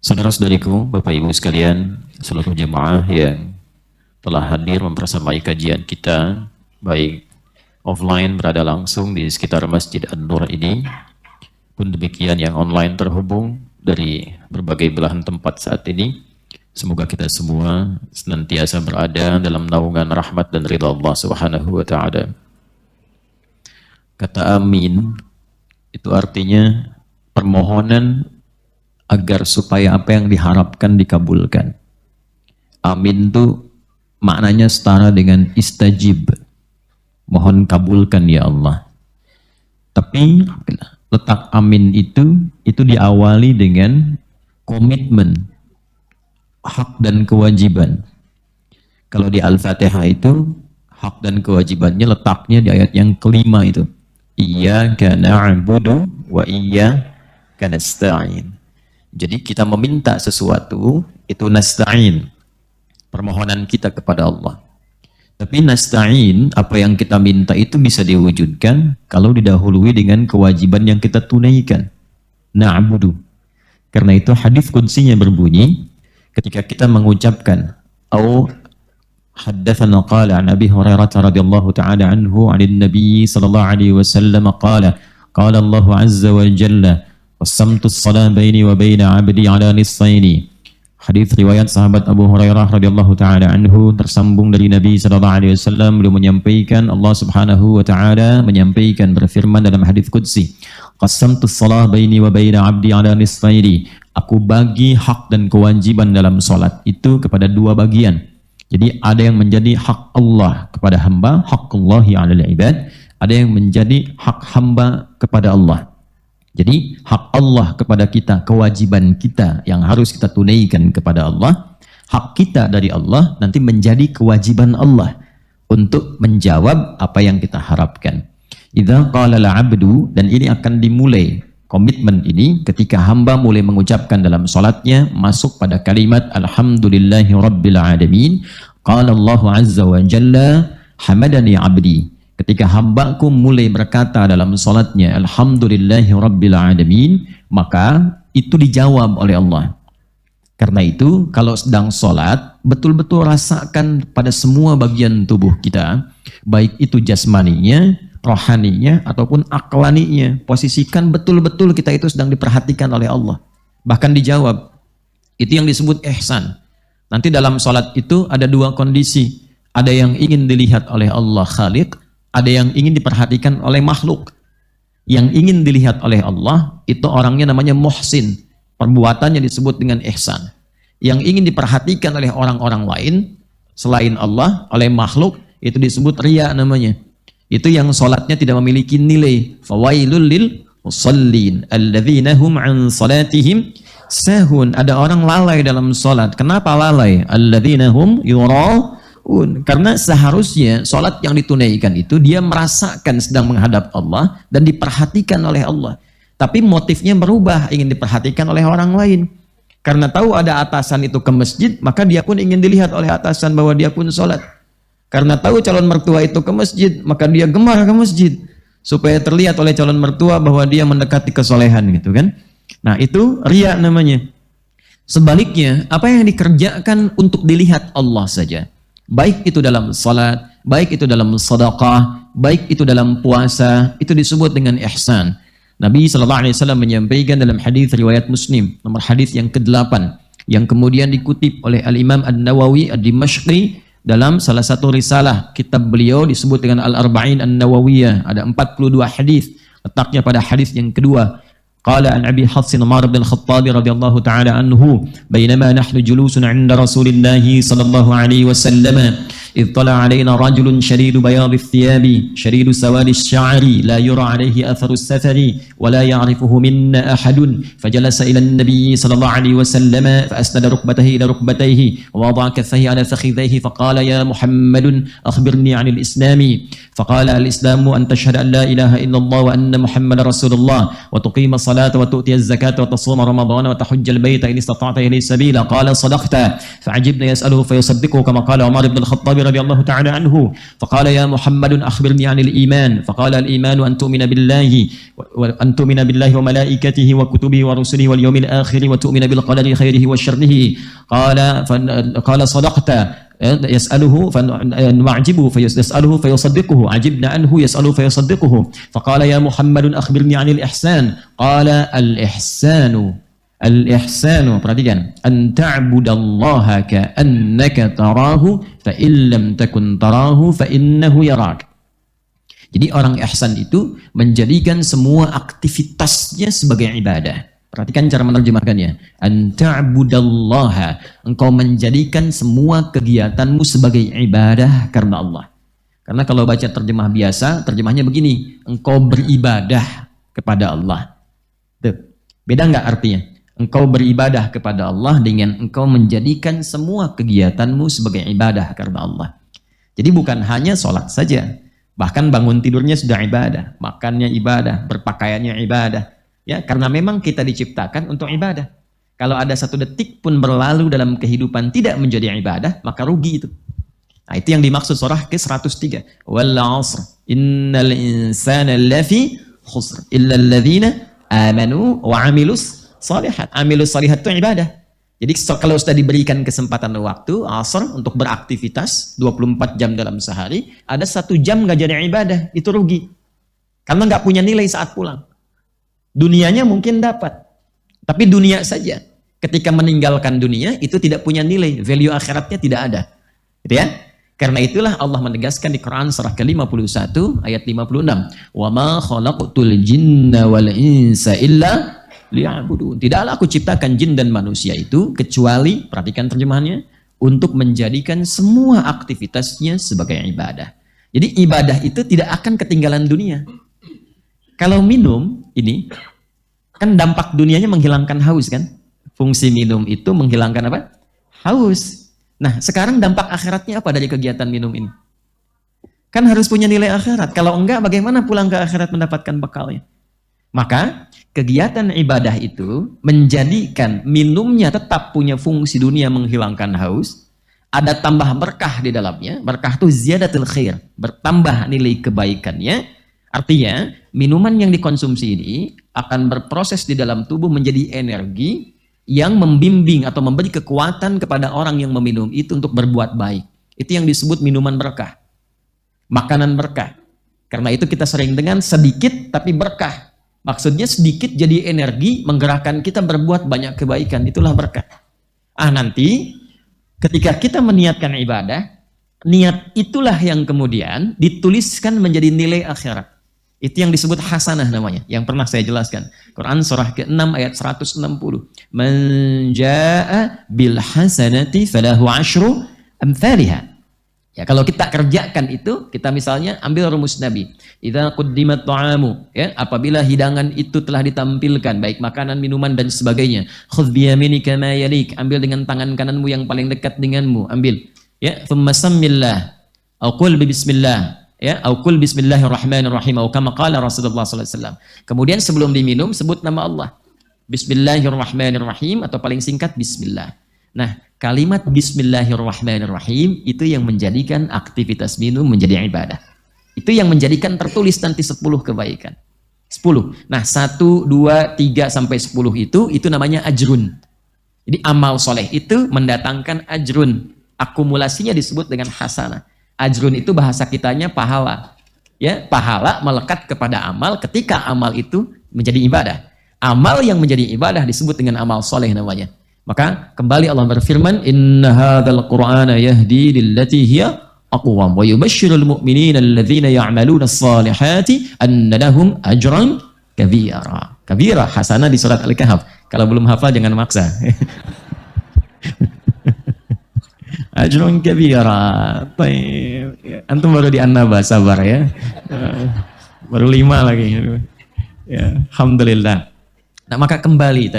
Saudara-saudariku, Bapak Ibu sekalian, seluruh jemaah yang telah hadir mempersamai kajian kita, baik offline berada langsung di sekitar Masjid An-Nur ini, pun demikian yang online terhubung dari berbagai belahan tempat saat ini. Semoga kita semua senantiasa berada dalam naungan rahmat dan ridha Allah Subhanahu wa Ta'ala. Kata amin itu artinya permohonan agar supaya apa yang diharapkan dikabulkan. Amin itu maknanya setara dengan istajib. Mohon kabulkan ya Allah. Tapi letak amin itu diawali dengan komitmen, hak dan kewajiban. Kalau di Al-Fatihah itu hak dan kewajibannya letaknya di ayat yang kelima itu. Iyyaka na'budu wa iyyaka nasta'in. Jadi kita meminta sesuatu itu nasta'in, permohonan kita kepada Allah. Tapi nasta'in, apa yang kita minta itu bisa diwujudkan kalau didahului dengan kewajiban yang kita tunaikan. Na'budu. Karena itu hadis qudsinya berbunyi ketika kita mengucapkan au haddatsana qala an Abi Hurairah radhiyallahu ta'ala anhu 'anil Nabi sallallahu alaihi wasallam qala Allah azza wa jalla wasamtu as-salah baini wa baina 'abdi 'ala nisfaini. Hadis riwayat sahabat Abu Hurairah radhiyallahu taala anhu tersambung dari Nabi sallallahu alaihi wasallam, beliau menyampaikan, Allah Subhanahu wa taala menyampaikan berfirman dalam hadis qudsi, qasamtu as-salah baini wa baina 'abdi 'ala nisfaini. Aku bagi hak dan kewajiban dalam salat itu kepada dua bagian. Jadi ada yang menjadi hak Allah kepada hamba, haqqullahi 'alal ibad, ada yang menjadi hak hamba kepada Allah. Jadi hak Allah kepada kita, kewajiban kita yang harus kita tunaikan kepada Allah, hak kita dari Allah nanti menjadi kewajiban Allah untuk menjawab apa yang kita harapkan. Idza qala al-'abdu, dan ini akan dimulai komitmen ini ketika hamba mulai mengucapkan dalam salatnya masuk pada kalimat alhamdulillahi rabbil alamin. Qala Allah azza wa jalla hamadani 'abdi. Ketika hambaku mulai berkata dalam salatnya alhamdulillahi rabbil alamin, maka itu dijawab oleh Allah. Karena itu kalau sedang salat betul-betul rasakan pada semua bagian tubuh kita, baik itu jasmaninya, rohaninya ataupun aklaninya, posisikan betul-betul kita itu sedang diperhatikan oleh Allah, bahkan dijawab. Itu yang disebut ihsan. Nanti dalam salat itu ada dua kondisi, ada yang ingin dilihat oleh Allah Khaliq, ada yang ingin diperhatikan oleh makhluk. Yang ingin dilihat oleh Allah itu orangnya namanya muhsin, perbuatannya disebut dengan ihsan. Yang ingin diperhatikan oleh orang-orang lain selain Allah, oleh makhluk, itu disebut riya namanya. Itu yang salatnya tidak memiliki nilai. Fawailul lil musallin alladzina hum an salatihim sahun. Ada orang lalai dalam salat. Kenapa lalai? Alladzina hum yura'un. Karena seharusnya salat yang ditunaikan itu dia merasakan sedang menghadap Allah dan diperhatikan oleh Allah. Tapi motifnya berubah, ingin diperhatikan oleh orang lain. Karena tahu ada atasan itu ke masjid, maka dia pun ingin dilihat oleh atasan bahwa dia pun salat. Karena tahu calon mertua itu ke masjid, maka dia gemar ke masjid supaya terlihat oleh calon mertua bahwa dia mendekati kesolehan gitu kan. Nah, itu riya namanya. Sebaliknya, apa yang dikerjakan untuk dilihat Allah saja, baik itu dalam salat, baik itu dalam sedekah, baik itu dalam puasa, itu disebut dengan ihsan. Nabi SAW menyampaikan dalam hadis riwayat Muslim, nomor hadis yang ke-8, yang kemudian dikutip oleh Al-Imam An-Nawawi Ad-Dimashqi dalam salah satu risalah kitab beliau disebut dengan Al-Arba'in An-Nawawiyah. Ada 42 hadis, letaknya pada hadis yang kedua. Qala an Abi Hafs Umar bin Khattab radhiyallahu ta'ala anhu, bainama nahnu julusun 'inda Rasulillah sallallahu alaihi wasallam, idh tala 'alaina rajulun shadidu bayad ath-thiyabi, shadidu sawadi asy-sya'ri, la yura 'alaihi atharu as-safari, wa la ya'rifuhu minna ahadun, fajalasa ila an-nabiy sallallahu alaihi wasallam, fa asnada rukbatayhi ila rukbatayhi, wa wada'a kaffayhi 'ala fakhidhayhi, faqala ya Muhammadun akhbirni 'anil islami. Faqala al-islamu an tashhada an la ilaha illallah wa anna Muhammadar rasulullah, wa tuqima الصلاة وتؤتي الزكاة وتصوم رمضان وتحج البيت إن استطعت إليه سبيلا. قال صدقت. فعجبنا يسأله فيصدقه كما قال عمر بن الخطاب radhiyallahu ta'ala anhu, faqala ya Muhammadun akhbirni 'anil iman. Faqala al-imanu an tu'mina billahi wa malaikatihi wa kutubihi wa rusulihi wal yawmil akhir wa tu'mina bil qadari khairihi wa syarrihi. Qala sadaqta. يسأله فنعجبه فيسأله فيصدقه عجبنا عنه يسأله فيصدقه فقال يا محمد أخبرني عن الإحسان قال الإحسان perhatikan أن تعبد الله كأنك تراه فإن لم تكن تراه فإنه يراك. Jadi orang ihsan itu menjadikan semua aktivitasnya sebagai ibadah. Perhatikan cara menerjemahkannya. Anta'budallaha, engkau menjadikan semua kegiatanmu sebagai ibadah karena Allah. Karena kalau baca terjemah biasa, terjemahnya begini, engkau beribadah kepada Allah. Tuh. Beda nggak artinya? Engkau beribadah kepada Allah dengan engkau menjadikan semua kegiatanmu sebagai ibadah karena Allah. Jadi bukan hanya sholat saja, bahkan bangun tidurnya sudah ibadah, makannya ibadah, berpakaiannya ibadah. Ya, karena memang kita diciptakan untuk ibadah. Kalau ada satu detik pun berlalu dalam kehidupan tidak menjadi ibadah, maka rugi itu. Nah, itu yang dimaksud surah ke-103. Wal 'asr innal insana lafi khusr illa alladhina amanu wa 'amilus shalihat. Amilus shalihat itu ibadah. Jadi kalau sudah diberikan kesempatan waktu asar untuk beraktivitas 24 jam dalam sehari, ada 1 jam nggak jadi ibadah, itu rugi. Karena nggak punya nilai saat pulang. Dunianya mungkin dapat, tapi dunia saja. Ketika meninggalkan dunia itu tidak punya nilai, value akhiratnya tidak ada, gitu ya. Karena itulah Allah menegaskan di Quran surah ke-51 ayat 56, wa ma khalaqtul jinna wal insa illa liya'budun. Tidaklah aku ciptakan jin dan manusia itu kecuali, perhatikan terjemahannya, untuk menjadikan semua aktivitasnya sebagai ibadah. Jadi ibadah itu tidak akan ketinggalan dunia. Kalau minum ini, kan dampak dunianya menghilangkan haus kan? Fungsi minum itu menghilangkan apa? Haus. Nah, sekarang dampak akhiratnya apa dari kegiatan minum ini? Kan harus punya nilai akhirat. Kalau enggak, bagaimana pulang ke akhirat mendapatkan bekalnya? Maka, kegiatan ibadah itu menjadikan minumnya tetap punya fungsi dunia menghilangkan haus. Ada tambah berkah di dalamnya. Berkah itu ziyadatul khair. Bertambah nilai kebaikannya. Artinya, minuman yang dikonsumsi ini akan berproses di dalam tubuh menjadi energi yang membimbing atau memberi kekuatan kepada orang yang meminum itu untuk berbuat baik. Itu yang disebut minuman berkah. Makanan berkah. Karena itu kita sering dengan sedikit tapi berkah. Maksudnya sedikit jadi energi menggerakkan kita berbuat banyak kebaikan. Itulah berkah. Nanti ketika kita meniatkan ibadah, niat itulah yang kemudian dituliskan menjadi nilai akhirat. Itu yang disebut hasanah namanya, yang pernah saya jelaskan. Quran surah ke-6 ayat 160. Man jaa'a bil hasanati falahu 'asyru amsalha. Ya, kalau kita kerjakan itu, kita misalnya ambil rumus Nabi. Idza quddimat ta'amu, ya, apabila hidangan itu telah ditampilkan, baik makanan, minuman dan sebagainya. Khudh bi yaminika ma yalik, ambil dengan tangan kananmu yang paling dekat denganmu, ambil. Ya, thumma sammillah. Au qul bismillah. Ya, au qul bismillahirrahmanirrahim atau kama qala Rasulullah sallallahu alaihi wasallam. Kemudian sebelum diminum sebut nama Allah. Bismillahirrahmanirrahim atau paling singkat bismillah. Nah, kalimat bismillahirrahmanirrahim itu yang menjadikan aktivitas minum menjadi ibadah. Itu yang menjadikan tertulis nanti 10 kebaikan. 10. Nah, 1, 2, 3 sampai 10 itu namanya ajrun. Jadi amal soleh itu mendatangkan ajrun. Akumulasinya disebut dengan hasanah. Ajrun itu bahasa kitanya pahala. Ya, pahala melekat kepada amal ketika amal itu menjadi ibadah. Amal yang menjadi ibadah disebut dengan amal soleh namanya. Maka kembali Allah berfirman, Inna hadzal Qur'ana yahdi lillati hiya aqwam wa yubashshirul mu'minina alladzina ya'maluna as-salihati anna lahum ajran kabira. Kabira hasanah di surat Al-Kahf. Kalau belum hafal jangan maksa. Ajrun kabira. Antum baru di An-Naba, sabar ya. Baru 5 lagi. Ya, alhamdulillah. Nah, maka kembali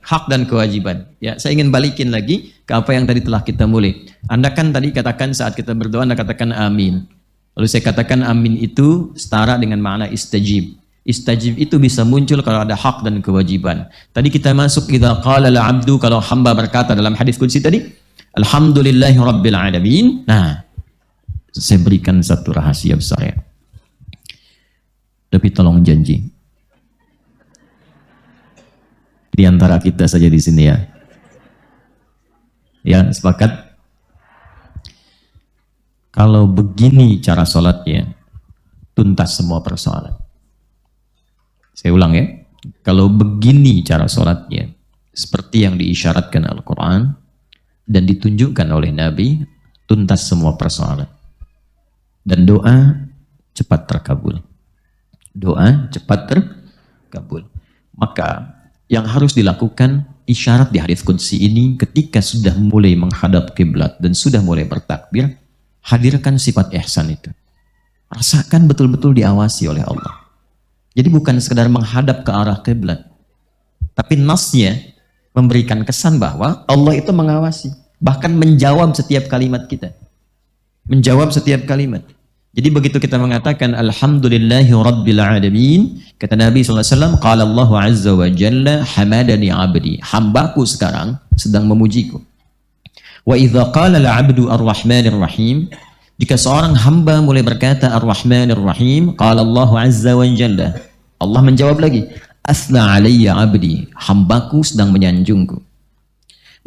hak dan kewajiban. Ya, saya ingin balikin lagi ke apa yang tadi telah kita mulai. Anda kan tadi katakan saat kita berdoa Anda katakan amin. Lalu saya katakan amin itu setara dengan makna istajib. Istajib itu bisa muncul kalau ada hak dan kewajiban. Tadi kita masuk idza qala al-'abdu, kalau hamba berkata dalam hadis qudsi tadi, alhamdulillahi rabbil alamin. Nah, Saya berikan satu rahasia besar ya. Tapi tolong janji. Di antara kita saja di sini ya. Ya, sepakat? Kalau begini cara sholatnya, tuntas semua persoalan. Saya ulang ya. Kalau begini cara sholatnya, seperti yang diisyaratkan Al-Quran, dan ditunjukkan oleh Nabi, tuntas semua persoalan. Dan doa cepat terkabul. Doa cepat terkabul. Maka yang harus dilakukan, isyarat di hadits qudsi ini, ketika sudah mulai menghadap kiblat dan sudah mulai bertakbir, hadirkan sifat ihsan itu. Rasakan betul-betul diawasi oleh Allah. Jadi bukan sekedar menghadap ke arah kiblat, tapi nasnya memberikan kesan bahwa Allah itu mengawasi, bahkan menjawab setiap kalimat kita. Menjawab setiap kalimat. Jadi begitu kita mengatakan alhamdulillahi rabbil alamin, kata Nabi SAW, qala Allah azza wa jalla hamadani abdi, hambaku sekarang sedang memujiku. Wa idza qala al-'abdu ar-rahmanir rahim, jika seorang hamba mulai berkata ar-rahmanir rahim, qala Allah azza wa jalla, Allah menjawab lagi, asna alayya 'abdi, hambaku sedang menyanjungku.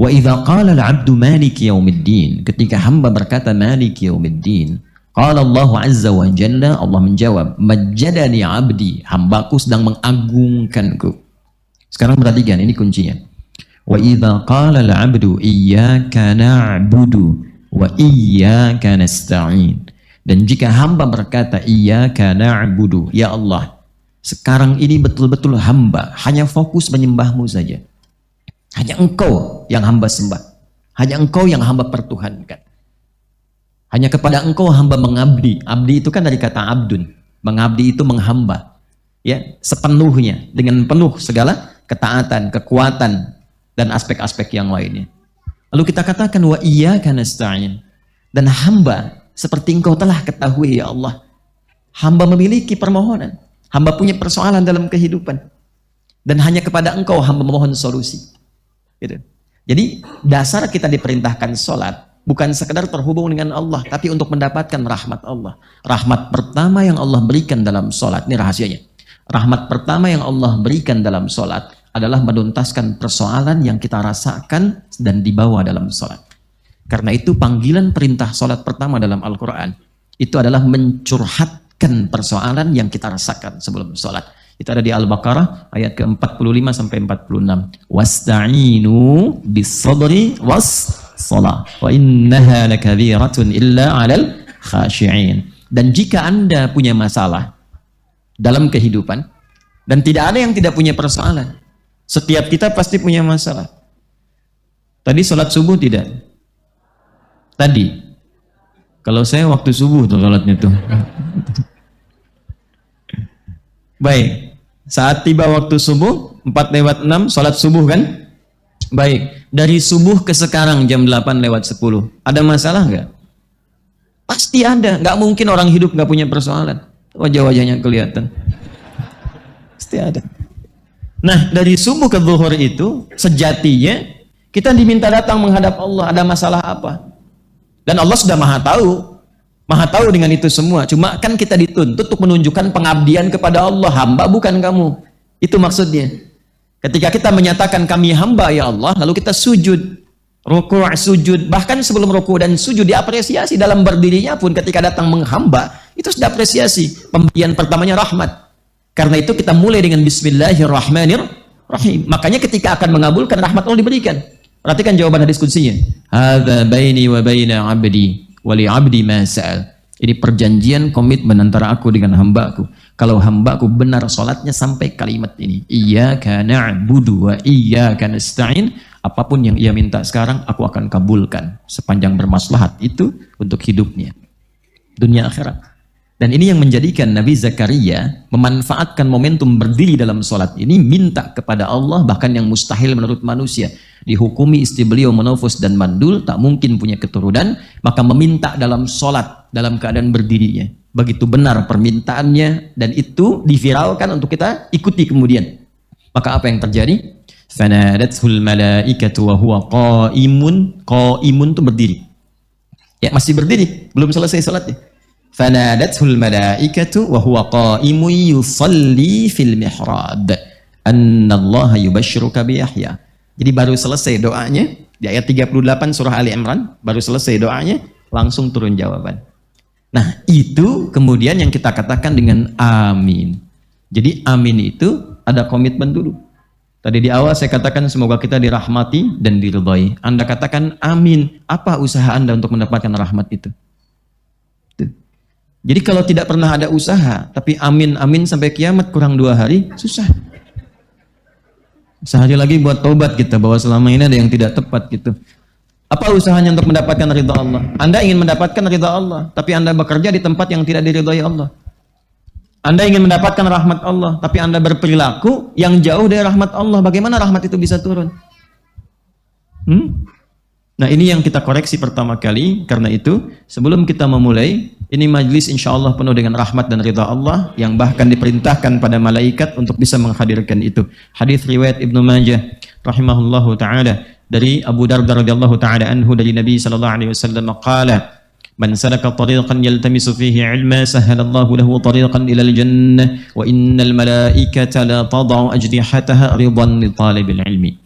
Wa idza qala al-'abdu maliki yaumiddin, ketika hamba berkata maliki yaumiddin, qala Allah azza wa jalla, Allah menjawab, majjadani 'abdi, hambaku sedang mengagungkanku. Sekarang perhatikan, ini kuncinya. Wa idza qala al-'abdu iyyaka na'budu wa iyyaka nasta'in. Dan jika hamba berkata iyyaka na'budu, ya Allah, sekarang ini betul-betul hamba hanya fokus menyembahmu saja. Hanya Engkau yang hamba sembah. Hanya Engkau yang hamba pertuhankan. Hanya kepada Engkau hamba mengabdi. Abdi itu kan dari kata abdun. Mengabdi itu menghamba. Ya, sepenuhnya dengan penuh segala ketaatan, kekuatan, dan aspek-aspek yang lainnya. Lalu kita katakan wa iyyaka nasta'in, dan hamba seperti Engkau telah ketahui ya Allah, hamba memiliki permohonan, hamba punya persoalan dalam kehidupan, dan hanya kepada Engkau hamba memohon solusi. Gitu. Jadi dasar kita diperintahkan sholat bukan sekedar terhubung dengan Allah, tapi untuk mendapatkan rahmat Allah. Rahmat pertama yang Allah berikan dalam sholat, ini rahasianya. Rahmat pertama yang Allah berikan dalam sholat adalah menuntaskan persoalan yang kita rasakan dan dibawa dalam sholat. Karena itu panggilan perintah sholat pertama dalam Al-Quran itu adalah mencurhatkan persoalan yang kita rasakan sebelum sholat. Itu ada di Al-Baqarah ayat ke-45 sampai 46. Wasta'inu bis-sabri was-salah wa innaha lakabiratun illa 'alal khashi'in. Dan jika Anda punya masalah dalam kehidupan, dan tidak ada yang tidak punya persoalan, setiap kita pasti punya masalah. Tadi sholat subuh tidak? Tadi. Kalau saya waktu subuh tuh sholatnya tuh. Baik. Saat tiba waktu subuh, 4:06, sholat subuh kan? Baik. Dari subuh ke sekarang jam 8:10. Ada masalah nggak? Pasti ada. Nggak mungkin orang hidup nggak punya persoalan. Wajah-wajahnya kelihatan. Pasti ada. Nah, dari subuh ke zuhur itu sejatinya kita diminta datang menghadap Allah. Ada masalah apa? Dan Allah sudah maha tahu dengan itu semua. Cuma kan kita dituntut untuk menunjukkan pengabdian kepada Allah. Hamba bukan kamu. Itu maksudnya. Ketika kita menyatakan kami hamba ya Allah, lalu kita sujud, ruku', sujud, bahkan sebelum ruku' dan sujud diapresiasi dalam berdirinya pun ketika datang menghamba, itu sudah apresiasi. Pemberian pertamanya rahmat. Karena itu kita mulai dengan Bismillahirrahmanirrahim. Makanya ketika akan mengabulkan, rahmat Allah diberikan. Perhatikan jawaban hadis qudsinya. Hadza baini wa baina 'abdi wa li 'abdi ma sa'al. Ini perjanjian komitmen antara aku dengan hambaku. Kalau hambaku benar salatnya sampai kalimat ini, iyyaka na'budu wa iyyaka nasta'in, apapun yang ia minta sekarang aku akan kabulkan sepanjang bermaslahat itu untuk hidupnya dunia akhirat. Dan ini yang menjadikan Nabi Zakaria memanfaatkan momentum berdiri dalam sholat ini, minta kepada Allah bahkan yang mustahil menurut manusia. Dihukumi istri beliau menofus dan mandul, tak mungkin punya keturunan, maka meminta dalam sholat, dalam keadaan berdirinya. Begitu benar permintaannya, dan itu diviralkan untuk kita ikuti kemudian. Maka apa yang terjadi? Fanadathul malaikatu wa huwa qaimun. Qaimun itu berdiri. Ya, masih berdiri. belum selesai salatnya. Fanadathul malaikatu wa huwa qa'imun yusalli fil mihrab annallaha yubashshiruka bi Yahya. Jadi baru selesai doanya di ayat 38 surah Ali Imran, baru selesai doanya langsung turun jawaban. Nah, itu kemudian yang kita katakan dengan amin. Jadi amin itu ada komitmen dulu. Tadi di awal saya katakan semoga kita dirahmati dan diridhai. Anda katakan amin. Apa usaha Anda untuk mendapatkan rahmat itu? Jadi kalau tidak pernah ada usaha, tapi amin sampai kiamat kurang 2 hari, susah. Sehari lagi buat taubat kita bahwa selama ini ada yang tidak tepat gitu. Apa usahanya untuk mendapatkan ridha Allah? Anda ingin mendapatkan ridha Allah, tapi Anda bekerja di tempat yang tidak diridhai Allah. Anda ingin mendapatkan rahmat Allah, tapi Anda berperilaku yang jauh dari rahmat Allah. Bagaimana rahmat itu bisa turun? Nah, ini yang kita koreksi pertama kali. Karena itu, sebelum kita memulai, ini majlis insya Allah penuh dengan rahmat dan ridha Allah, yang bahkan diperintahkan pada malaikat untuk bisa menghadirkan itu. Hadis riwayat Ibnu Majah rahimahullahu taala dari Abu Darda radhiyallahu taala anhu dari Nabi sallallahu alaihi wasallam qala man salaka tariqan yaltamisu fihi ilma sahhalallahu lahu tariqan ila al-jannah wa innal malaikata la tad'u ajnihataha ridan li talibil ilmi.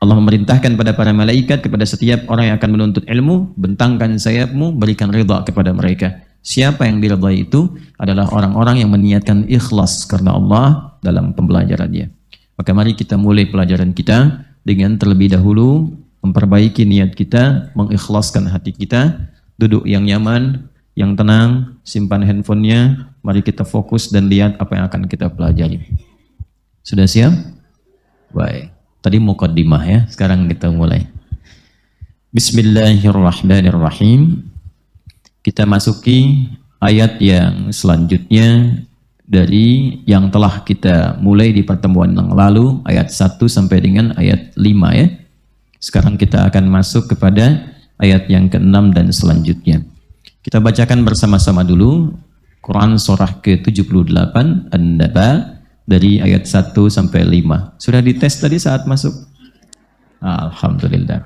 Allah memerintahkan pada para malaikat kepada setiap orang yang akan menuntut ilmu, bentangkan sayapmu, berikan ridha kepada mereka. Siapa yang diridhai itu adalah orang-orang yang meniatkan ikhlas karena Allah dalam pembelajarannya. Maka mari kita mulai pelajaran kita dengan terlebih dahulu memperbaiki niat kita, mengikhlaskan hati kita, duduk yang nyaman, yang tenang, simpan handphonenya, mari kita fokus dan lihat apa yang akan kita pelajari. Sudah siap? Baik. Tadi muqaddimah ya, sekarang kita mulai. Bismillahirrahmanirrahim. Kita masuki ayat yang selanjutnya dari yang telah kita mulai di pertemuan yang lalu, ayat 1 sampai dengan ayat 5 ya. Sekarang kita akan masuk kepada ayat yang ke-6 dan selanjutnya. Kita bacakan bersama-sama dulu Quran surah ke-78 An-Naba dari ayat 1 sampai 5. Sudah dites tadi saat masuk? Alhamdulillah.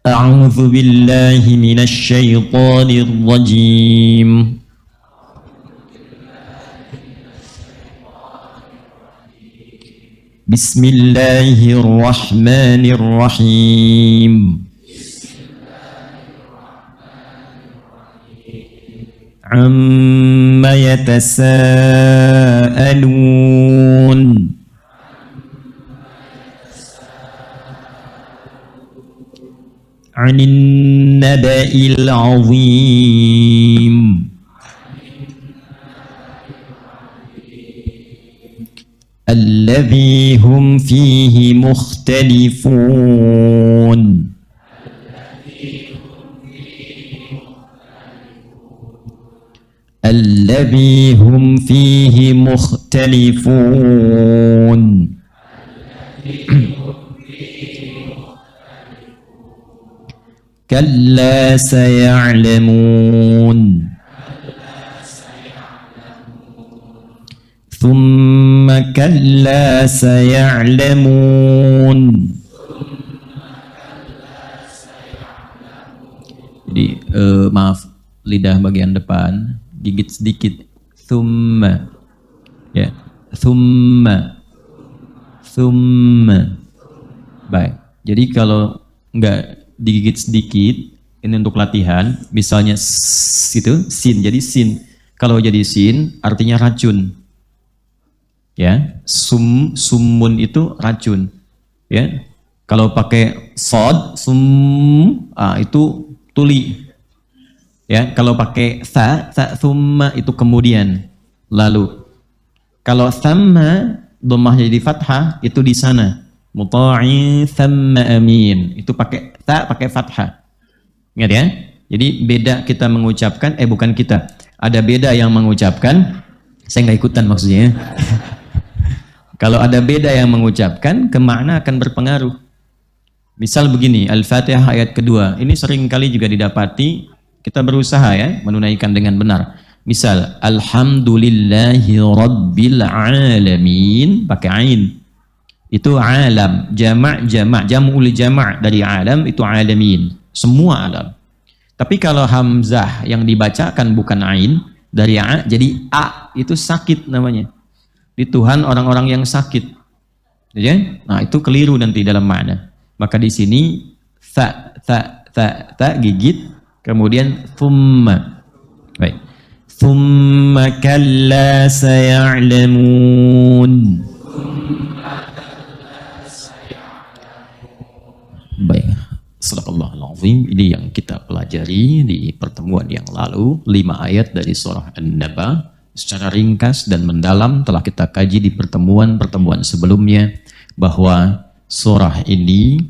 A'udzu billahi minasy syaithanir rajim. Bismillahirrahmanirrahim. Amma yatasaalun Anin naba'il azim Alladhi hum fihi mukhtalifun الذي هم فيه مختلفون كلا سيعلمون ثم كلا سيعلمون. Jadi maaf, lidah bagian depan gigit sedikit. Thumma ya, thumma baik. Jadi kalau enggak digigit sedikit, ini untuk latihan, misalnya itu sin, jadi sin. Kalau jadi sin artinya racun ya. Summun itu racun ya. Kalau pakai sod itu tuli ya. Kalau pakai sa thumma itu kemudian, lalu. Kalau thamma dhammah jadi fathah itu di sana, muta'in thamma amin, itu pakai ta pakai fathah. Ingat ya. Jadi beda kita mengucapkan, bukan kita, ada beda yang mengucapkan, saya nggak ikutan maksudnya. Kalau ada beda yang mengucapkan, ke makna akan berpengaruh. Misal begini, Al-Fatihah ayat kedua, ini sering kali juga didapati, kita berusaha ya menunaikan dengan benar. Misal alhamdulillahi rabbil alamin pakai ain, itu alam, jamul jama' dari alam itu alamin, semua alam. Tapi kalau hamzah yang dibacakan bukan ain, dari a jadi a, itu sakit namanya. Di Tuhan orang-orang yang sakit. Ya? Nah, itu keliru nanti dalam makna. Maka di sini ta gigit, kemudian thumma. Baik. Thumma kalla saya'lamun. Baik. Sadaqallahul azim. Ini yang kita pelajari di pertemuan yang lalu, 5 ayat dari surah An-Naba. Secara ringkas dan mendalam telah kita kaji di pertemuan-pertemuan sebelumnya, bahwa surah ini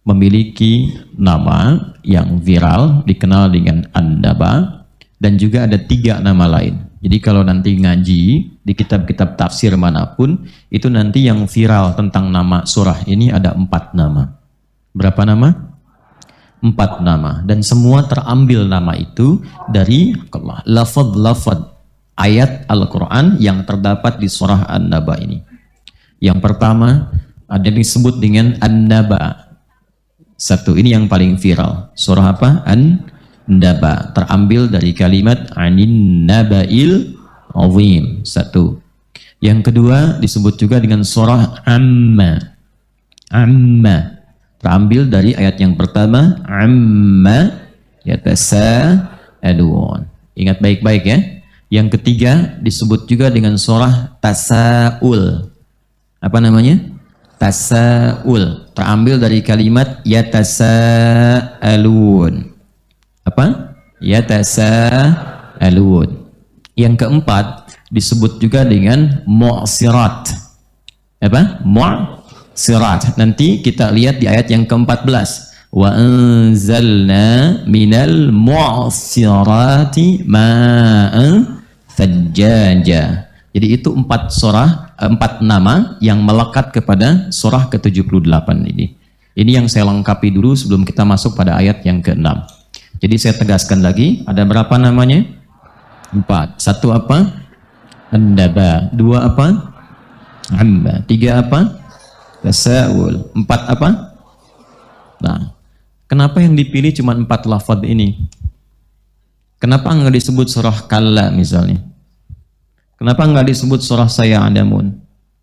memiliki nama yang viral dikenal dengan An-Naba, dan juga ada 3 nama lain. Jadi kalau nanti ngaji di kitab-kitab tafsir manapun, itu nanti yang viral tentang nama surah ini ada 4 nama. Berapa nama? 4 nama, dan semua terambil nama itu dari lafaz-lafaz ayat Al-Quran yang terdapat di surah An-Naba ini. Yang pertama ada yang disebut dengan An-Naba. Satu, ini yang paling viral. Surah apa? An-Naba, terambil dari kalimat Anin Naba'il Azim. Satu. Yang kedua disebut juga dengan surah Amma. Amma, terambil dari ayat yang pertama, amma yatasa'alun. Ingat baik-baik ya. Yang ketiga disebut juga dengan surah Tasa'ul. Apa namanya? Tasa'ul, terambil dari kalimat yatasa'alun. Apa? Yatasa'alun. Yang keempat disebut juga dengan mu'sirat. Apa? Sirat. Nanti kita lihat di ayat yang ke-14. Wa anzalna minal mu'sirati ma'an thajjaja. Jadi itu 4 surah, 4 nama yang melekat kepada surah ke-78 ini. Ini yang saya lengkapi dulu sebelum kita masuk pada ayat yang ke-6. Jadi saya tegaskan lagi, ada berapa namanya? 4. 1 apa? An-Naba. 2 apa? Amma. 3 apa? Tasa'ul. 4 apa? Nah, kenapa yang dipilih cuma 4 lafaz ini? Kenapa nggak disebut surah Kalla misalnya? Kenapa nggak disebut surah Saya'lamun?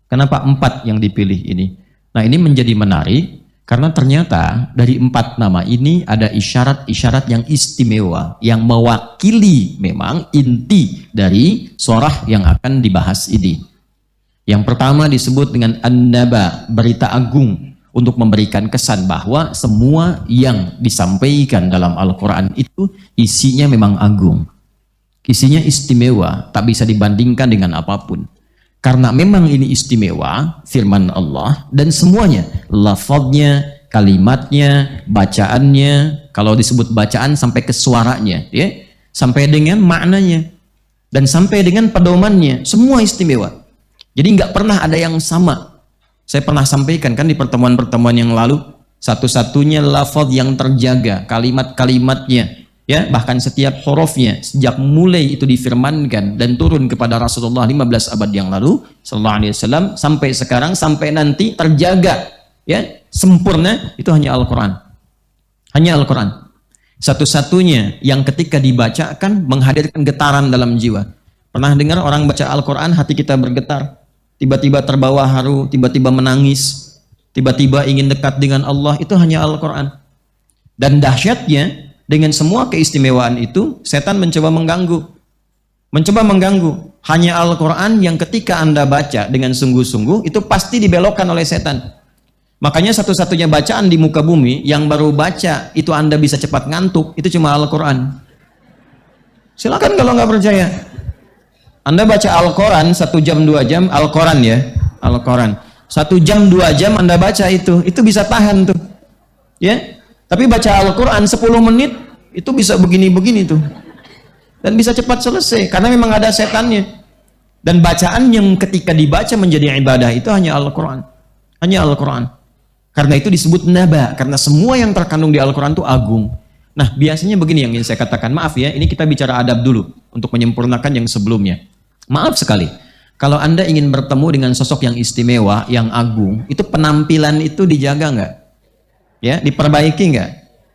Kenapa 4 yang dipilih ini? Nah, ini menjadi menarik karena ternyata dari 4 nama ini ada isyarat-isyarat yang istimewa yang mewakili memang inti dari surah yang akan dibahas ini. Yang pertama disebut dengan An-Naba, berita agung, untuk memberikan kesan bahwa semua yang disampaikan dalam Al-Quran itu isinya memang agung. Isinya istimewa, tak bisa dibandingkan dengan apapun. Karena memang ini istimewa, firman Allah, dan semuanya, lafadznya, kalimatnya, bacaannya, kalau disebut bacaan sampai ke suaranya, ya, sampai dengan maknanya, dan sampai dengan pedomannya, semua istimewa. Jadi nggak pernah ada yang sama. Saya pernah sampaikan kan di pertemuan-pertemuan yang lalu, satu-satunya lafaz yang terjaga, kalimat-kalimatnya, ya, bahkan setiap hurufnya sejak mulai itu difirmankan dan turun kepada Rasulullah 15 abad yang lalu sallallahu alaihi wasallam sampai sekarang, sampai nanti terjaga, ya, sempurna, itu hanya Al-Quran. Hanya Al-Quran. Satu-satunya yang ketika dibacakan menghadirkan getaran dalam jiwa. Pernah dengar orang baca Al-Quran hati kita bergetar, tiba-tiba terbawa haru, tiba-tiba menangis, tiba-tiba ingin dekat dengan Allah, itu hanya Al-Quran. Dan dahsyatnya, dengan semua keistimewaan itu, setan mencoba mengganggu. Hanya Al-Quran yang ketika Anda baca dengan sungguh-sungguh, itu pasti dibelokkan oleh setan. Makanya satu-satunya bacaan di muka bumi, yang baru baca, itu Anda bisa cepat ngantuk, itu cuma Al-Quran. Silakan kalau nggak percaya. Anda baca Al-Quran 1 jam 2 jam, Al-Quran ya, Al-Quran 1 jam 2 jam Anda baca itu bisa tahan tuh, ya. Tapi baca Al-Quran 10 menit itu bisa begini-begini tuh, dan bisa cepat selesai karena memang ada setannya. Dan bacaan yang ketika dibaca menjadi ibadah itu hanya Al-Quran, hanya Al-Quran. Karena itu disebut Naba, karena semua yang terkandung di Al-Quran itu agung. Nah, biasanya begini yang ingin saya katakan, maaf ya, ini kita bicara adab dulu untuk menyempurnakan yang sebelumnya. Maaf sekali, kalau Anda ingin bertemu dengan sosok yang istimewa, yang agung, itu penampilan itu dijaga nggak? Ya, diperbaiki nggak?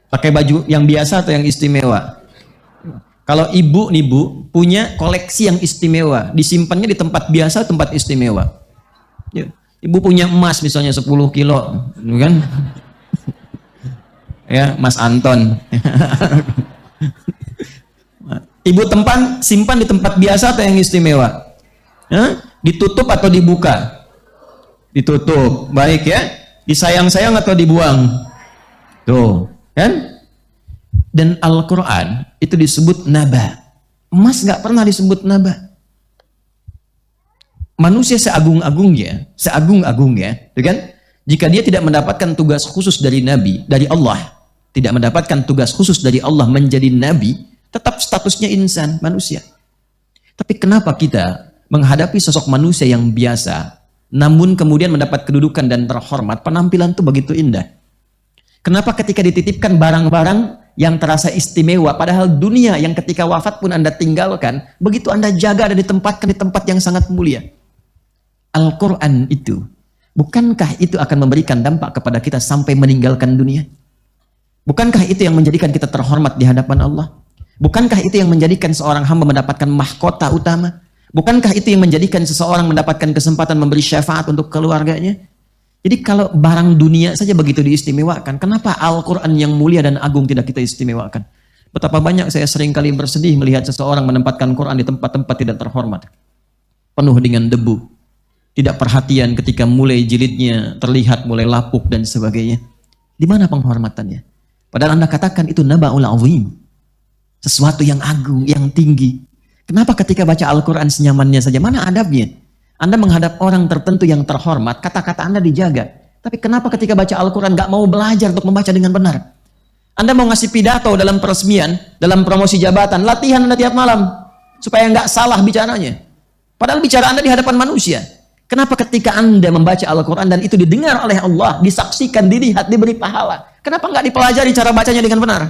Pakai baju yang biasa atau yang istimewa? Kalau ibu nih Bu, punya koleksi yang istimewa, disimpannya di tempat biasa, tempat istimewa. Ya. Ibu punya emas misalnya 10 kilo, kan? Ya, Mas Anton. Ibu simpan di tempat biasa atau yang istimewa? Hah? Ditutup atau dibuka? Ditutup, baik ya. Disayang-sayang atau dibuang? Tuh, kan? Dan Al-Quran itu disebut naba. Emas nggak pernah disebut naba. Manusia seagung-agungnya, itu kan? Jika dia tidak mendapatkan tugas khusus dari Nabi, dari Allah, tidak mendapatkan tugas khusus dari Allah menjadi Nabi, tetap statusnya insan, manusia. Tapi kenapa kita menghadapi sosok manusia yang biasa, namun kemudian mendapat kedudukan dan terhormat, penampilan itu begitu indah? Kenapa ketika dititipkan barang-barang yang terasa istimewa, padahal dunia yang ketika wafat pun Anda tinggalkan, begitu Anda jaga dan ditempatkan di tempat yang sangat mulia? Al-Quran itu, bukankah itu akan memberikan dampak kepada kita sampai meninggalkan dunia? Bukankah itu yang menjadikan kita terhormat di hadapan Allah? Bukankah itu yang menjadikan seorang hamba mendapatkan mahkota utama? Bukankah itu yang menjadikan seseorang mendapatkan kesempatan memberi syafaat untuk keluarganya? Jadi kalau barang dunia saja begitu diistimewakan, kenapa Al-Quran yang mulia dan agung tidak kita istimewakan? Betapa banyak saya sering kali bersedih melihat seseorang menempatkan Quran di tempat-tempat tidak terhormat. Penuh dengan debu. Tidak perhatian ketika mulai jilidnya terlihat mulai lapuk dan sebagainya. Di mana penghormatannya? Padahal Anda katakan itu naba'ul azim. Sesuatu yang agung, yang tinggi. Kenapa ketika baca Al-Quran senyamannya saja? Mana adabnya? Anda menghadap orang tertentu yang terhormat, kata-kata Anda dijaga. Tapi kenapa ketika baca Al-Quran gak mau belajar untuk membaca dengan benar? Anda mau ngasih pidato dalam peresmian, dalam promosi jabatan, latihan Anda tiap malam. Supaya gak salah bicaranya. Padahal bicara Anda di hadapan manusia. Kenapa ketika Anda membaca Al-Quran dan itu didengar oleh Allah, disaksikan, dilihat, diberi pahala? Kenapa gak dipelajari cara bacanya dengan benar?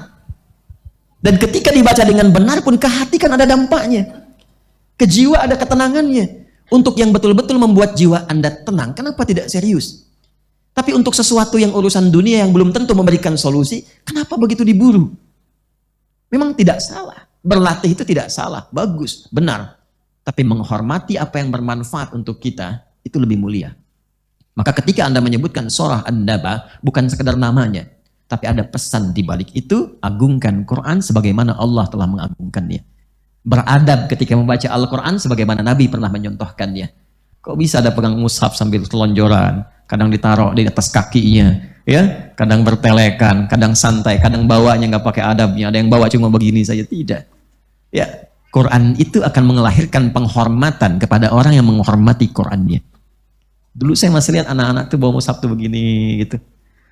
Dan ketika dibaca dengan benar pun ke hati kan ada dampaknya. Ke jiwa ada ketenangannya. Untuk yang betul-betul membuat jiwa Anda tenang, kenapa tidak serius? Tapi untuk sesuatu yang urusan dunia yang belum tentu memberikan solusi, kenapa begitu diburu? Memang tidak salah. Berlatih itu tidak salah, bagus, benar. Tapi menghormati apa yang bermanfaat untuk kita, itu lebih mulia. Maka ketika Anda menyebutkan surah An-Naba, bukan sekedar namanya, tapi ada pesan di balik itu, agungkan Quran sebagaimana Allah telah mengagungkannya. Beradab ketika membaca Al-Quran sebagaimana Nabi pernah menyontohkannya. Kok bisa ada pegang mushaf sambil telonjoran, kadang ditaruh di atas kakinya, ya, kadang bertelekan, kadang santai, kadang bawanya nggak pakai adabnya, ada yang bawa cuma begini saja, tidak. Ya, Quran itu akan melahirkan penghormatan kepada orang yang menghormati Qurannya. Dulu saya masih lihat anak-anak tuh bawa mushaf tuh begini gitu,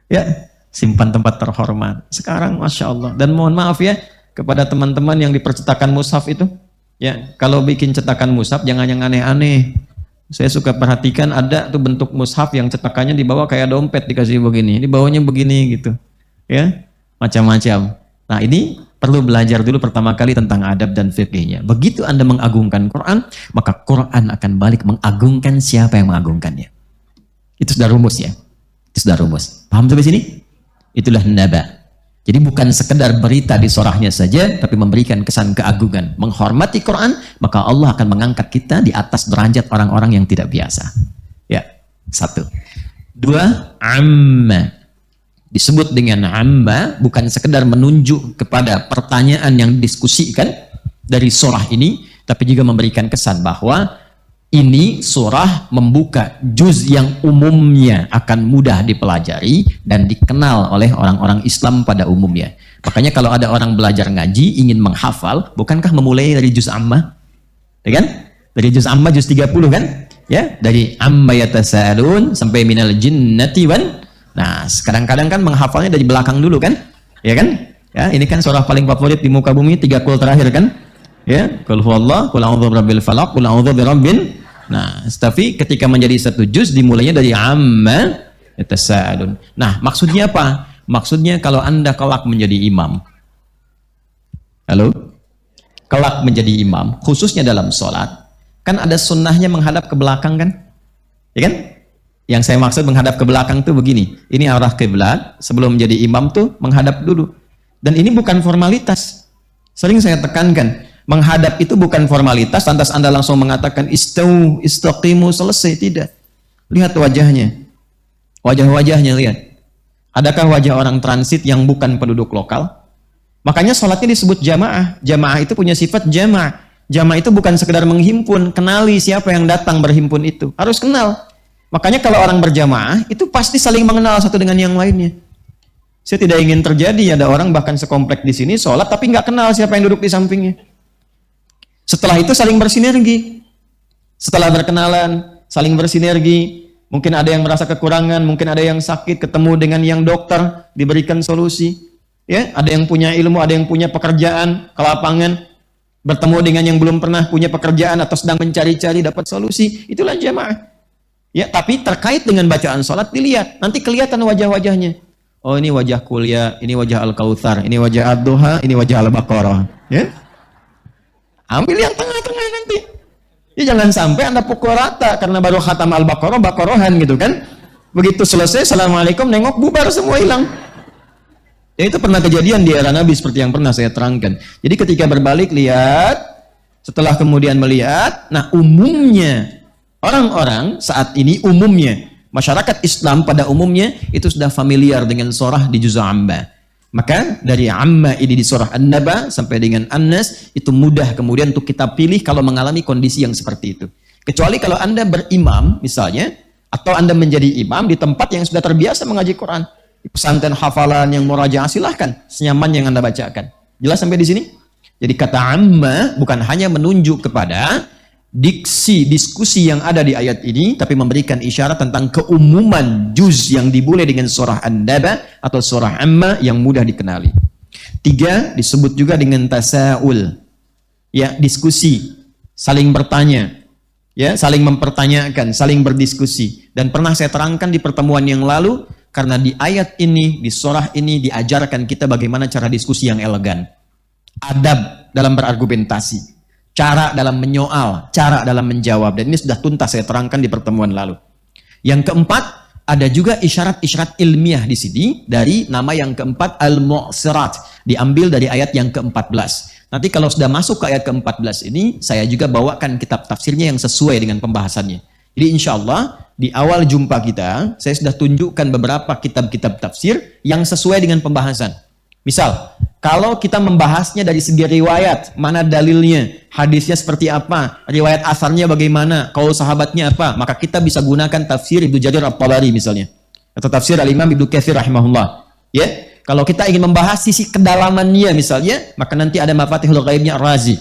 ya, simpan tempat terhormat. Sekarang Masya Allah, dan mohon maaf ya, kepada teman-teman yang dipercetakan mushaf itu, ya, kalau bikin cetakan mushaf jangan yang aneh-aneh. Saya suka perhatikan ada tuh bentuk mushaf yang cetakannya dibawa kayak dompet dikasih begini, dibawanya begini gitu, ya, macam-macam. Nah ini perlu belajar dulu pertama kali tentang adab dan fikihnya. Begitu Anda mengagungkan Quran, maka Quran akan balik mengagungkan siapa yang mengagungkannya. Itu sudah rumus ya, itu sudah rumus. Paham sampai sini? Itulah naba. Jadi bukan sekedar berita di surahnya saja, tapi memberikan kesan keagungan. Menghormati Quran, maka Allah akan mengangkat kita di atas derajat orang-orang yang tidak biasa. Ya, satu. Dua, amma. Disebut dengan amma, bukan sekedar menunjuk kepada pertanyaan yang didiskusikan dari surah ini, tapi juga memberikan kesan bahwa ini surah membuka juz yang umumnya akan mudah dipelajari dan dikenal oleh orang-orang Islam pada umumnya. Makanya kalau ada orang belajar ngaji, ingin menghafal, bukankah memulai dari juz amma? Ya kan? Dari juz amma, juz 30 kan? Ya, dari amma yatasaalun sampai minal jinnati wan. Nah, kadang-kadang kan menghafalnya dari belakang dulu kan? Ya kan? Ya, ini kan surah paling favorit di muka bumi, 3 qul terakhir kan? Ya, qul huwallah, qul a'udzu birabbil falaq, qul a'udzu birabbin. Nah, tapi ketika menjadi satu juz dimulainya dari amma yatasaalun. Nah, maksudnya apa? Maksudnya kalau Anda kelak menjadi imam. Halo? Kelak menjadi imam, khususnya dalam sholat, kan ada sunnahnya menghadap ke belakang kan? Ya kan? Yang saya maksud menghadap ke belakang tuh begini. Ini arah kiblat, sebelum menjadi imam tuh menghadap dulu. Dan ini bukan formalitas. Sering saya tekankan, menghadap itu bukan formalitas, lantas Anda langsung mengatakan istau, istaqimu, selesai. Tidak. Lihat wajahnya. Wajah-wajahnya lihat. Adakah wajah orang transit yang bukan penduduk lokal? Makanya sholatnya disebut jamaah. Jamaah itu punya sifat jamaah. Jamaah itu bukan sekedar menghimpun, kenali siapa yang datang berhimpun itu. Harus kenal. Makanya kalau orang berjamaah, itu pasti saling mengenal satu dengan yang lainnya. Saya tidak ingin terjadi ada orang bahkan sekomplek di sini sholat tapi nggak kenal siapa yang duduk di sampingnya. Setelah itu saling bersinergi. Setelah berkenalan, saling bersinergi. Mungkin ada yang merasa kekurangan, mungkin ada yang sakit, ketemu dengan yang dokter, diberikan solusi. Ya, ada yang punya ilmu, ada yang punya pekerjaan, ke lapangan, bertemu dengan yang belum pernah punya pekerjaan atau sedang mencari-cari dapat solusi. Itulah jamaah. Ya, tapi terkait dengan bacaan sholat dilihat, nanti kelihatan wajah-wajahnya. Oh, ini wajah kuliah, ini wajah Al-Kautsar, ini wajah Ad-Duha, ini wajah Al-Baqarah. Ya? Ambil yang tengah-tengah nanti. Ya, jangan sampai Anda pukul rata karena baru khatam Al-Baqarah, Baqarahan gitu kan. Begitu selesai, Assalamualaikum, nengok, bubar, semua hilang. Ya, itu pernah kejadian di era Nabi seperti yang pernah saya terangkan. Jadi ketika berbalik, lihat. Setelah kemudian melihat, nah umumnya, orang-orang saat ini umumnya, masyarakat Islam pada umumnya itu sudah familiar dengan surah di juz Amma. Maka dari Amma ini di surah An-Naba sampai dengan An-Nas itu mudah kemudian untuk kita pilih kalau mengalami kondisi yang seperti itu. Kecuali kalau Anda berimam misalnya, atau Anda menjadi imam di tempat yang sudah terbiasa mengaji Quran. Di pesantren hafalan yang murajaah silahkan, senyaman yang Anda bacakan. Jelas sampai di sini? Jadi kata Amma bukan hanya menunjuk kepada diskusi yang ada di ayat ini, tapi memberikan isyarat tentang keumuman juz yang dimulai dengan surah An-Naba atau surah Amma yang mudah dikenali. 3 disebut juga dengan tasaul, ya, diskusi, saling bertanya, ya, saling mempertanyakan, saling berdiskusi. Dan pernah saya terangkan di pertemuan yang lalu, karena di ayat ini, di surah ini diajarkan kita bagaimana cara diskusi yang elegan, adab dalam berargumentasi, cara dalam menyoal, cara dalam menjawab. Dan ini sudah tuntas saya terangkan di pertemuan lalu. Yang keempat, ada juga isyarat-isyarat ilmiah di sini dari nama yang keempat al-mu'sirat, diambil dari ayat yang ke-14. Nanti kalau sudah masuk ke ayat ke-14 ini, saya juga bawakan kitab tafsirnya yang sesuai dengan pembahasannya. Jadi insya Allah di awal jumpa kita, saya sudah tunjukkan beberapa kitab-kitab tafsir yang sesuai dengan pembahasan. Misal, kalau kita membahasnya dari segi riwayat, mana dalilnya, hadisnya seperti apa, riwayat asarnya bagaimana, kalau sahabatnya apa, maka kita bisa gunakan tafsir Ibnu Jarir At-Tabari misalnya, atau tafsir Al-Imam Ibnu Katsir rahimahullah. Ya, kalau kita ingin membahas sisi kedalamannya misalnya, maka nanti ada Mafatihul Ghaibnya Ar-Razi,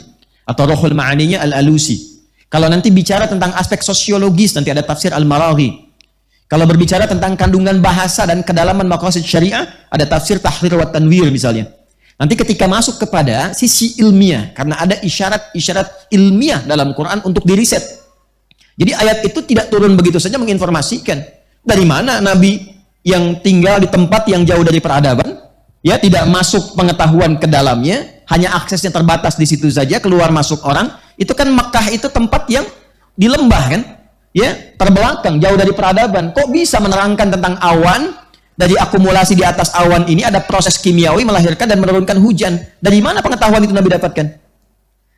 atau Ruhul Ma'aninya Al-Alusi. Kalau nanti bicara tentang aspek sosiologis, nanti ada tafsir Al-Maraghi. Kalau berbicara tentang kandungan bahasa dan kedalaman maqasid syariah, ada tafsir Tahrir wa Tanwir misalnya. Nanti ketika masuk kepada sisi ilmiah, karena ada isyarat-isyarat ilmiah dalam Quran untuk diriset. Jadi ayat itu tidak turun begitu saja menginformasikan. Dari mana Nabi yang tinggal di tempat yang jauh dari peradaban, ya, tidak masuk pengetahuan ke dalamnya, hanya aksesnya terbatas di situ saja, keluar masuk orang. Itu kan Mekah itu tempat yang di lembah kan, ya, terbelakang, jauh dari peradaban. Kok bisa menerangkan tentang awan, dari akumulasi di atas awan ini ada proses kimiawi melahirkan dan menurunkan hujan. Dari mana pengetahuan itu Nabi dapatkan?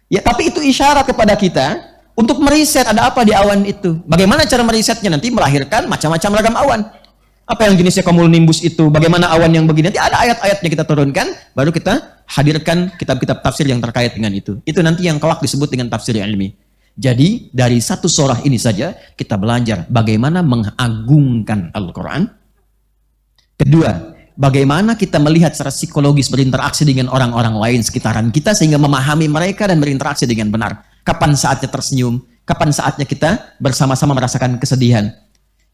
Ya, tapi itu isyarat kepada kita untuk meriset ada apa di awan itu. Bagaimana cara merisetnya? Nanti melahirkan macam-macam ragam awan. Apa yang jenisnya cumulonimbus itu? Bagaimana awan yang begini? Nanti ada ayat-ayatnya kita turunkan, baru kita hadirkan kitab-kitab tafsir yang terkait dengan itu. Itu nanti yang kelak disebut dengan tafsir ilmi. Jadi dari satu surah ini saja kita belajar bagaimana mengagungkan Al-Quran. Kedua, bagaimana kita melihat secara psikologis berinteraksi dengan orang-orang lain sekitaran kita sehingga memahami mereka dan berinteraksi dengan benar. Kapan saatnya tersenyum, kapan saatnya kita bersama-sama merasakan kesedihan.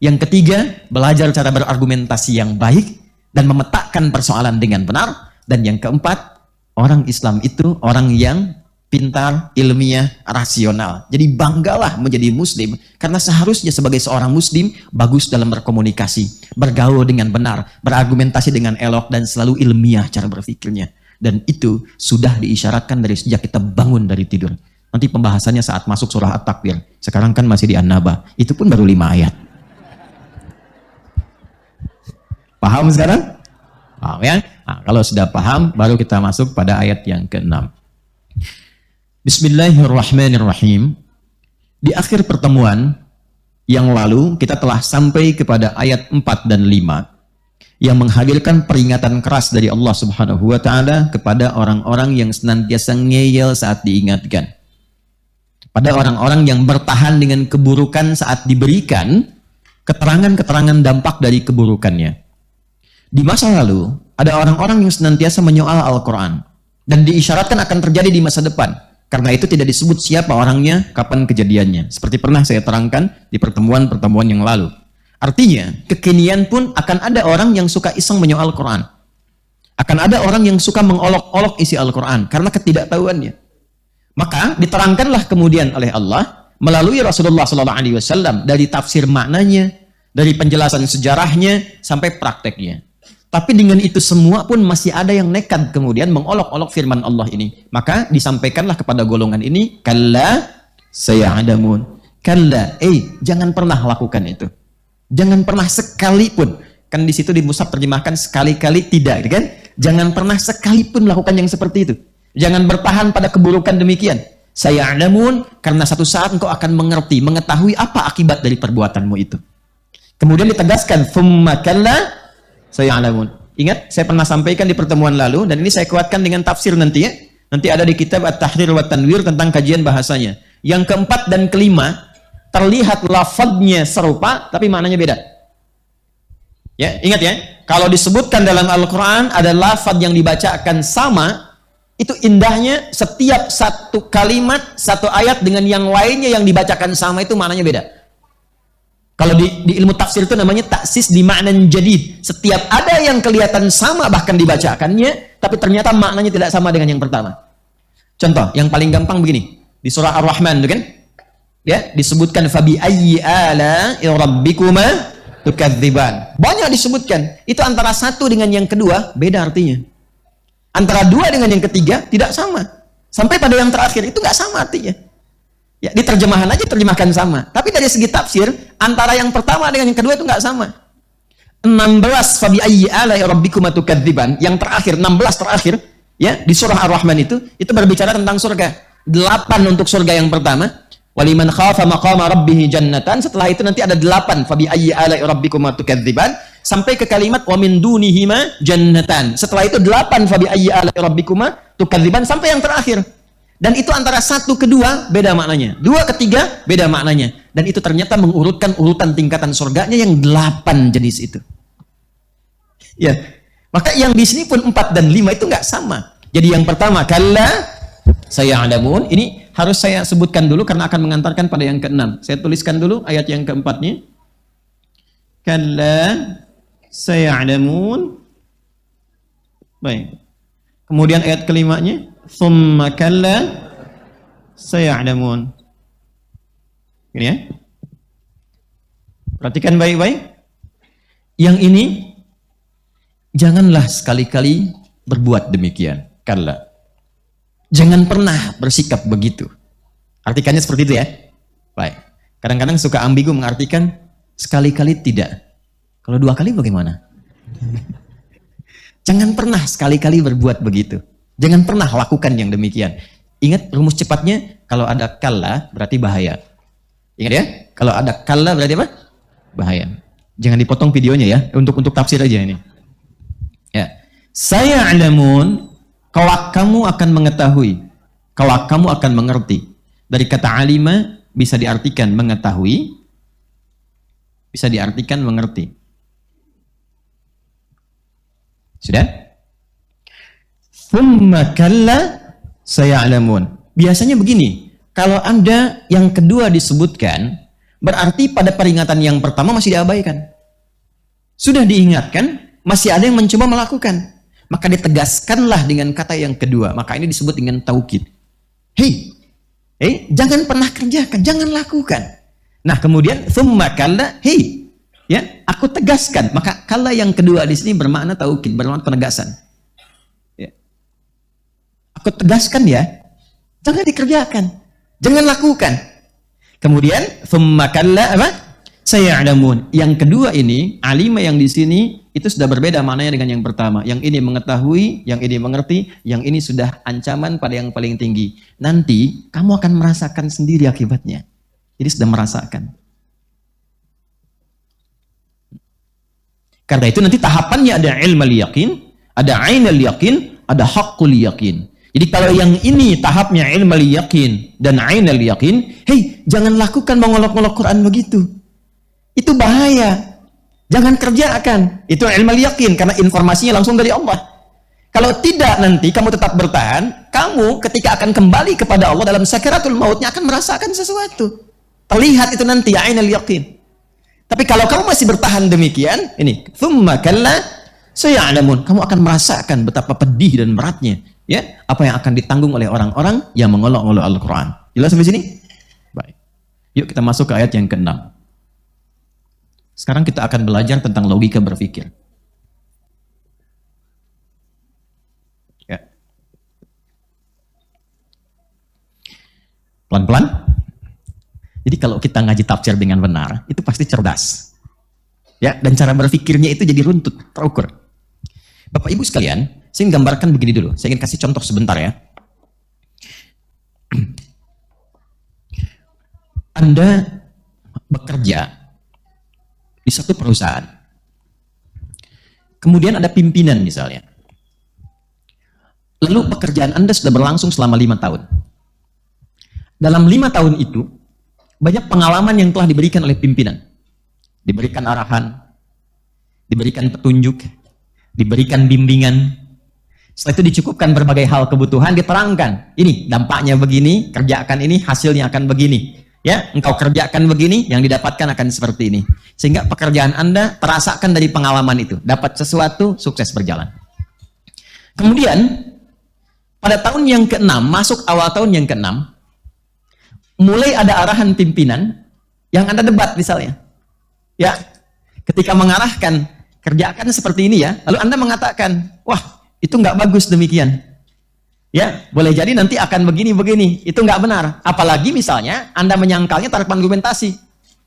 Yang ketiga, belajar cara berargumentasi yang baik dan memetakkan persoalan dengan benar. Dan yang keempat, orang Islam itu orang yang pintar, ilmiah, rasional. Jadi banggalah menjadi muslim, karena seharusnya sebagai seorang muslim bagus dalam berkomunikasi, bergaul dengan benar, berargumentasi dengan elok, dan selalu ilmiah cara berpikirnya. Dan itu sudah diisyaratkan dari sejak kita bangun dari tidur. Nanti pembahasannya saat masuk surah At-Takwir. Sekarang kan masih di An-Naba, itu pun baru 5 ayat. Paham sekarang? Paham ya? Nah, kalau sudah paham, baru kita masuk pada ayat yang ke-6. Bismillahirrahmanirrahim. Di akhir pertemuan yang lalu kita telah sampai kepada ayat 4 dan 5 yang menghadirkan peringatan keras dari Allah Subhanahu wa taala kepada orang-orang yang senantiasa ngeyel saat diingatkan. Pada orang-orang yang bertahan dengan keburukan saat diberikan keterangan-keterangan dampak dari keburukannya. Di masa lalu, ada orang-orang yang senantiasa menyoal Al-Quran dan diisyaratkan akan terjadi di masa depan. Karena itu tidak disebut siapa orangnya, kapan kejadiannya. Seperti pernah saya terangkan di pertemuan-pertemuan yang lalu. Artinya, kekinian pun akan ada orang yang suka iseng menyoal Quran. Akan ada orang yang suka mengolok-olok isi Al-Quran karena ketidaktahuannya. Maka diterangkanlah kemudian oleh Allah melalui Rasulullah SAW dari tafsir maknanya, dari penjelasan sejarahnya sampai prakteknya. Tapi dengan itu semua pun masih ada yang nekat kemudian mengolok-olok firman Allah ini. Maka disampaikanlah kepada golongan ini, kalla saya'lamun. Kalla, jangan pernah lakukan itu. Jangan pernah sekalipun. Kan di situ di Mushaf terjemahkan sekali-kali tidak, kan? Jangan pernah sekalipun lakukan yang seperti itu. Jangan bertahan pada keburukan demikian. Saya'lamun, karena satu saat engkau akan mengerti, mengetahui apa akibat dari perbuatanmu itu. Kemudian ditegaskan, thumma kalla saya'lamun. Ingat, saya pernah sampaikan di pertemuan lalu, dan ini saya kuatkan dengan tafsir nanti ya. Nanti ada di kitab At-Tahrir wa Tanwir tentang kajian bahasanya. Yang keempat dan kelima, terlihat lafadznya serupa, tapi maknanya beda. Ya, ingat ya, kalau disebutkan dalam Al-Quran ada lafadz yang dibacakan sama, itu indahnya setiap satu kalimat, satu ayat dengan yang lainnya yang dibacakan sama itu maknanya beda. Kalau di ilmu tafsir itu namanya taksis di maknan jadid. Setiap ada yang kelihatan sama bahkan dibacakannya, tapi ternyata maknanya tidak sama dengan yang pertama. Contoh, yang paling gampang begini. Di surah Ar-Rahman itu kan? Ya, disebutkan fabi ayyi ala rabbikuma tukadziban. Banyak disebutkan. Itu antara satu dengan yang kedua beda artinya. Antara dua dengan yang ketiga tidak sama. Sampai pada yang terakhir itu nggak sama artinya. Ya, di terjemahan aja terjemahkan sama. Tapi dari segi tafsir, antara yang pertama dengan yang kedua itu nggak sama. 16 fabi ayyi ala rabbikuma tukadziban, yang terakhir 16 terakhir ya di surah Ar-Rahman itu berbicara tentang surga. 8 untuk surga yang pertama, waliman khafa maqama rabbih jannatan. Setelah itu nanti ada 8 fabi ayyi ala rabbikuma tukadziban sampai ke kalimat wa min dunihima jannatan. Setelah itu 8 fabi ayyi ala rabbikuma tukadziban sampai yang terakhir. Dan itu antara satu kedua beda maknanya, dua ketiga beda maknanya, dan itu ternyata mengurutkan urutan tingkatan surganya yang 8 jenis itu. Ya, maka yang di sini pun 4 dan 5 itu nggak sama. Jadi yang pertama kalla saya'lamun, ini harus saya sebutkan dulu karena akan mengantarkan pada yang ke-6. Saya tuliskan dulu ayat yang keempatnya. Kalla saya'lamun. Baik. Kemudian ayat kelimanya, thumma kalla saya'lamun. Ini ya. Perhatikan baik-baik. Yang ini janganlah sekali-kali berbuat demikian. Kalla. Jangan pernah bersikap begitu. Artikannya seperti itu ya. Baik. Kadang-kadang suka ambigu mengartikan sekali-kali tidak. Kalau 2 kali bagaimana? Jangan pernah sekali-kali berbuat begitu. Jangan pernah lakukan yang demikian. Ingat rumus cepatnya, kalau ada kalla berarti bahaya. Ingat ya, kalau ada kalla berarti apa? Bahaya. Jangan dipotong videonya ya, untuk tafsir aja ini. Ya. Saya'lamun, kamu akan mengetahui, kamu akan mengerti. Dari kata alima bisa diartikan mengetahui, bisa diartikan mengerti. Sudah? Thumma kalla saya'lamun. Biasanya begini, kalau Anda yang kedua disebutkan, berarti pada peringatan yang pertama masih diabaikan. Sudah diingatkan, masih ada yang mencoba melakukan. Maka ditegaskanlah dengan kata yang kedua. Maka ini disebut dengan taukid. Hei, jangan pernah kerjakan, jangan lakukan. Nah, kemudian thumma kalla, ya, aku tegaskan. Maka kalla yang kedua di sini bermakna taukid, bermakna penegasan. Ya. Aku tegaskan ya, jangan dikerjakan, jangan lakukan. Kemudian thumma kalla apa? sayalamun. Yang kedua ini, alima yang di sini itu sudah berbeda maknanya dengan yang pertama. Yang ini mengetahui, yang ini mengerti, yang ini sudah ancaman pada yang paling tinggi. Nanti kamu akan merasakan sendiri akibatnya. Jadi sudah merasakan. Karena itu nanti tahapannya ada ilmal yakin, ada ainal yakin, ada haqqul yakin. Jadi kalau yang ini tahapnya ilmal yakin dan ainal yakin, hei, jangan lakukan mengolok-olok Quran begitu. Itu bahaya. Jangan kerjakan. Itu ilmal yakin karena informasinya langsung dari Allah. Kalau tidak nanti kamu tetap bertahan, kamu ketika akan kembali kepada Allah dalam sakaratul mautnya akan merasakan sesuatu. Terlihat itu nanti ainal yakin. Tapi kalau kamu masih bertahan demikian, ini tsumma kalla sayalamun, kamu akan merasakan betapa pedih dan beratnya, ya, apa yang akan ditanggung oleh orang-orang yang mengolok-olok Al-Qur'an. Jelas sampai sini? Baik. Yuk kita masuk ke ayat yang ke-6. Sekarang kita akan belajar tentang logika berpikir. Ya. Pelan-pelan. Jadi kalau kita ngaji tafsir dengan benar, itu pasti cerdas. Ya, dan cara berpikirnya itu jadi runtut, terukur. Bapak Ibu sekalian, saya ingin gambarkan begini dulu. Saya ingin kasih contoh sebentar ya. Anda bekerja di satu perusahaan. Kemudian ada pimpinan misalnya. Lalu pekerjaan Anda sudah berlangsung selama 5 tahun. Dalam 5 tahun itu, banyak pengalaman yang telah diberikan oleh pimpinan. Diberikan arahan, diberikan petunjuk, diberikan bimbingan. Setelah itu dicukupkan berbagai hal kebutuhan, diterangkan. Ini dampaknya begini, kerjakan ini, hasilnya akan begini. Ya, engkau kerjakan begini, yang didapatkan akan seperti ini. Sehingga pekerjaan Anda terasakan dari pengalaman itu. Dapat sesuatu, sukses berjalan. Kemudian, pada tahun yang ke-6, masuk awal tahun yang ke-6, mulai ada arahan pimpinan yang Anda debat misalnya. Ya, ketika mengarahkan kerjakan seperti ini ya, lalu Anda mengatakan, wah itu nggak bagus demikian. Ya, boleh jadi nanti akan begini-begini, itu nggak benar. Apalagi misalnya Anda menyangkalnya tanpa argumentasi.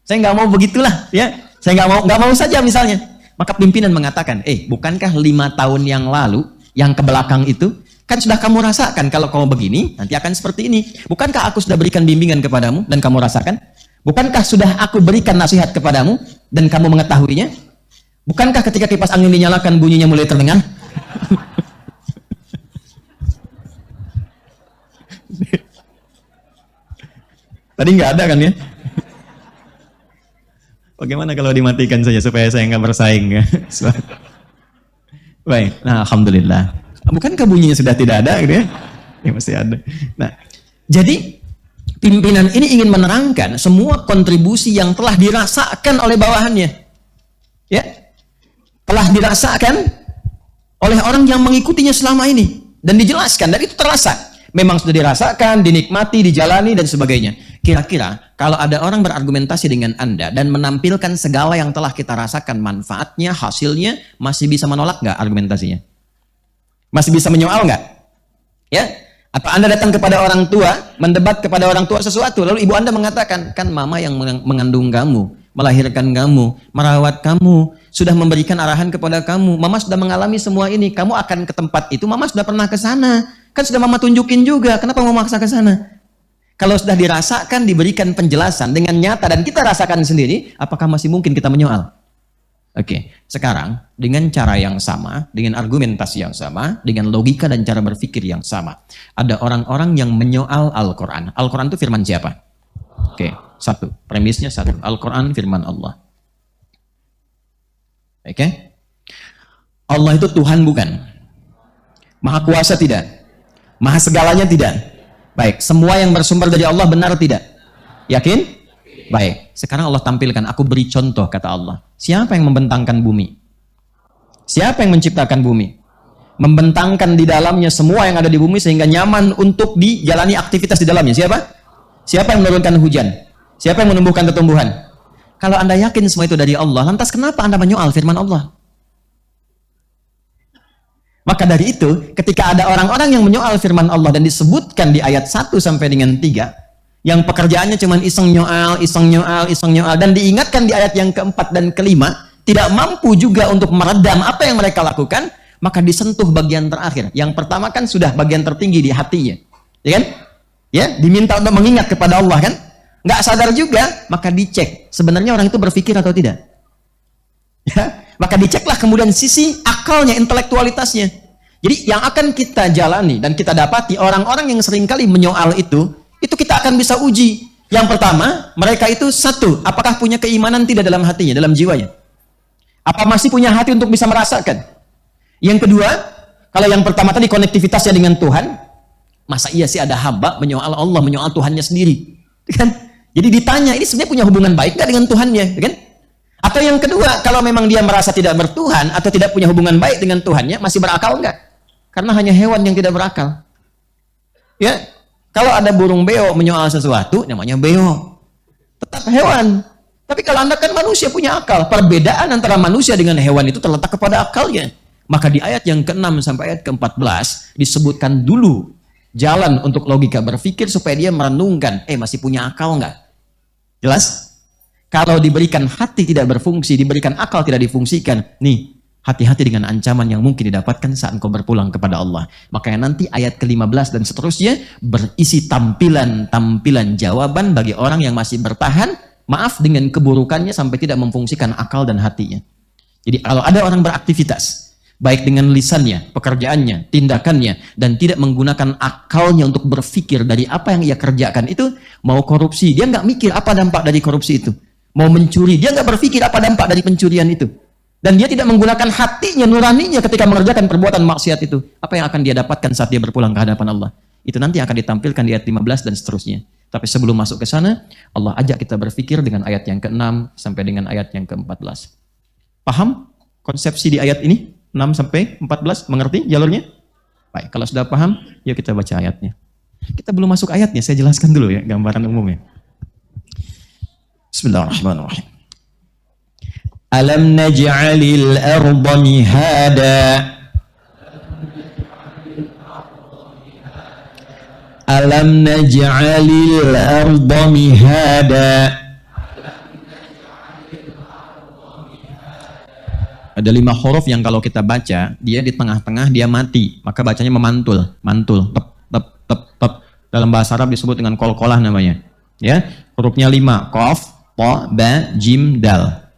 Saya nggak mau begitulah, ya. Saya nggak mau saja misalnya. Maka pimpinan mengatakan, bukankah 5 tahun yang lalu, yang ke belakang itu, kan sudah kamu rasakan kalau kamu begini, nanti akan seperti ini. Bukankah aku sudah berikan bimbingan kepadamu dan kamu rasakan? Bukankah sudah aku berikan nasihat kepadamu dan kamu mengetahuinya? Bukankah ketika kipas angin dinyalakan bunyinya mulai terdengar? Tadi nggak ada kan ya? Bagaimana kalau dimatikan saja supaya saya nggak bersaing ya? Baik, nah alhamdulillah. Bukankah bunyinya sudah tidak ada gitu ya? Ya masih ada. Nah, jadi pimpinan ini ingin menerangkan semua kontribusi yang telah dirasakan oleh bawahannya. Ya. Telah dirasakan oleh orang yang mengikutinya selama ini dan dijelaskan dan itu terasa. Memang sudah dirasakan, dinikmati, dijalani dan sebagainya. Kira-kira kalau ada orang berargumentasi dengan Anda dan menampilkan segala yang telah kita rasakan manfaatnya, hasilnya, masih bisa menolak nggak argumentasinya? Masih bisa menyoal nggak? Ya? Atau Anda datang kepada orang tua, mendebat kepada orang tua sesuatu, lalu ibu Anda mengatakan, kan mama yang mengandung kamu, melahirkan kamu, merawat kamu, sudah memberikan arahan kepada kamu, mama sudah mengalami semua ini, kamu akan ke tempat itu, mama sudah pernah ke sana, kan sudah mama tunjukin juga, kenapa mau maksa ke sana? Kalau sudah dirasakan, diberikan penjelasan dengan nyata dan kita rasakan sendiri, apakah masih mungkin kita menyoal? Oke, sekarang dengan cara yang sama, dengan argumentasi yang sama, dengan logika dan cara berpikir yang sama, ada orang-orang yang menyoal Al-Quran. Al-Quran itu firman siapa? Oke, satu, premisnya satu, Al-Quran firman Allah. Oke, Allah itu Tuhan bukan? Maha kuasa tidak? Maha segalanya tidak? Baik, semua yang bersumber dari Allah benar tidak? Yakin? Baik, sekarang Allah tampilkan, aku beri contoh, kata Allah. Siapa yang membentangkan bumi? Siapa yang menciptakan bumi? Membentangkan di dalamnya semua yang ada di bumi sehingga nyaman untuk dijalani aktivitas di dalamnya. Siapa? Siapa yang menurunkan hujan? Siapa yang menumbuhkan tumbuhan? Kalau Anda yakin semua itu dari Allah, lantas kenapa Anda menyoal firman Allah? Maka dari itu, ketika ada orang-orang yang menyoal firman Allah dan disebutkan di ayat 1 sampai dengan 3, yang pekerjaannya cuma iseng nyoal, dan diingatkan di ayat yang keempat dan kelima, tidak mampu juga untuk meredam apa yang mereka lakukan, maka disentuh bagian terakhir. Yang pertama kan sudah bagian tertinggi di hatinya, ya kan? Ya, diminta untuk mengingat kepada Allah kan? Nggak sadar juga, maka dicek sebenarnya orang itu berpikir atau tidak. Ya, maka diceklah kemudian sisi akalnya, intelektualitasnya. Jadi yang akan kita jalani dan kita dapati orang-orang yang seringkali menyoal itu kita akan bisa uji. Yang pertama, mereka itu satu, apakah punya keimanan tidak dalam hatinya, dalam jiwanya? Apa masih punya hati untuk bisa merasakan? Yang kedua, kalau yang pertama tadi konektivitasnya dengan Tuhan, masa iya sih ada hamba menyoal Allah, menyoal Tuhannya sendiri? Kan? Jadi ditanya, ini sebenarnya punya hubungan baik nggak dengan Tuhannya? Kan? Atau yang kedua, kalau memang dia merasa tidak bertuhan atau tidak punya hubungan baik dengan Tuhannya, masih berakal nggak? Karena hanya hewan yang tidak berakal. Ya, kalau ada burung beo menyoal sesuatu, namanya beo. Tetap hewan. Tapi kalau Anda kan manusia punya akal. Perbedaan antara manusia dengan hewan itu terletak kepada akalnya. Maka di ayat yang ke-6 sampai ayat ke-14 disebutkan dulu jalan untuk logika berpikir supaya dia merenungkan, masih punya akal nggak? Jelas? Kalau diberikan hati tidak berfungsi, diberikan akal tidak difungsikan, nih, hati-hati dengan ancaman yang mungkin didapatkan saat engkau berpulang kepada Allah. Makanya nanti ayat ke-15 dan seterusnya berisi tampilan jawaban bagi orang yang masih bertahan, maaf, dengan keburukannya sampai tidak memfungsikan akal dan hatinya. Jadi kalau ada orang beraktivitas, baik dengan lisannya, pekerjaannya, tindakannya, dan tidak menggunakan akalnya untuk berpikir dari apa yang ia kerjakan itu, mau korupsi, dia nggak mikir apa dampak dari korupsi itu. Mau mencuri, dia nggak berpikir apa dampak dari pencurian itu. Dan dia tidak menggunakan hatinya, nuraninya ketika mengerjakan perbuatan maksiat itu. Apa yang akan dia dapatkan saat dia berpulang ke hadapan Allah? Itu nanti akan ditampilkan di ayat 15 dan seterusnya. Tapi sebelum masuk ke sana, Allah ajak kita berpikir dengan ayat yang ke-6 sampai dengan ayat yang ke-14. Paham konsepsi di ayat ini? 6 sampai 14, mengerti jalurnya? Baik, kalau sudah paham, yuk kita baca ayatnya. Kita belum masuk ayatnya, saya jelaskan dulu ya, gambaran umumnya. Bismillahirrahmanirrahim. Alam naj'alil arda mihada. Alam naj'alil arda mihada. Ada 5 huruf yang kalau kita baca, dia di tengah-tengah dia mati, maka bacanya memantul, mantul, tep, tep, tep, tep. Dalam bahasa Arab disebut dengan kol-kolah namanya. Ya, hurufnya 5, qaf, ta, ba, jim, dal.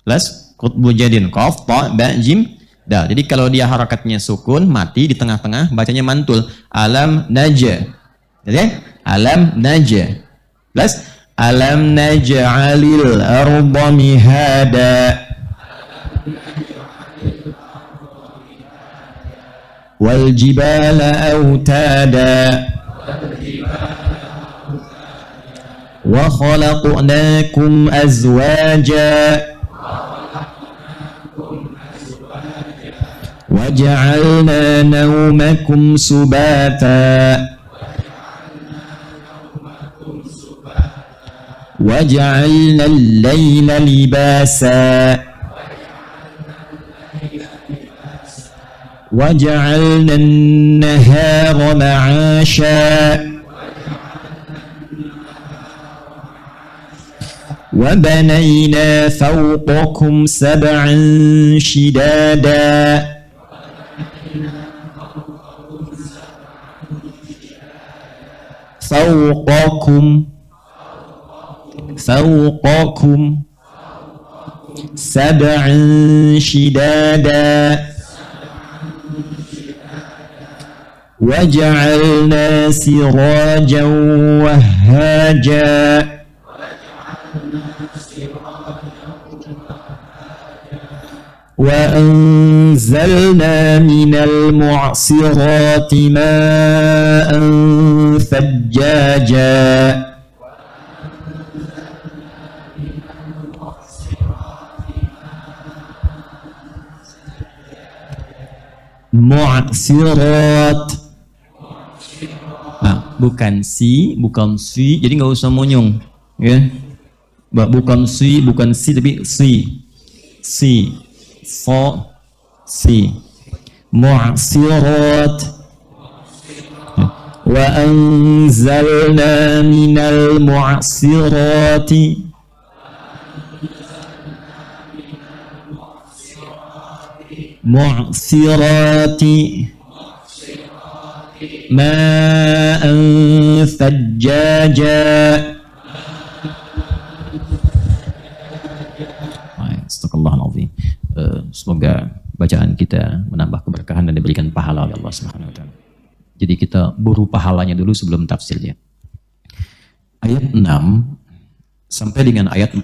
Plus qutbu jadin, qaf, ta, ba, jim, dal. Jadi kalau dia harakatnya sukun, mati di tengah-tengah, bacanya mantul. Alam naja. Jadi alam naja. Plus alam naj'alil arda mihada. Wal jibala autada. Wa khalaqnakum azwaja. وجعلنا نومكم سباتا وجعلنا الليل لباسا وجعلنا النهار معاشا وبنينا فوقكم سبعا شدادا فوقكم سبعا شدادا وجعلنا سراجا وهاجا وأنزلنا من المعصرات ماء ثجاجا معصرات. Nah, bukan si, jadi nggak usah monyong, ya. Bukan si, tapi si. Mu'asirat. wa anzalna minal mu'sirati ma'an thajjaja. Astagfirullahaladzim. Semoga bacaan kita menambah keberkahan dan diberikan pahala oleh Allah Subhanahu wa taala. Jadi kita buru pahalanya dulu sebelum tafsirnya. Ayat 6 sampai dengan ayat 14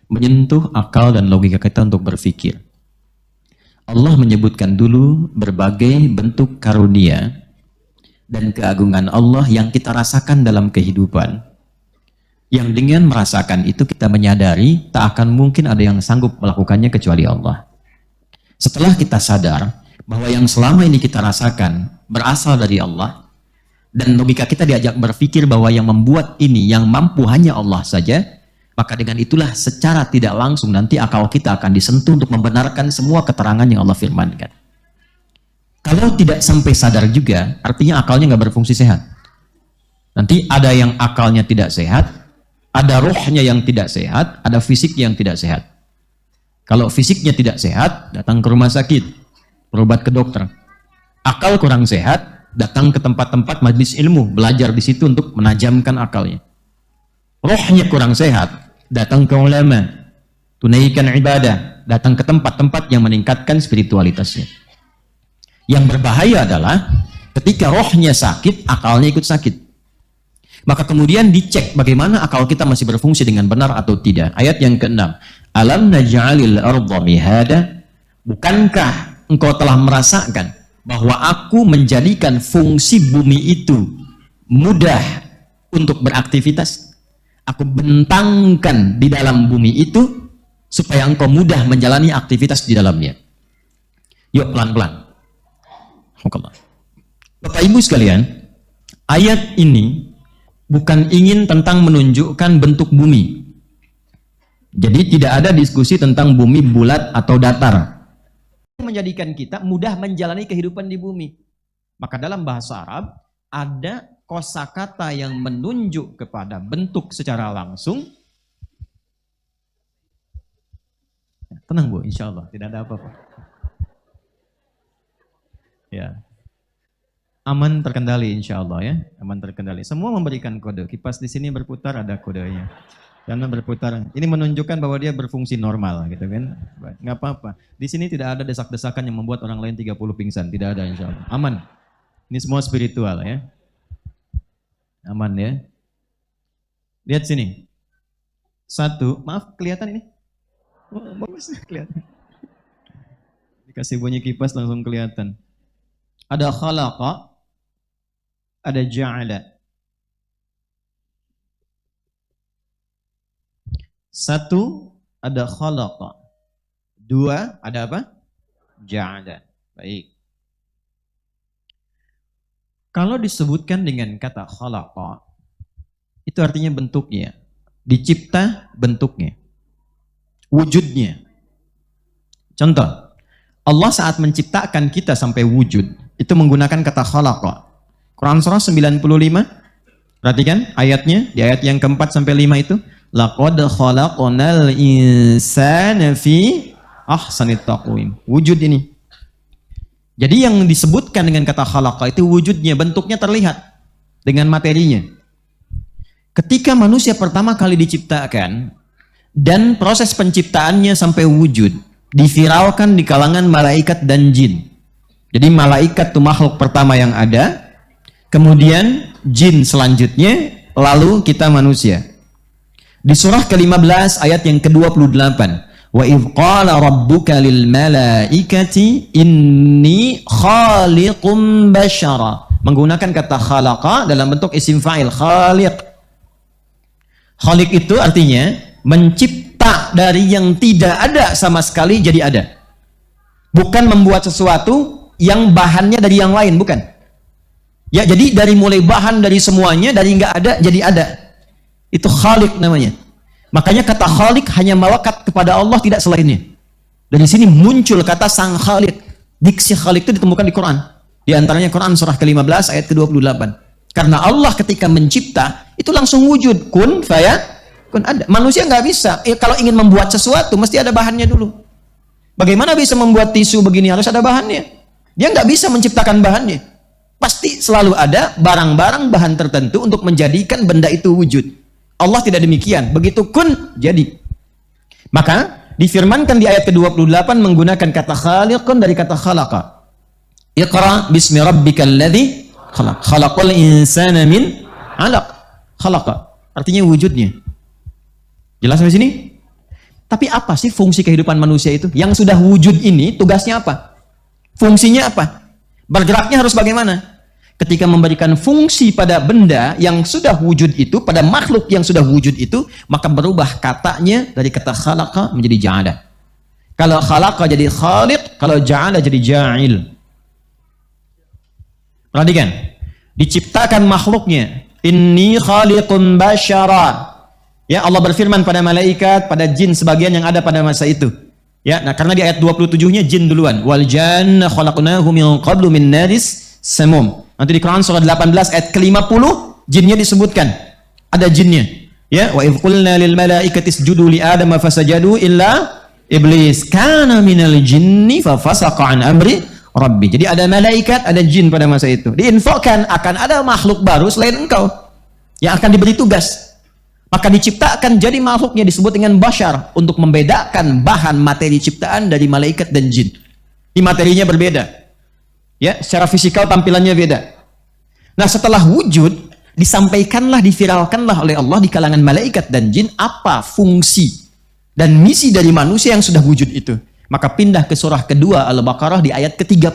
menyentuh akal dan logika kita untuk berpikir. Allah menyebutkan dulu berbagai bentuk karunia dan keagungan Allah yang kita rasakan dalam kehidupan. Yang dengan merasakan itu kita menyadari tak akan mungkin ada yang sanggup melakukannya kecuali Allah. Setelah kita sadar bahwa yang selama ini kita rasakan berasal dari Allah, dan logika kita diajak berpikir bahwa yang membuat ini, yang mampu hanya Allah saja, maka dengan itulah secara tidak langsung nanti akal kita akan disentuh untuk membenarkan semua keterangan yang Allah firmankan. Kalau tidak sampai sadar juga, artinya akalnya nggak berfungsi sehat. Nanti ada yang akalnya tidak sehat, ada rohnya yang tidak sehat, ada fisik yang tidak sehat. Kalau fisiknya tidak sehat, datang ke rumah sakit, berobat ke dokter. Akal kurang sehat, datang ke tempat-tempat majelis ilmu, belajar di situ untuk menajamkan akalnya. Rohnya kurang sehat, datang ke ulama, tunaikan ibadah, datang ke tempat-tempat yang meningkatkan spiritualitasnya. Yang berbahaya adalah ketika rohnya sakit, akalnya ikut sakit. Maka kemudian dicek bagaimana akal kita masih berfungsi dengan benar atau tidak. Ayat yang ke-6. Alam naj'alil arda mihada? Bukankah engkau telah merasakan bahwa aku menjadikan fungsi bumi itu mudah untuk beraktivitas? Aku bentangkan di dalam bumi itu supaya engkau mudah menjalani aktivitas di dalamnya. Yuk pelan-pelan. Bapak Ibu sekalian, ayat ini bukan ingin tentang menunjukkan bentuk bumi. Jadi tidak ada diskusi tentang bumi bulat atau datar. Menjadikan kita mudah menjalani kehidupan di bumi. Maka dalam bahasa Arab ada kosakata yang menunjuk kepada bentuk secara langsung. Tenang Bu, insya Allah tidak ada apa-apa. Ya, aman terkendali insya Allah ya, aman terkendali. Semua memberikan kode. Kipas di sini berputar ada kodenya. Karena berputar, ini menunjukkan bahwa dia berfungsi normal gitu kan. Nggak apa-apa. Di sini tidak ada desak-desakan yang membuat orang lain 30 pingsan, tidak ada insya Allah. Aman. Ini semua spiritual ya. Aman ya. Lihat sini. Satu, maaf kelihatan ini? Oh, bagus kelihatan. Dikasih bunyi kipas langsung kelihatan. Ada khalaqa, ada ja'ala. Satu, ada khalaqa. Dua, ada apa? Ja'ala. Baik. Kalau disebutkan dengan kata khalaqa, itu artinya bentuknya. Dicipta bentuknya. Wujudnya. Contoh, Allah saat menciptakan kita sampai wujud, itu menggunakan kata khalaqa. Quran surah 95, perhatikan ayatnya, di ayat yang keempat sampai 5 itu. Laqad khalaqnal insana fi ahsanit taqwim. Wujud ini. Jadi yang disebutkan dengan kata khalaqa itu wujudnya, bentuknya terlihat dengan materinya. Ketika manusia pertama kali diciptakan dan proses penciptaannya sampai wujud, diviralkan di kalangan malaikat dan jin. Jadi malaikat itu makhluk pertama yang ada, kemudian jin selanjutnya, lalu kita manusia. Di surah ke-15 ayat yang ke-28. Wa idh qala rabbuka lil malaikati inni khaliqum bashara. Menggunakan kata khalaqa dalam bentuk isim fa'il, khaliq. Khaliq itu artinya mencipta dari yang tidak ada sama sekali jadi ada. Bukan membuat sesuatu yang bahannya dari yang lain, bukan. Ya, jadi dari mulai bahan dari semuanya, dari nggak ada jadi ada. Itu khaliq namanya. Makanya kata khaliq hanya melekat kepada Allah, tidak selainnya. Dari sini muncul kata sang khaliq. Diksi khaliq itu ditemukan di Quran. Di antaranya Quran surah ke-15 ayat ke-28. Karena Allah ketika mencipta itu langsung wujud, kun fayakun ada. Manusia nggak bisa. Kalau ingin membuat sesuatu mesti ada bahannya dulu. Bagaimana bisa membuat tisu begini, harus ada bahannya. Dia nggak bisa menciptakan bahannya. Pasti selalu ada barang-barang bahan tertentu untuk menjadikan benda itu wujud. Allah tidak demikian. Begitu kun jadi. Maka difirmankan di ayat ke-28 menggunakan kata khaliqun dari kata khalaqa. Iqra bismi rabbikal ladzi khalaq. Khalaqal insana min 'alaq. Khalaqa artinya wujudnya. Jelas sampai sini? Tapi apa sih fungsi kehidupan manusia itu? Yang sudah wujud ini tugasnya apa? Fungsinya apa? Bergeraknya harus bagaimana? Ketika memberikan fungsi pada benda yang sudah wujud itu, pada makhluk yang sudah wujud itu, maka berubah katanya dari kata khalaqa menjadi ja'ala. Kalau khalaqa jadi khaliq, kalau ja'ala jadi ja'il. Perhatikan, diciptakan makhluknya. Inni khaliqun basyara. Ya, Allah berfirman pada malaikat, pada jin sebagian yang ada pada masa itu. Ya, nah karena di ayat 27-nya jin duluan. Wal janna khalaqnahu min qablu min naris samum. Nanti di Quran surah 18 ayat ke-50 jinnya disebutkan. Ada jinnya. Ya, wa idz qulna lil malaikati isjudu li adama fasajadu illa iblis kana minal jinni fa fasaqa an amri rabbi. Jadi ada malaikat, ada jin pada masa itu. Diinfokan akan ada makhluk baru selain engkau yang akan diberi tugas. Maka diciptakan jadi makhluknya disebut dengan bashar untuk membedakan bahan materi ciptaan dari malaikat dan jin. Di materinya berbeda. Ya, secara fisikal tampilannya beda. Nah, setelah wujud disampaikanlah, diviralkanlah oleh Allah di kalangan malaikat dan jin apa fungsi dan misi dari manusia yang sudah wujud itu. Maka pindah ke surah kedua Al-Baqarah di ayat ke-30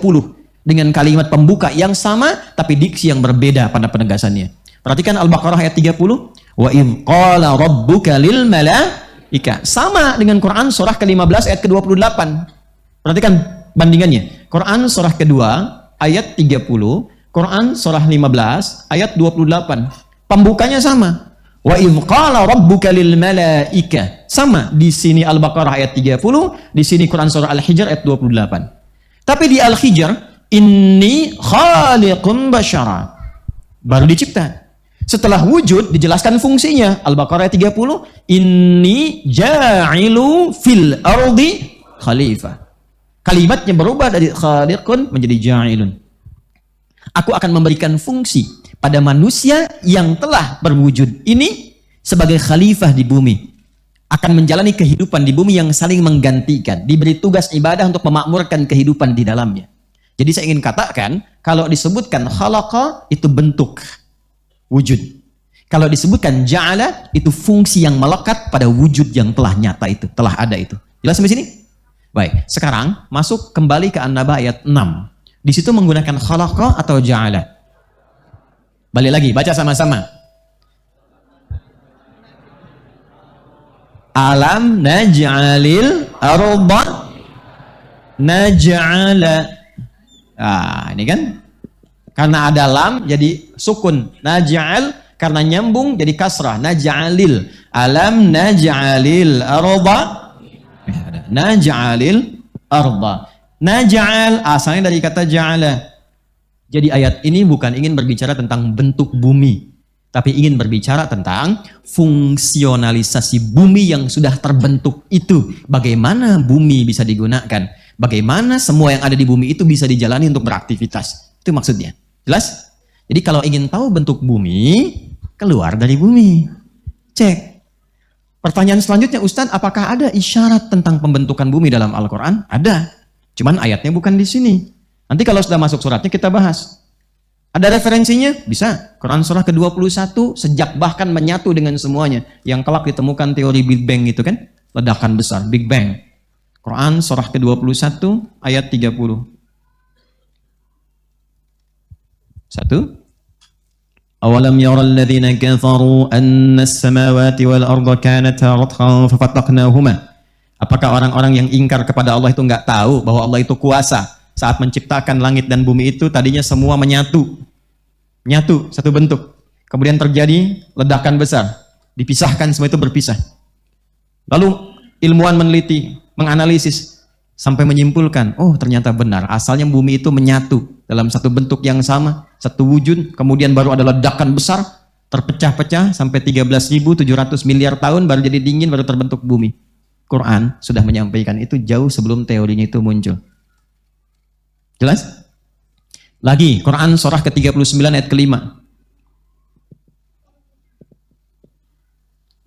dengan kalimat pembuka yang sama tapi diksi yang berbeda pada penegasannya. Perhatikan Al-Baqarah ayat 30. Wa idz qala rabbuka lil malaika. Sama dengan Quran surah ke-15 ayat ke-28. Perhatikan bandingannya. Quran surah kedua ayat 30, Quran surah 15 ayat 28. Pembukanya sama. Wa idz qala rabbuka lil malaika. Sama di sini Al-Baqarah ayat 30, di sini Quran surah Al-Hijr ayat 28. Tapi di Al-Hijr inni khaliqun basyara. Baru dicipta. Setelah wujud dijelaskan fungsinya. Al-Baqarah ayat 30, inni ja'ilu fil ardi khalifah. Kalimatnya berubah dari khaliqun menjadi ja'ilun. Aku akan memberikan fungsi pada manusia yang telah berwujud ini sebagai khalifah di bumi. Akan menjalani kehidupan di bumi yang saling menggantikan. Diberi tugas ibadah untuk memakmurkan kehidupan di dalamnya. Jadi saya ingin katakan, kalau disebutkan khalaqa itu bentuk wujud. Kalau disebutkan ja'ala itu fungsi yang melekat pada wujud yang telah nyata itu, telah ada itu. Jelas sampai sini? Baik, sekarang masuk kembali ke An-Naba ayat 6. Di situ menggunakan khalaqa atau ja'ala. Balik lagi, baca sama-sama. Alam naj'alil arda naj'ala. Ah, ini kan karena ada lam jadi sukun. Naj'al karena nyambung jadi kasrah. Naj'alil. Alam naj'alil arda naj'alil arda. Naj'al asalnya dari kata ja'ala. Jadi ayat ini bukan ingin berbicara tentang bentuk bumi, tapi ingin berbicara tentang fungsionalisasi bumi yang sudah terbentuk itu. Bagaimana bumi bisa digunakan? Bagaimana semua yang ada di bumi itu bisa dijalani untuk beraktivitas? Itu maksudnya. Jelas? Jadi kalau ingin tahu bentuk bumi, keluar dari bumi. Cek. Pertanyaan selanjutnya, Ustadz, apakah ada isyarat tentang pembentukan bumi dalam Al-Quran? Ada. Cuman ayatnya bukan di sini. Nanti kalau sudah masuk suratnya kita bahas. Ada referensinya? Bisa. Quran surah ke-21, sejak bahkan menyatu dengan semuanya. Yang kelak ditemukan teori Big Bang itu kan? Ledakan besar, Big Bang. Quran surah ke-21 ayat 30. 1. Awalam yaral ladzina kafaru anna as-samawati wal arda kanata ratqan fafataqnahuma. Apakah orang-orang yang ingkar kepada Allah itu enggak tahu bahwa Allah itu kuasa saat menciptakan langit dan bumi itu tadinya semua menyatu. Nyatu satu bentuk. Kemudian terjadi ledakan besar, dipisahkan semua itu berpisah. Lalu ilmuwan meneliti, menganalisis Sampai menyimpulkan, oh ternyata benar, asalnya bumi itu menyatu dalam satu bentuk yang sama, satu wujud, kemudian baru ada ledakan besar, terpecah-pecah sampai 13.700 miliar tahun baru jadi dingin, baru terbentuk bumi. Quran sudah menyampaikan itu jauh sebelum teorinya itu muncul. Jelas? Lagi, Quran surah ke-39 ayat ke-5.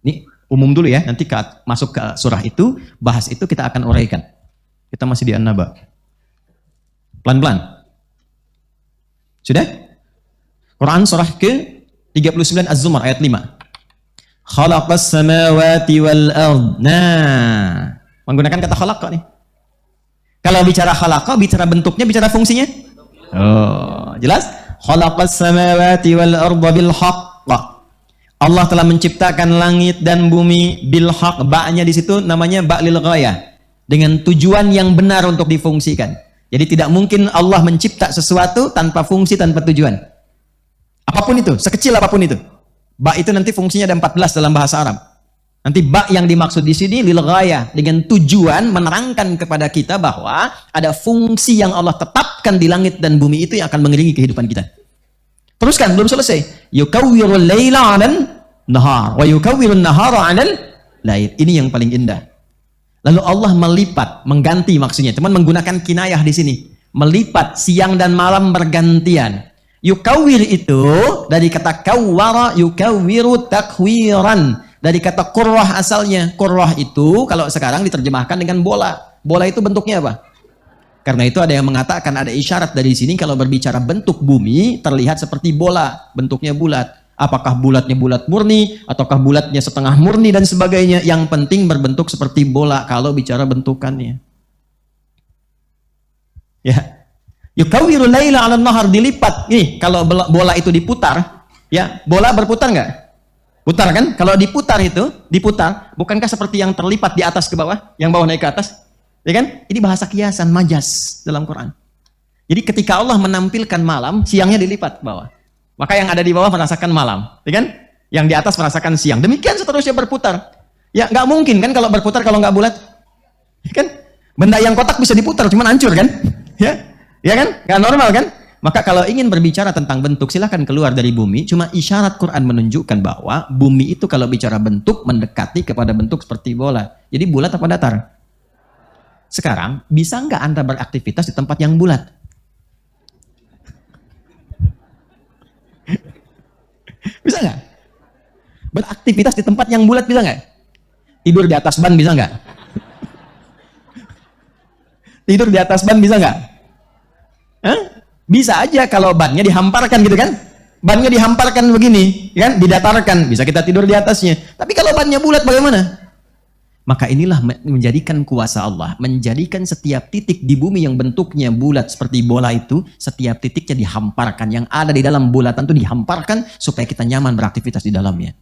Ini umum dulu ya, nanti masuk ke surah itu, bahas itu kita akan uraikan. Kita masih di An-Naba. Pelan-pelan. Sudah? Quran surah ke-39 Az-Zumar ayat 5. Khalaqas samawati wal ard. Nah, menggunakan kata khalaqa nih. Kalau bicara khalaqa, bicara bentuknya, bicara fungsinya? Oh, jelas? Khalaqas samawati wal arda bil haqq. Allah telah menciptakan langit dan bumi bil haqq. Ba-nya di situ namanya ba lil ghayah. Dengan tujuan yang benar untuk difungsikan. Jadi tidak mungkin Allah mencipta sesuatu tanpa fungsi, tanpa tujuan. Apapun itu, sekecil apapun itu. Ba itu nanti fungsinya ada 14 dalam bahasa Arab. Nanti ba yang dimaksud di sini lil ghayah, dengan tujuan menerangkan kepada kita bahwa ada fungsi yang Allah tetapkan di langit dan bumi itu yang akan mengiringi kehidupan kita. Teruskan, belum selesai. Yukawwirul laila 'alan nahar wa yukawwirun nahara 'alal lail. Ini yang paling indah. Lalu Allah melipat, mengganti maksudnya, cuman menggunakan kinayah di sini. Melipat siang dan malam bergantian. Yukawwir itu dari kata kawwara, yukawwiru takwiran. Dari kata qurrah asalnya. Qurrah itu kalau sekarang diterjemahkan dengan bola. Bola itu bentuknya apa? Karena itu ada yang mengatakan ada isyarat dari sini kalau berbicara bentuk bumi terlihat seperti bola, bentuknya bulat. Apakah bulatnya bulat murni, ataukah bulatnya setengah murni dan sebagainya. Yang penting berbentuk seperti bola kalau bicara bentukannya. Ya. Yukawwirul laila 'alan nahar, dilipat. Nih, kalau bola itu diputar, ya, bola berputar nggak? Putar kan? Kalau diputar itu, diputar, bukankah seperti yang terlipat di atas ke bawah, yang bawah naik ke atas? Ya kan? Ini bahasa kiasan, majas dalam Quran. Jadi ketika Allah menampilkan malam, siangnya dilipat ke bawah. Maka yang ada di bawah merasakan malam, ya kan? Yang di atas merasakan siang. Demikian seterusnya berputar. Ya nggak mungkin kan kalau berputar kalau nggak bulat, ya kan? Benda yang kotak bisa diputar, cuman hancur kan? Ya kan? Nggak normal kan? Maka kalau ingin berbicara tentang bentuk, silahkan keluar dari bumi. Cuma isyarat Quran menunjukkan bahwa bumi itu kalau bicara bentuk mendekati kepada bentuk seperti bola. Jadi bulat apa datar? Sekarang bisa nggak Anda beraktivitas di tempat yang bulat? Bisa nggak? Beraktivitas di tempat yang bulat bisa nggak? Tidur di atas ban bisa nggak? Tidur di atas ban bisa nggak? Hah? Bisa aja kalau bannya dihamparkan gitu kan? Bannya dihamparkan begini, kan? Didatarkan, bisa kita tidur di atasnya. Tapi kalau bannya bulat bagaimana? Maka inilah menjadikan kuasa Allah, menjadikan setiap titik di bumi yang bentuknya bulat seperti bola itu, setiap titiknya dihamparkan, yang ada di dalam bulatan itu dihamparkan supaya kita nyaman beraktivitas di dalamnya.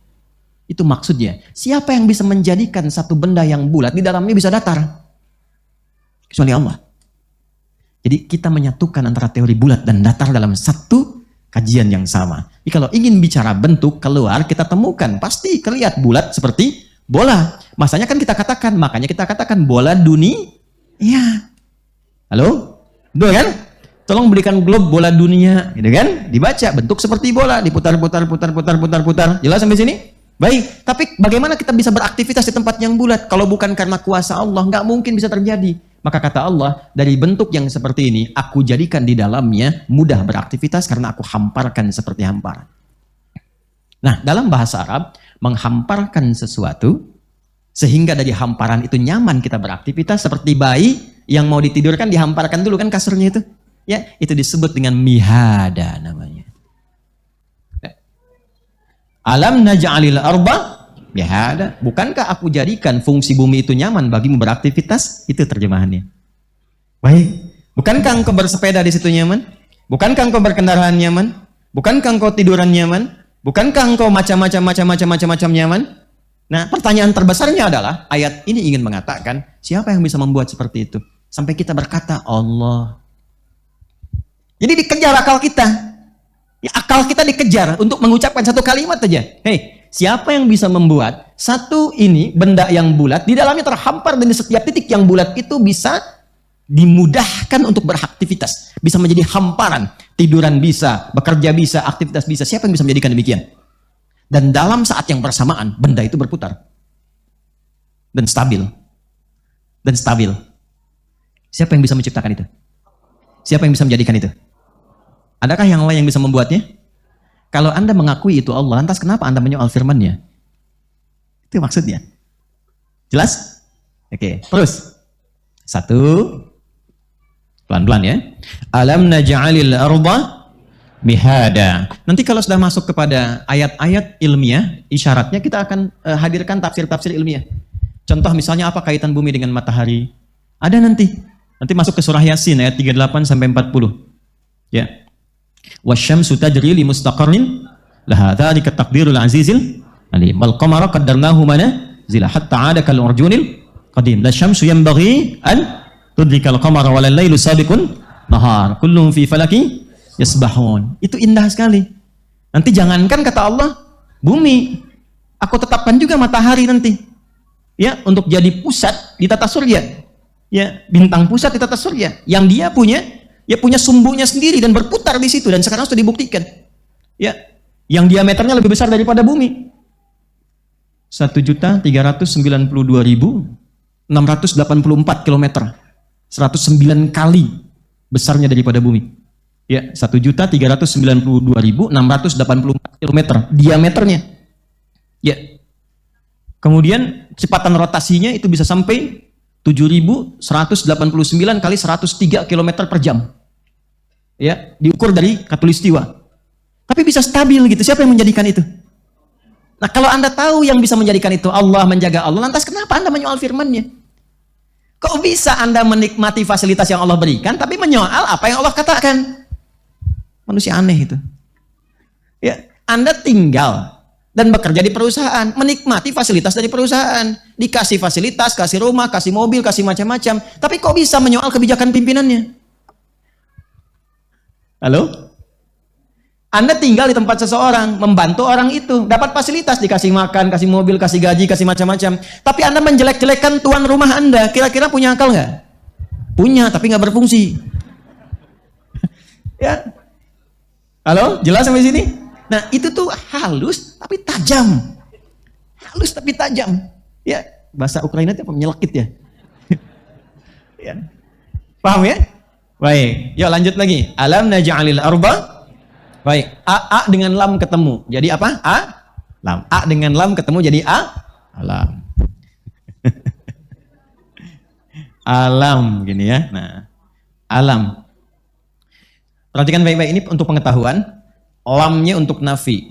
Itu maksudnya. Siapa yang bisa menjadikan satu benda yang bulat di dalamnya bisa datar? Kecuali Allah. Jadi kita menyatukan antara teori bulat dan datar dalam satu kajian yang sama. Jadi kalau ingin bicara bentuk keluar, kita temukan pasti kelihatan bulat seperti bola. Masanya kan kita katakan, makanya kita katakan bola dunia. Iya. Halo? Betul kan? Tolong berikan globe bola dunia, gitu kan? Dibaca bentuk seperti bola, diputar-putar, putar. Jelas sampai sini? Baik. Tapi bagaimana kita bisa beraktivitas di tempat yang bulat? Kalau bukan karena kuasa Allah, nggak mungkin bisa terjadi. Maka kata Allah, dari bentuk yang seperti ini, aku jadikan di dalamnya mudah beraktivitas karena aku hamparkan seperti hamparan. Nah, dalam bahasa Arab, menghamparkan sesuatu sehingga dari hamparan itu nyaman kita beraktivitas, seperti bayi yang mau ditidurkan dihamparkan dulu kan kasurnya itu, ya, itu disebut dengan mihada namanya. Alam naj'alil arda mihada, bukankah aku jadikan fungsi bumi itu nyaman bagimu beraktivitas? Itu terjemahannya. Baik, bukankah engkau bersepeda di situ nyaman? Bukankah engkau berkendaraan nyaman? Bukankah engkau tiduran nyaman? Bukankah engkau macam-macam nyaman? Nah, pertanyaan terbesarnya adalah, ayat ini ingin mengatakan, siapa yang bisa membuat seperti itu? Sampai kita berkata, Allah. Jadi dikejar akal kita. Ya, akal kita dikejar untuk mengucapkan satu kalimat saja. Hei, siapa yang bisa membuat satu ini, benda yang bulat, di dalamnya terhampar dan di setiap titik yang bulat itu bisa dimudahkan untuk beraktivitas, bisa menjadi hamparan, tiduran bisa, bekerja bisa, aktivitas bisa. Siapa yang bisa menjadikan demikian? Dan dalam saat yang bersamaan, benda itu berputar dan stabil. Dan stabil. Siapa yang bisa menciptakan itu? Siapa yang bisa menjadikan itu? Adakah yang lain yang bisa membuatnya? Kalau Anda mengakui itu Allah, lantas kenapa Anda menyoal firman-Nya? Itu maksudnya. Jelas? Oke, terus. Satu. Pelan-pelan ya. Alam naj'alil arda mihada. Nanti kalau sudah masuk kepada ayat-ayat ilmiah, isyaratnya kita akan hadirkan tafsir-tafsir ilmiah. Contoh misalnya apa kaitan bumi dengan matahari? Ada nanti. Nanti masuk ke surah Yasin ayat 38 sampai 40. Ya. Wasyamsu tajri li mustaqarrin laha dzalika taqdirul azizil alim. Wal qamara qaddarnahu manazila hatta 'ada kal urjunil qadim. La syamsu yanbaghi an tudrikal qamara wal lailu sabiqun nahar. Kullun fi falaki yasbahun. Itu indah sekali. Nanti jangankan kata Allah bumi, aku tetapkan juga matahari nanti. Ya, untuk jadi pusat di tata surya. Ya, bintang pusat di tata surya yang dia punya sumbunya sendiri dan berputar di situ, dan sekarang sudah dibuktikan. Ya, yang diameternya lebih besar daripada bumi. 1.392.684 km. 109 kali besarnya daripada bumi. Ya, 1.392.684 km diameternya. Ya. Kemudian kecepatan rotasinya itu bisa sampai 7.189 kali 103 km per jam. Ya, diukur dari khatulistiwa. Tapi bisa stabil gitu. Siapa yang menjadikan itu? Nah, kalau Anda tahu yang bisa menjadikan itu Allah, menjaga Allah, lantas kenapa Anda menyoal firman-Nya? Kok bisa Anda menikmati fasilitas yang Allah berikan tapi menyoal apa yang Allah katakan? Manusia aneh itu. Ya, Anda tinggal dan bekerja di perusahaan, menikmati fasilitas dari perusahaan, dikasih fasilitas, kasih rumah, kasih mobil, kasih macam-macam, tapi kok bisa menyoal kebijakan pimpinannya? Halo? Anda tinggal di tempat seseorang, membantu orang itu, dapat fasilitas, dikasih makan, kasih mobil, kasih gaji, kasih macam-macam, tapi Anda menjelek-jelekan tuan rumah Anda, kira-kira punya akal nggak? Punya, tapi nggak berfungsi. Ya, halo? Jelas sampai sini? Nah, itu tuh halus tapi tajam. Halus tapi tajam. Ya, bahasa Ukraina itu apa? Menyelekit ya. Ya. Paham ya? Baik, yuk lanjut lagi. Alam naj'alil arba. Baik, a dengan lam ketemu. Jadi apa? Lam. A dengan lam ketemu jadi alam. Alam gini ya. Nah, alam. Perhatikan baik-baik, ini untuk pengetahuan. Lamnya untuk nafi,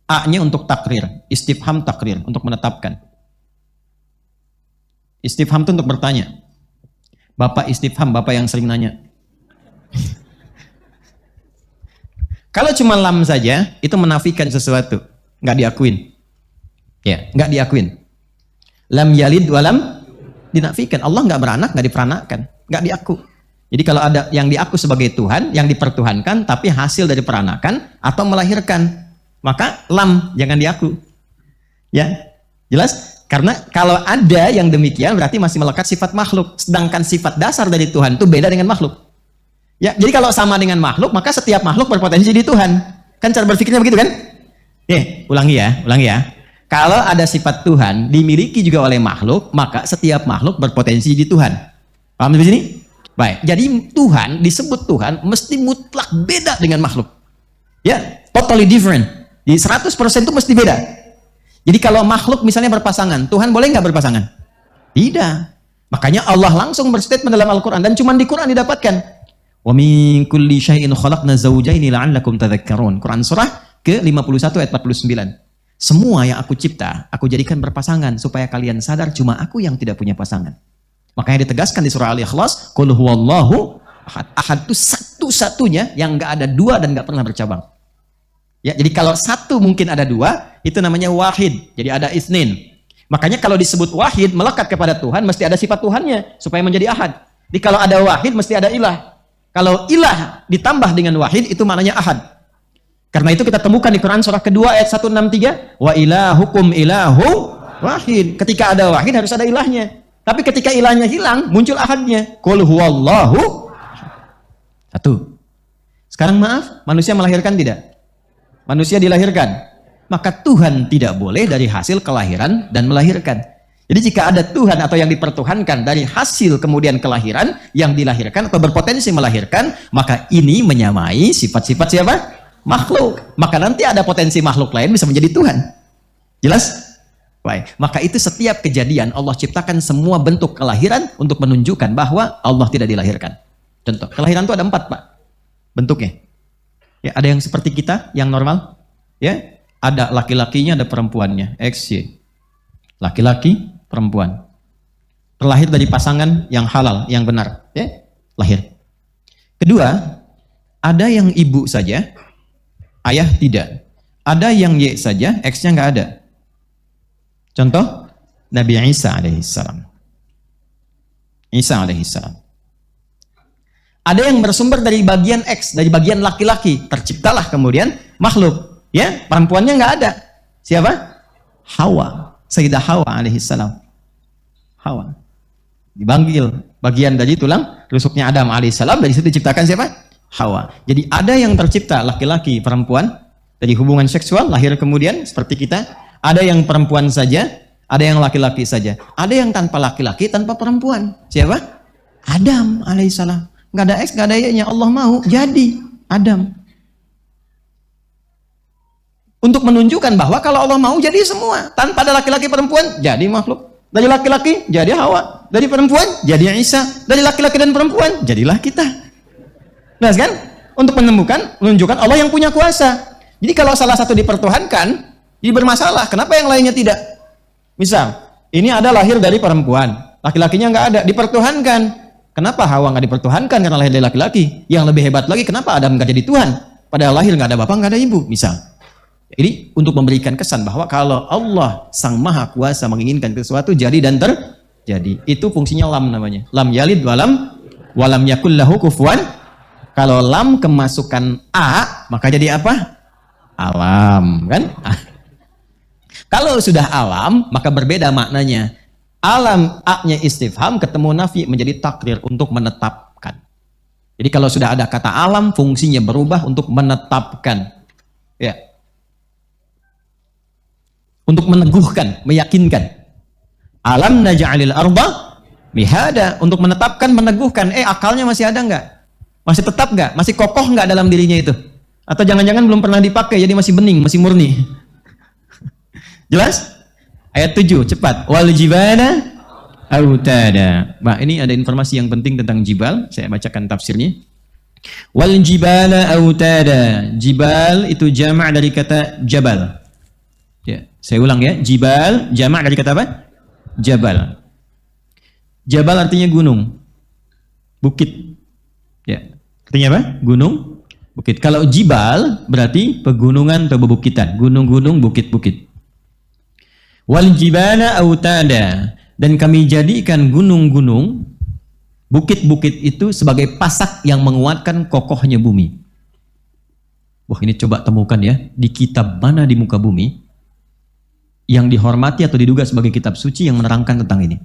A-nya untuk takrir, istifham takrir, untuk menetapkan. Istifham itu untuk bertanya. Bapak istifham, bapak yang sering nanya. Kalau cuma lam saja, itu menafikan sesuatu, nggak diakuin. Ya, nggak diakuin. Lam yalid walam dinafikan. Allah nggak beranak, nggak diperanakan, nggak diaku. Jadi kalau ada yang diaku sebagai Tuhan, yang dipertuhankan, tapi hasil dari peranakan atau melahirkan, maka lam jangan diaku. Ya, jelas? Karena kalau ada yang demikian berarti masih melekat sifat makhluk. Sedangkan sifat dasar dari Tuhan itu beda dengan makhluk. Ya, jadi kalau sama dengan makhluk, maka setiap makhluk berpotensi jadi Tuhan. Kan cara berpikirnya begitu kan? Ulangi ya. Kalau ada sifat Tuhan dimiliki juga oleh makhluk, maka setiap makhluk berpotensi jadi Tuhan. Paham di sini? Baik, jadi Tuhan disebut Tuhan mesti mutlak beda dengan makhluk. Ya, totally different. Jadi 100% itu mesti beda. Jadi kalau makhluk misalnya berpasangan, Tuhan boleh nggak berpasangan? Tidak. Makanya Allah langsung berstatement dalam Al-Quran, dan cuma di Quran didapatkan. Wa min kulli syai'in khalaqna zawjaini la'allakum tadhakkarun. Quran surah ke-51 ayat 49. Semua yang aku cipta, aku jadikan berpasangan supaya kalian sadar cuma aku yang tidak punya pasangan. Makanya ditegaskan di surah Al-Ikhlas, qul huwallahu ahad. Ahad itu satu-satunya yang nggak ada dua dan nggak pernah bercabang. Ya, jadi kalau satu mungkin ada dua, itu namanya wahid. Jadi ada isnin. Makanya kalau disebut wahid melekat kepada Tuhan, mesti ada sifat Tuhannya supaya menjadi ahad. Jadi kalau ada wahid mesti ada ilah. Kalau ilah ditambah dengan wahid itu maknanya ahad. Karena itu kita temukan di Quran surah kedua ayat 163, wa ilahukum ilahu wahid. Ketika ada wahid harus ada ilahnya. Tapi ketika ilahnya hilang, muncul ahadnya. Qul huwallahu satu. Sekarang maaf, manusia melahirkan tidak? Manusia dilahirkan. Maka Tuhan tidak boleh dari hasil kelahiran dan melahirkan. Jadi jika ada Tuhan atau yang dipertuhankan dari hasil kemudian kelahiran, yang dilahirkan atau berpotensi melahirkan, maka ini menyamai sifat-sifat siapa? Makhluk. Maka nanti ada potensi makhluk lain bisa menjadi Tuhan. Jelas? Baik. Maka itu setiap kejadian Allah ciptakan semua bentuk kelahiran untuk menunjukkan bahwa Allah tidak dilahirkan. Contoh, kelahiran itu ada 4, Pak. Bentuknya. Ya, ada yang seperti kita, yang normal. Ya, ada laki-lakinya, ada perempuannya. X, Y. Laki-laki, perempuan. Terlahir dari pasangan yang halal, yang benar. Ya, lahir. Kedua, ada yang ibu saja, ayah tidak. Ada yang Y saja, X-nya nggak ada. Contoh, Nabi Isa alaihissalam. Isa alaihissalam. Ada yang bersumber dari bagian X, dari bagian laki-laki. Terciptalah kemudian makhluk. Ya, perempuannya nggak ada. Siapa? Hawa. Sayyidah Hawa alaihissalam. Hawa. Dipanggil bagian dari tulang rusuknya Adam alaihissalam. Dari situ diciptakan siapa? Hawa. Jadi ada yang tercipta laki-laki, perempuan. Dari hubungan seksual, lahir kemudian seperti kita. Ada yang perempuan saja, ada yang laki-laki saja. Ada yang tanpa laki-laki, tanpa perempuan. Siapa? Adam alaihissalam. Nggak ada X, nggak ada Y-nya. Allah mau jadi Adam. Untuk menunjukkan bahwa kalau Allah mau jadi semua. Tanpa ada laki-laki perempuan, jadi makhluk. Dari laki-laki, jadi Hawa. Dari perempuan, jadi Isa. Dari laki-laki dan perempuan, jadilah kita. Nah kan? Untuk menunjukkan Allah yang punya kuasa. Jadi kalau salah satu dipertuhankan, jadi bermasalah. Kenapa yang lainnya tidak? Misal, ini ada lahir dari perempuan. Laki-lakinya nggak ada, dipertuhankan. Kenapa Hawa nggak dipertuhankan karena lahir dari laki-laki? Yang lebih hebat lagi, kenapa Adam nggak jadi Tuhan? Padahal lahir nggak ada bapak, nggak ada ibu, misal. Jadi untuk memberikan kesan bahwa kalau Allah Sang Maha Kuasa menginginkan sesuatu jadi dan terjadi, itu fungsinya lam namanya. Lam yalid walam yakul lahu kufuwan. Kalau lam kemasukan a, maka jadi apa? Alam, kan? Kalau sudah alam, maka berbeda maknanya. Alam, a-nya istifham, ketemu nafi menjadi takdir untuk menetapkan. Jadi kalau sudah ada kata alam, fungsinya berubah untuk menetapkan. Ya. Untuk meneguhkan, meyakinkan. Alam naj'alil arda mihada, untuk menetapkan, meneguhkan. Akalnya masih ada nggak? Masih tetap nggak? Masih kokoh nggak dalam dirinya itu? Atau jangan-jangan belum pernah dipakai, jadi masih bening, masih murni. Jelas? Ayat 7, cepat. Wal jibala autada. Bah, ini ada informasi yang penting tentang jibal. Saya bacakan tafsirnya. Wal jibala autada. Jibal itu jama' dari kata jabal. Ya, saya ulang ya. Jibal jama' dari kata apa? Jabal. Jabal artinya gunung. Bukit. Ya. Artinya apa? Gunung, bukit. Kalau jibal berarti pegunungan atau bebukitan. Gunung-gunung, bukit-bukit. Wal jibala autada, dan kami jadikan gunung-gunung, bukit-bukit itu sebagai pasak yang menguatkan kokohnya bumi. Wah, ini coba temukan ya, di kitab mana di muka bumi yang dihormati atau diduga sebagai kitab suci yang menerangkan tentang ini.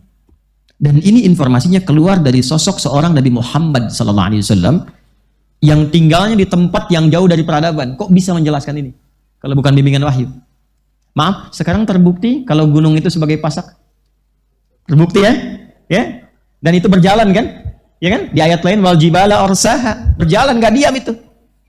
Dan ini informasinya keluar dari sosok seorang Nabi Muhammad SAW yang tinggalnya di tempat yang jauh dari peradaban. Kok bisa menjelaskan ini kalau bukan bimbingan wahyu? Maaf, sekarang terbukti kalau gunung itu sebagai pasak. Terbukti ya? Ya? Dan itu berjalan kan? Ya kan? Di ayat lain wal jibala arsaha, berjalan, nggak diam itu.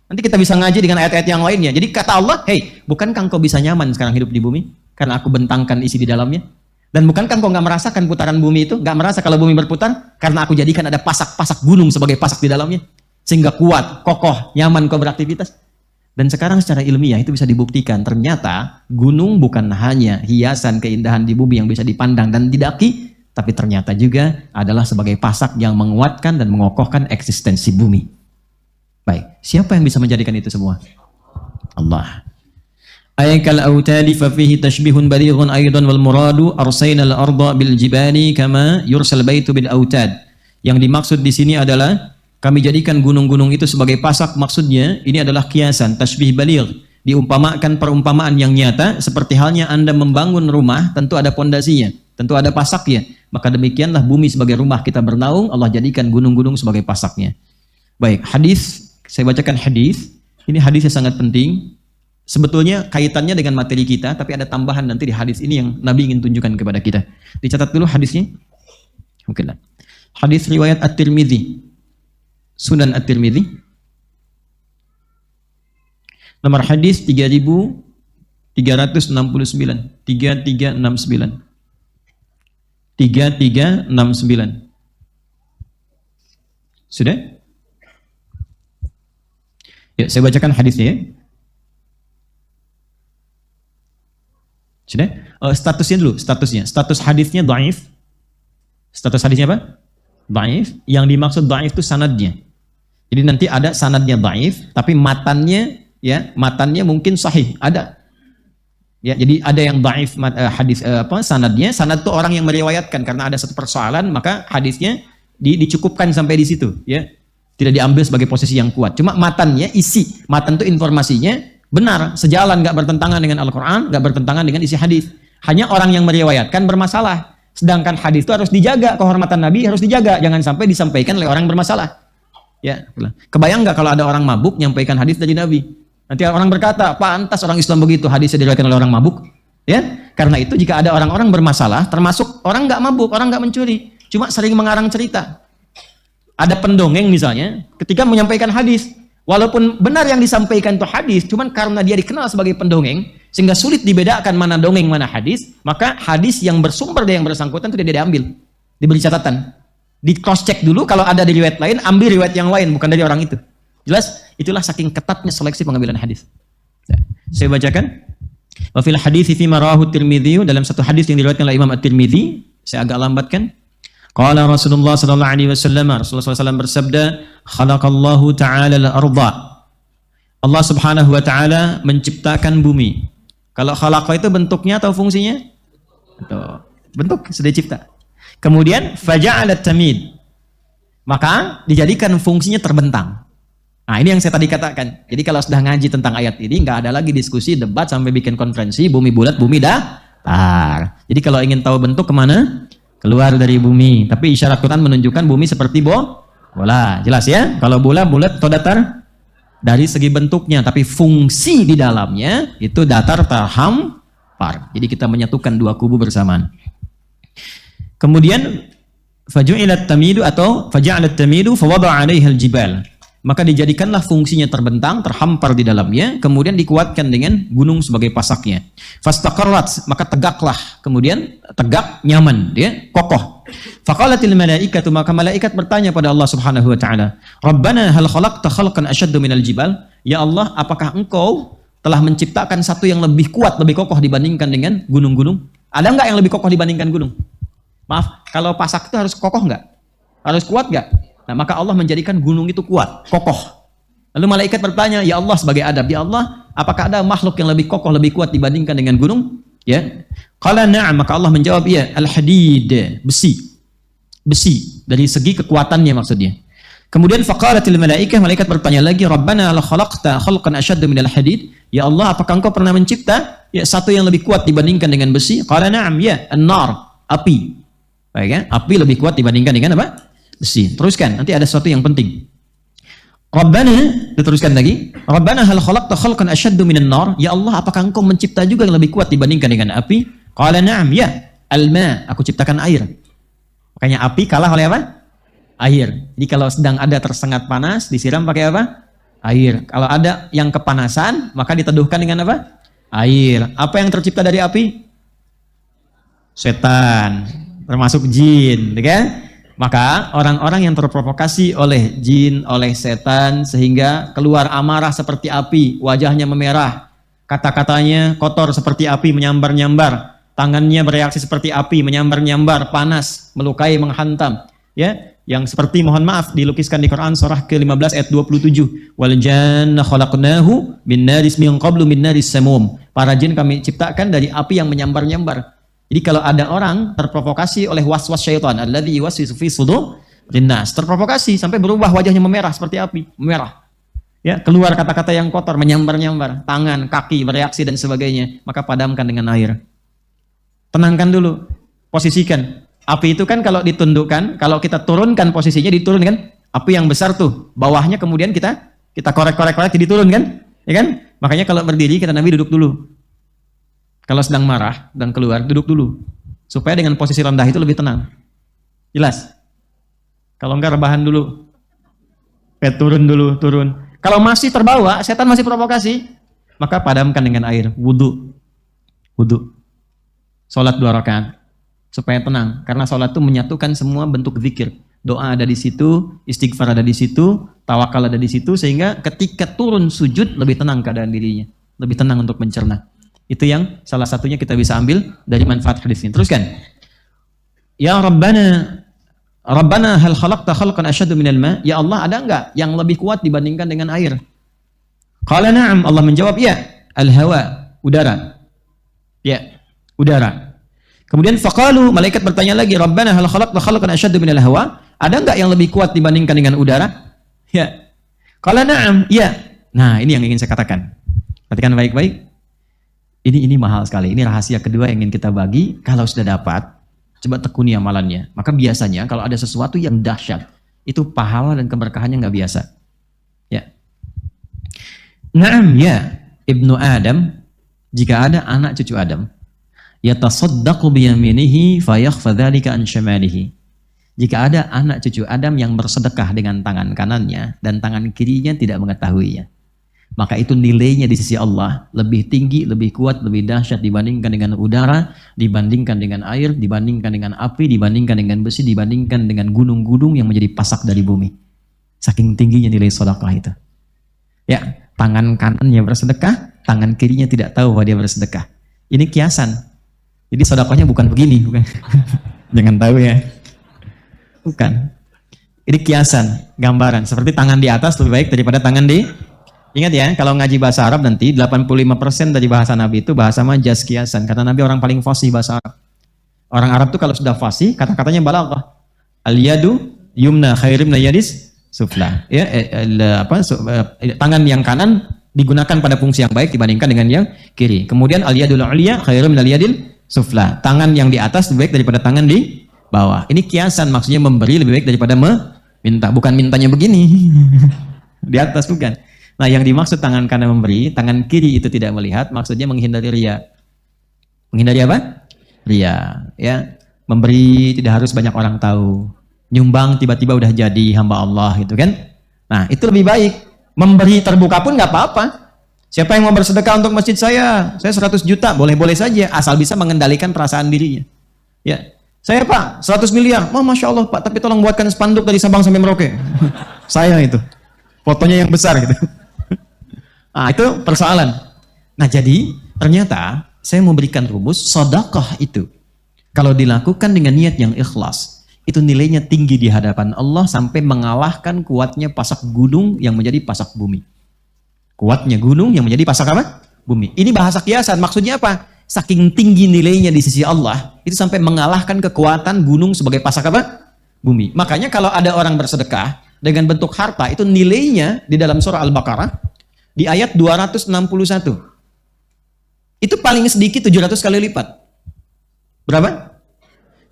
Nanti kita bisa ngaji dengan ayat-ayat yang lainnya. Jadi kata Allah, "Hei, bukankah engkau bisa nyaman sekarang hidup di bumi karena aku bentangkan isi di dalamnya? Dan bukankah engkau nggak merasakan putaran bumi itu? Nggak merasa kalau bumi berputar karena aku jadikan ada pasak-pasak gunung sebagai pasak di dalamnya sehingga kuat, kokoh, nyaman kau beraktivitas." Dan sekarang secara ilmiah itu bisa dibuktikan, ternyata gunung bukan hanya hiasan keindahan di bumi yang bisa dipandang dan didaki, tapi ternyata juga adalah sebagai pasak yang menguatkan dan mengokohkan eksistensi bumi. Baik, siapa yang bisa menjadikan itu semua? Allah. Ayakal autadi fa fihi tashbihun balighun aidan wal muradu arsayna al-arda bil jibali kama yursal baitu bil autad. Yang dimaksud di sini adalah kami jadikan gunung-gunung itu sebagai pasak. Maksudnya ini adalah kiasan, tashbih baligh, diumpamakan perumpamaan yang nyata seperti halnya Anda membangun rumah, tentu ada pondasinya, tentu ada pasaknya. Maka demikianlah bumi sebagai rumah kita bernaung, Allah jadikan gunung-gunung sebagai pasaknya. Baik, hadis, saya bacakan hadis. Ini hadis yang sangat penting. Sebetulnya kaitannya dengan materi kita, tapi ada tambahan nanti di hadis ini yang Nabi ingin tunjukkan kepada kita. Dicatat dulu hadisnya. Mungkinlah. Hadis riwayat At-Tirmidzi, Sunan At-Tirmidzi. Nomor hadis 3369. 3369. Sudah? Ya, saya bacakan hadisnya ya. Sudah? Statusnya dulu, statusnya. Status hadisnya dhaif. Status hadisnya apa? Dhaif. Yang dimaksud dhaif itu sanadnya. Jadi nanti ada sanadnya dhaif, tapi matannya ya, matannya mungkin sahih, ada. Ya, jadi ada yang dhaif hadis sanadnya. Sanad itu orang yang meriwayatkan, karena ada satu persoalan, maka hadisnya dicukupkan sampai di situ, ya. Tidak diambil sebagai posisi yang kuat. Cuma matannya, isi matan itu informasinya benar, sejalan, nggak bertentangan dengan Al-Quran, nggak bertentangan dengan isi hadis. Hanya orang yang meriwayatkan bermasalah. Sedangkan hadis itu harus dijaga, kehormatan Nabi harus dijaga, jangan sampai disampaikan oleh orang bermasalah. Ya, kebayang nggak kalau ada orang mabuk nyampaikan hadis dari Nabi? Nanti orang berkata, pantas orang Islam begitu, hadisnya diriwayatkan oleh orang mabuk. Ya, karena itu jika ada orang-orang bermasalah, termasuk orang nggak mabuk, orang nggak mencuri, cuma sering mengarang cerita. Ada pendongeng misalnya, ketika menyampaikan hadis, walaupun benar yang disampaikan itu hadis, cuman karena dia dikenal sebagai pendongeng, sehingga sulit dibedakan mana dongeng, mana hadis, maka hadis yang bersumber dari yang bersangkutan itu tidak diambil, diberi catatan, di cross check dulu, kalau ada di riwayat lain, ambil riwayat yang lain, bukan dari orang itu. Jelas? Itulah saking ketatnya seleksi pengambilan hadis. Saya bacakan. Wa fil hadits fi marahu Tirmidzi, dalam satu hadis yang diriwayatkan oleh Imam At-Tirmidzi, saya agak lambatkan. Qala Rasulullah sallallahu alaihi wasallam, Rasulullah SAW bersabda, khalaqallahu ta'ala al-ardha. Allah Subhanahu wa taala menciptakan bumi. Kalau khalaqa itu bentuknya atau fungsinya? Bentuk, sudah dicipta. Kemudian faja'ala tamid. Maka dijadikan fungsinya terbentang. Nah, ini yang saya tadi katakan. Jadi kalau sudah ngaji tentang ayat ini, nggak ada lagi diskusi, debat, sampai bikin konferensi, bumi bulat, bumi datar. Jadi kalau ingin tahu bentuk kemana? Keluar dari bumi. Tapi isyarat Quran menunjukkan bumi seperti bola. Jelas ya? Kalau bola bulat atau datar? Dari segi bentuknya. Tapi fungsi di dalamnya itu datar terhampar. Jadi kita menyatukan dua kubu bersamaan. Kemudian faju'ilat tamidu atau faja'alat tamidu fawada'a 'alaiha al-jibal. Maka dijadikanlah fungsinya terbentang, terhampar di dalamnya, kemudian dikuatkan dengan gunung sebagai pasaknya. Fastaqarrat, maka tegaklah, kemudian tegak, nyaman, dia kokoh. Faqalatil malaikatu, maka malaikat bertanya pada Allah Subhanahu wa taala, Rabbana hal khalaqta khalqan asyaddu minal jibal? Ya Allah, apakah Engkau telah menciptakan satu yang lebih kuat, lebih kokoh dibandingkan dengan gunung-gunung? Ada enggak yang lebih kokoh dibandingkan gunung? Maaf, kalau pasak itu harus kokoh enggak? Harus kuat enggak? Nah, maka Allah menjadikan gunung itu kuat, kokoh. Lalu malaikat bertanya, ya Allah, sebagai adab, ya Allah, apakah ada makhluk yang lebih kokoh, lebih kuat dibandingkan dengan gunung? Ya. Qala na'am, maka Allah menjawab, ya, al-hadid, besi. Besi, dari segi kekuatannya maksudnya. Kemudian faqalatil malaikah, malaikat bertanya lagi, Rabbana la khalaqta khalqan asyadda minal hadid? Ya Allah, apakah Engkau pernah mencipta ya satu yang lebih kuat dibandingkan dengan besi? Qala na'am, ya, an-nar, api. Baik ya, api lebih kuat dibandingkan dengan apa? Besi. Teruskan, nanti ada sesuatu yang penting. Rabbana, diteruskan lagi. Rabbana hal khalaqta khalqan asyaddu minan nar? Ya Allah, apakah Engkau mencipta juga yang lebih kuat dibandingkan dengan api? Qala na'am, ya, al-ma, aku ciptakan air. Makanya api kalah oleh apa? Air. Jadi kalau sedang ada tersengat panas, disiram pakai apa? Air. Kalau ada yang kepanasan, maka diteduhkan dengan apa? Air. Apa yang tercipta dari api? Setan, termasuk jin, kan? Maka orang-orang yang terprovokasi oleh jin, oleh setan, sehingga keluar amarah seperti api, wajahnya memerah, kata-katanya kotor seperti api, menyambar-nyambar, tangannya bereaksi seperti api, menyambar-nyambar, panas, melukai, menghantam, ya, yang seperti, mohon maaf, dilukiskan di Quran surah ke-15 ayat 27. Wal janna khalaqnahu min naris min qablu min naris samum. Para jin kami ciptakan dari api yang menyambar-nyambar. Jadi kalau ada orang terprovokasi oleh was-was syaitan, alladzi yuwaswisu fi sudurin nas, terprovokasi sampai berubah wajahnya memerah seperti api, memerah. Ya, keluar kata-kata yang kotor, menyambar-nyambar, tangan, kaki bereaksi dan sebagainya, maka padamkan dengan air. Tenangkan dulu. Posisikan. Api itu kan kalau ditundukkan, kalau kita turunkan posisinya diturunkan. Api yang besar tuh, bawahnya kemudian kita korek-korek jadi turun kan? Ya kan? Makanya kalau berdiri kata Nabi duduk dulu. Kalau sedang marah dan keluar duduk dulu. Supaya dengan posisi rendah itu lebih tenang. Jelas? Kalau enggak rebahan dulu. Turun dulu, turun. Kalau masih terbawa, setan masih provokasi, maka padamkan dengan air, wudu. Salat 2 rakaat supaya tenang, karena salat itu menyatukan semua bentuk zikir. Doa ada di situ, istighfar ada di situ, tawakal ada di situ, sehingga ketika turun sujud lebih tenang keadaan dirinya, lebih tenang untuk mencerna. Itu yang salah satunya kita bisa ambil dari manfaat hadis ini. Teruskan. Ya Rabbana hal khalaqta khalqan asyaddu minal ma? Ya Allah, ada enggak yang lebih kuat dibandingkan dengan air? Qala na'am, Allah menjawab, ya. Al-hawa, udara. Ya, udara. Kemudian faqalu, malaikat bertanya lagi, Rabbana hal khalaqta khalqan asyaddu minal hawa? Ada enggak yang lebih kuat dibandingkan dengan udara? Ya. Qala na'am, ya. Nah, ini yang ingin saya katakan. Perhatikan baik-baik. Ini mahal sekali. Ini rahasia kedua yang ingin kita bagi. Kalau sudah dapat, coba tekuni amalannya. Maka biasanya kalau ada sesuatu yang dahsyat, itu pahala dan keberkahannya nggak biasa. Ya. Naam ya, Ibnu Adam, jika ada anak cucu Adam, yatasaddaqu biyaminihi fayakhfa dzalika an syamalihi. Jika ada anak cucu Adam yang bersedekah dengan tangan kanannya dan tangan kirinya tidak mengetahuinya, maka itu nilainya di sisi Allah lebih tinggi, lebih kuat, lebih dahsyat dibandingkan dengan udara, dibandingkan dengan air, dibandingkan dengan api, dibandingkan dengan besi, dibandingkan dengan gunung-gunung yang menjadi pasak dari bumi. Saking tingginya nilai sedekah itu. Ya, tangan kanannya bersedekah, tangan kirinya tidak tahu bahwa dia bersedekah. Ini kiasan. Jadi sedekahnya bukan begini, bukan. Jangan tahu ya. Bukan. Ini kiasan, gambaran. Seperti tangan di atas lebih baik daripada tangan di. Ingat ya, kalau ngaji bahasa Arab nanti 85% dari bahasa Nabi itu bahasa majaz, kiasan. Karena Nabi orang paling fasih bahasa Arab. Orang Arab tuh kalau sudah fasih, kata-katanya balaghah. Al-yadu yumna khairim na yadis sufla. Ya, tangan yang kanan digunakan pada fungsi yang baik dibandingkan dengan yang kiri. Kemudian al-yadul ulya khairim na yadil sufla. Tangan yang di atas lebih baik daripada tangan di bawah. Ini kiasan, maksudnya memberi lebih baik daripada meminta. Bukan mintanya begini. Di atas bukan. Nah, yang dimaksud tangan kanan memberi, tangan kiri itu tidak melihat, maksudnya menghindari riya. Menghindari apa? Riya. Ya, memberi tidak harus banyak orang tahu. Nyumbang tiba-tiba udah jadi hamba Allah gitu kan? Nah, itu lebih baik. Memberi terbuka pun nggak apa-apa. Siapa yang mau bersedekah untuk masjid saya 100 juta, boleh-boleh saja, asal bisa mengendalikan perasaan dirinya. Ya, saya Pak, 100 miliar. Oh, Masya Allah Pak, tapi tolong buatkan spanduk dari Sabang sampai Merauke. Saya itu. Fotonya yang besar gitu. Nah, itu persoalan. Nah, jadi ternyata saya mau berikan rumus sedekah itu. Kalau dilakukan dengan niat yang ikhlas, itu nilainya tinggi di hadapan Allah sampai mengalahkan kuatnya pasak gunung yang menjadi pasak bumi. Kuatnya gunung yang menjadi pasak apa? Bumi. Ini bahasa kiasan, maksudnya apa? Saking tinggi nilainya di sisi Allah, itu sampai mengalahkan kekuatan gunung sebagai pasak apa? Bumi. Makanya kalau ada orang bersedekah dengan bentuk harta, itu nilainya di dalam surah Al-Baqarah di ayat 261. Itu paling sedikit 700 kali lipat. Berapa?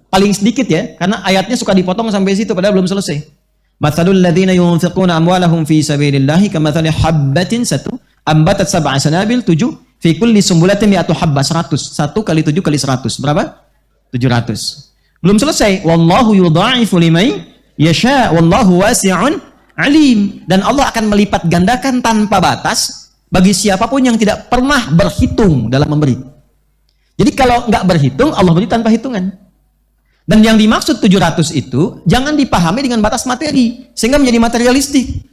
Paling sedikit ya, karena ayatnya suka dipotong sampai situ padahal belum selesai. Matsalul ladzina yunfiquna amwalahum fi sabilillahi kamatsali habbatin ambatat sab'a sanabil 7 fi kulli sumbulatin mi'atu habbah 100. 1 kali 7 kali 100. Berapa? 700. Belum selesai. Wallahu yudha'ifu liman yasha wallahu wasi'un alim. Dan Allah akan melipat gandakan tanpa batas bagi siapapun yang tidak pernah berhitung dalam memberi. Jadi kalau nggak berhitung, Allah beri tanpa hitungan. Dan yang dimaksud 700 itu jangan dipahami dengan batas materi sehingga menjadi materialistik.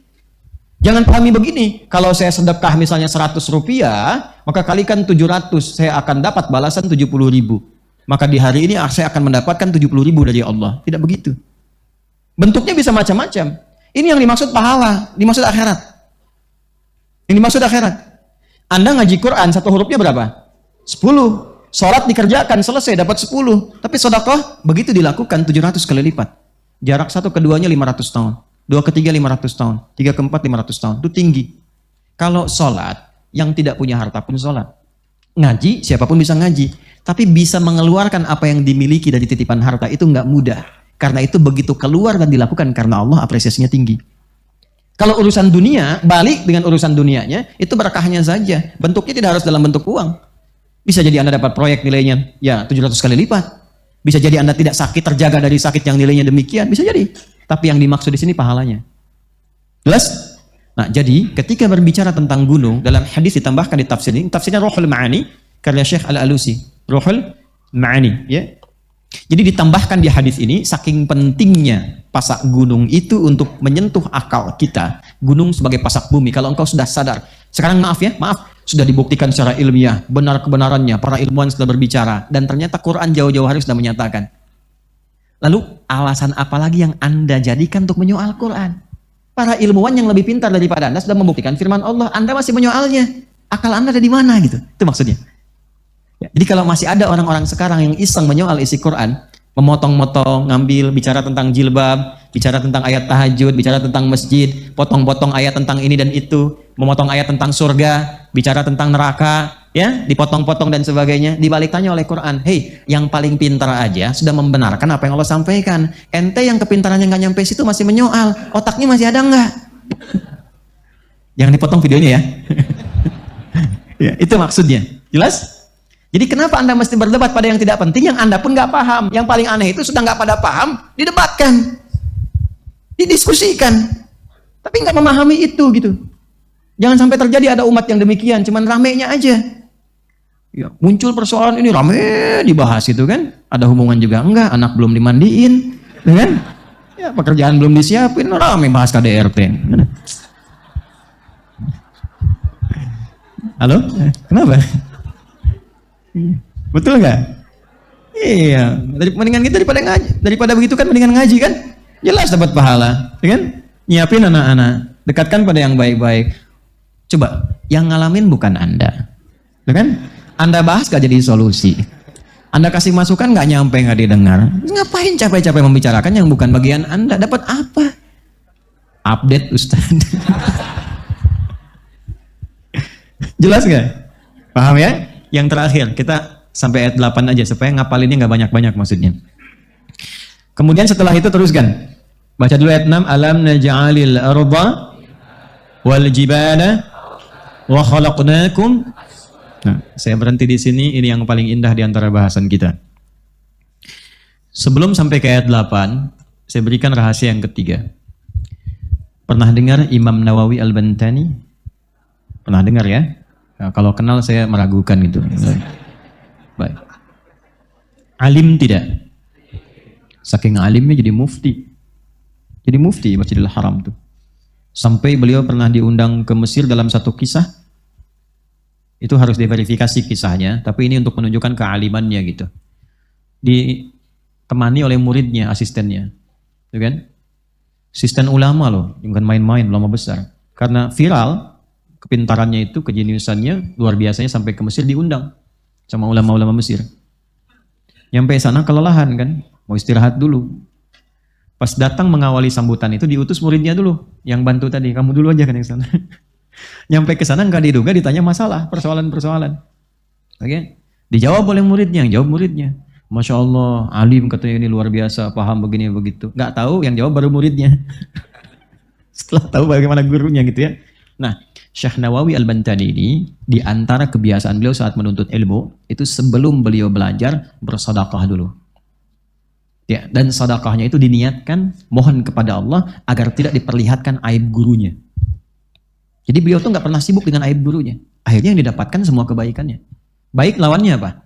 Jangan pahami begini, kalau saya sedekah misalnya 100 rupiah, maka kalikan 700, saya akan dapat balasan 70.000. Maka di hari ini saya akan mendapatkan 70.000 dari Allah. Tidak begitu. Bentuknya bisa macam-macam. Ini yang dimaksud pahala, dimaksud akhirat. Yang dimaksud akhirat. Anda ngaji Quran, satu hurufnya berapa? 10. Sholat dikerjakan, selesai, dapat 10. Tapi sedekah, begitu dilakukan 700 kali lipat. Jarak satu keduanya 500 tahun. 2 ke 3 500 tahun. 3 ke 4 500 tahun. Itu tinggi. Kalau sholat, yang tidak punya harta pun sholat. Ngaji, siapapun bisa ngaji. Tapi bisa mengeluarkan apa yang dimiliki dari titipan harta itu nggak mudah. Karena itu begitu keluar dan dilakukan karena Allah, apresiasinya tinggi. Kalau urusan dunia, balik dengan urusan dunianya, itu berkahnya saja. Bentuknya tidak harus dalam bentuk uang. Bisa jadi Anda dapat proyek nilainya ya 700 kali lipat. Bisa jadi Anda tidak sakit, terjaga dari sakit yang nilainya demikian. Bisa jadi. Tapi yang dimaksud di sini pahalanya. Jelas? Nah, jadi ketika berbicara tentang gunung, dalam hadis ditambahkan di tafsir ini, tafsirnya Ruhul Ma'ani, karya Syekh Al-Alusi. Ruhul Ma'ani. Ya. Jadi ditambahkan di hadis ini, saking pentingnya pasak gunung itu untuk menyentuh akal kita. Gunung sebagai pasak bumi. Kalau engkau sudah sadar. Sekarang maaf, sudah dibuktikan secara ilmiah. Benar kebenarannya. Para ilmuwan sudah berbicara. Dan ternyata Quran jauh-jauh hari sudah menyatakan. Lalu alasan apa lagi yang Anda jadikan untuk menyoal Quran? Para ilmuwan yang lebih pintar daripada Anda sudah membuktikan firman Allah. Anda masih menyoalnya. Akal Anda ada di mana gitu? Itu maksudnya. Ya, jadi kalau masih ada orang-orang sekarang yang iseng menyoal isi Quran, memotong-motong, ngambil, bicara tentang jilbab, bicara tentang ayat tahajud, bicara tentang masjid, potong-potong ayat tentang ini dan itu, memotong ayat tentang surga, bicara tentang neraka, ya, dipotong-potong dan sebagainya, dibalik tanya oleh Quran, hei, yang paling pintar aja sudah membenarkan apa yang Allah sampaikan. Ente yang kepintarannya nggak nyampe situ masih menyoal, otaknya masih ada nggak? Jangan dipotong videonya ya. Ya, itu maksudnya. Jelas? Jadi kenapa Anda mesti berdebat pada yang tidak penting, yang Anda pun nggak paham. Yang paling aneh itu sudah nggak pada paham, didebatkan, didiskusikan, tapi nggak memahami itu gitu. Jangan sampai terjadi ada umat yang demikian, cuman ramenya aja. Ya, muncul persoalan ini rame dibahas itu kan, ada hubungan juga enggak, anak belum dimandiin, kan? Ya, pekerjaan belum disiapin, rame bahas KDRT. Halo, kenapa? Betul nggak? Iya, mendingan kita daripada begitu kan, mendingan ngaji kan, jelas dapat pahala, ya kan? Nyiapin anak-anak, dekatkan pada yang baik-baik. Coba, yang ngalamin bukan Anda, ya kan? Anda bahas gak jadi solusi, Anda kasih masukan gak nyampe, gak didengar. Ngapain capek-capek membicarakan yang bukan bagian Anda? Dapat apa? Update Ustaz. Jelas nggak? Paham ya? Yang terakhir, kita sampai ayat 8 aja supaya ngapalinnya nggak banyak-banyak maksudnya. Kemudian setelah itu teruskan. Baca dulu ayat 6, alam naj'alil arda wal jibala wa khalaqnakum. Nah, saya berhenti di sini, ini yang paling indah di antara bahasan kita. Sebelum sampai ke ayat 8, saya berikan rahasia yang ketiga. Pernah dengar Imam Nawawi Al-Bantani? Pernah dengar ya? Nah, kalau kenal saya meragukan itu. Baik. Alim tidak? Saking alimnya jadi mufti. Jadi mufti Masjidil Haram tuh. Sampai beliau pernah diundang ke Mesir dalam satu kisah. Itu harus diverifikasi kisahnya, tapi ini untuk menunjukkan kealimannya gitu. Ditemani oleh muridnya, asistennya. Itu kan? Asisten ulama loh, bukan main-main, ulama besar. Karena viral kepintarannya itu, kejeniusannya luar biasanya, sampai ke Mesir diundang sama ulama-ulama Mesir. Nyampe sana kelelahan kan, mau istirahat dulu. Pas datang mengawali sambutan itu diutus muridnya dulu, yang bantu tadi, kamu dulu aja kan yang sana. Nyampe ke sana nggak diduga ditanya masalah, persoalan-persoalan. Oke, dijawab oleh muridnya, yang jawab muridnya. Masya Allah, alim katanya ini luar biasa, paham begini begitu. Nggak tahu, yang jawab baru muridnya. Setelah tahu bagaimana gurunya gitu ya. Nah, Syekh Nawawi Al-Bantani ini, di antara kebiasaan beliau saat menuntut ilmu, itu sebelum beliau belajar, bersedekah dulu. Ya, dan sedekahnya itu diniatkan, mohon kepada Allah, agar tidak diperlihatkan aib gurunya. Jadi beliau tuh nggak pernah sibuk dengan aib gurunya. Akhirnya yang didapatkan semua kebaikannya. Baik lawannya apa?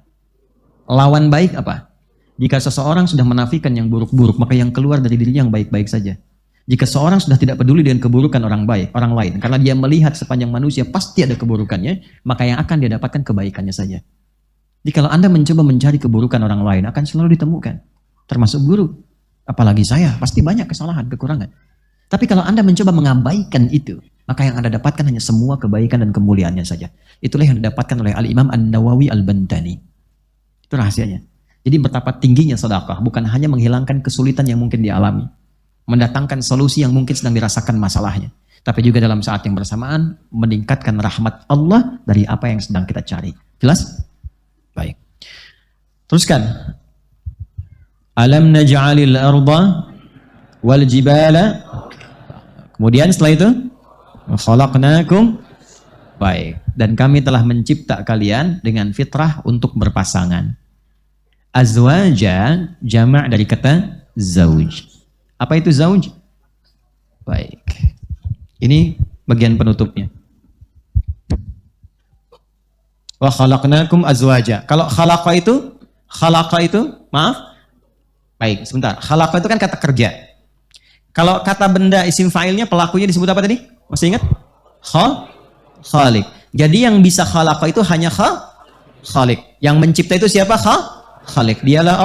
Lawan baik apa? Jika seseorang sudah menafikan yang buruk-buruk, maka yang keluar dari dirinya yang baik-baik saja. Jika seorang sudah tidak peduli dengan keburukan orang lain, karena dia melihat sepanjang manusia pasti ada keburukannya, maka yang akan dia dapatkan kebaikannya saja. Jadi kalau Anda mencoba mencari keburukan orang lain, akan selalu ditemukan. Termasuk guru. Apalagi saya, pasti banyak kesalahan, kekurangan. Tapi kalau Anda mencoba mengabaikan itu, maka yang Anda dapatkan hanya semua kebaikan dan kemuliaannya saja. Itulah yang didapatkan oleh Al-Imam An-Nawawi Al-Bantani. Itu rahasianya. Jadi betapa tingginya sedekah, bukan hanya menghilangkan kesulitan yang mungkin dialami, mendatangkan solusi yang mungkin sedang dirasakan masalahnya, tapi juga dalam saat yang bersamaan meningkatkan rahmat Allah dari apa yang sedang kita cari. Jelas? Baik. Teruskan. Alam naj'alil arda wal jibala. Kemudian setelah itu khalaqnakum. Baik. Dan kami telah mencipta kalian dengan fitrah untuk berpasangan. Azwaja jamak dari kata zauj. Apa itu zauj? Baik. Ini bagian penutupnya. Wa khalaqnakum azwaja. Kalau khalaqa itu, maaf. Baik, sebentar. Khalaqa itu kan kata kerja. Kalau kata benda isim fa'ilnya pelakunya disebut apa tadi? Masih ingat? Khaliq. Jadi yang bisa khalaqa itu hanya khaliq. Yang mencipta itu siapa? Khaliq. Dialah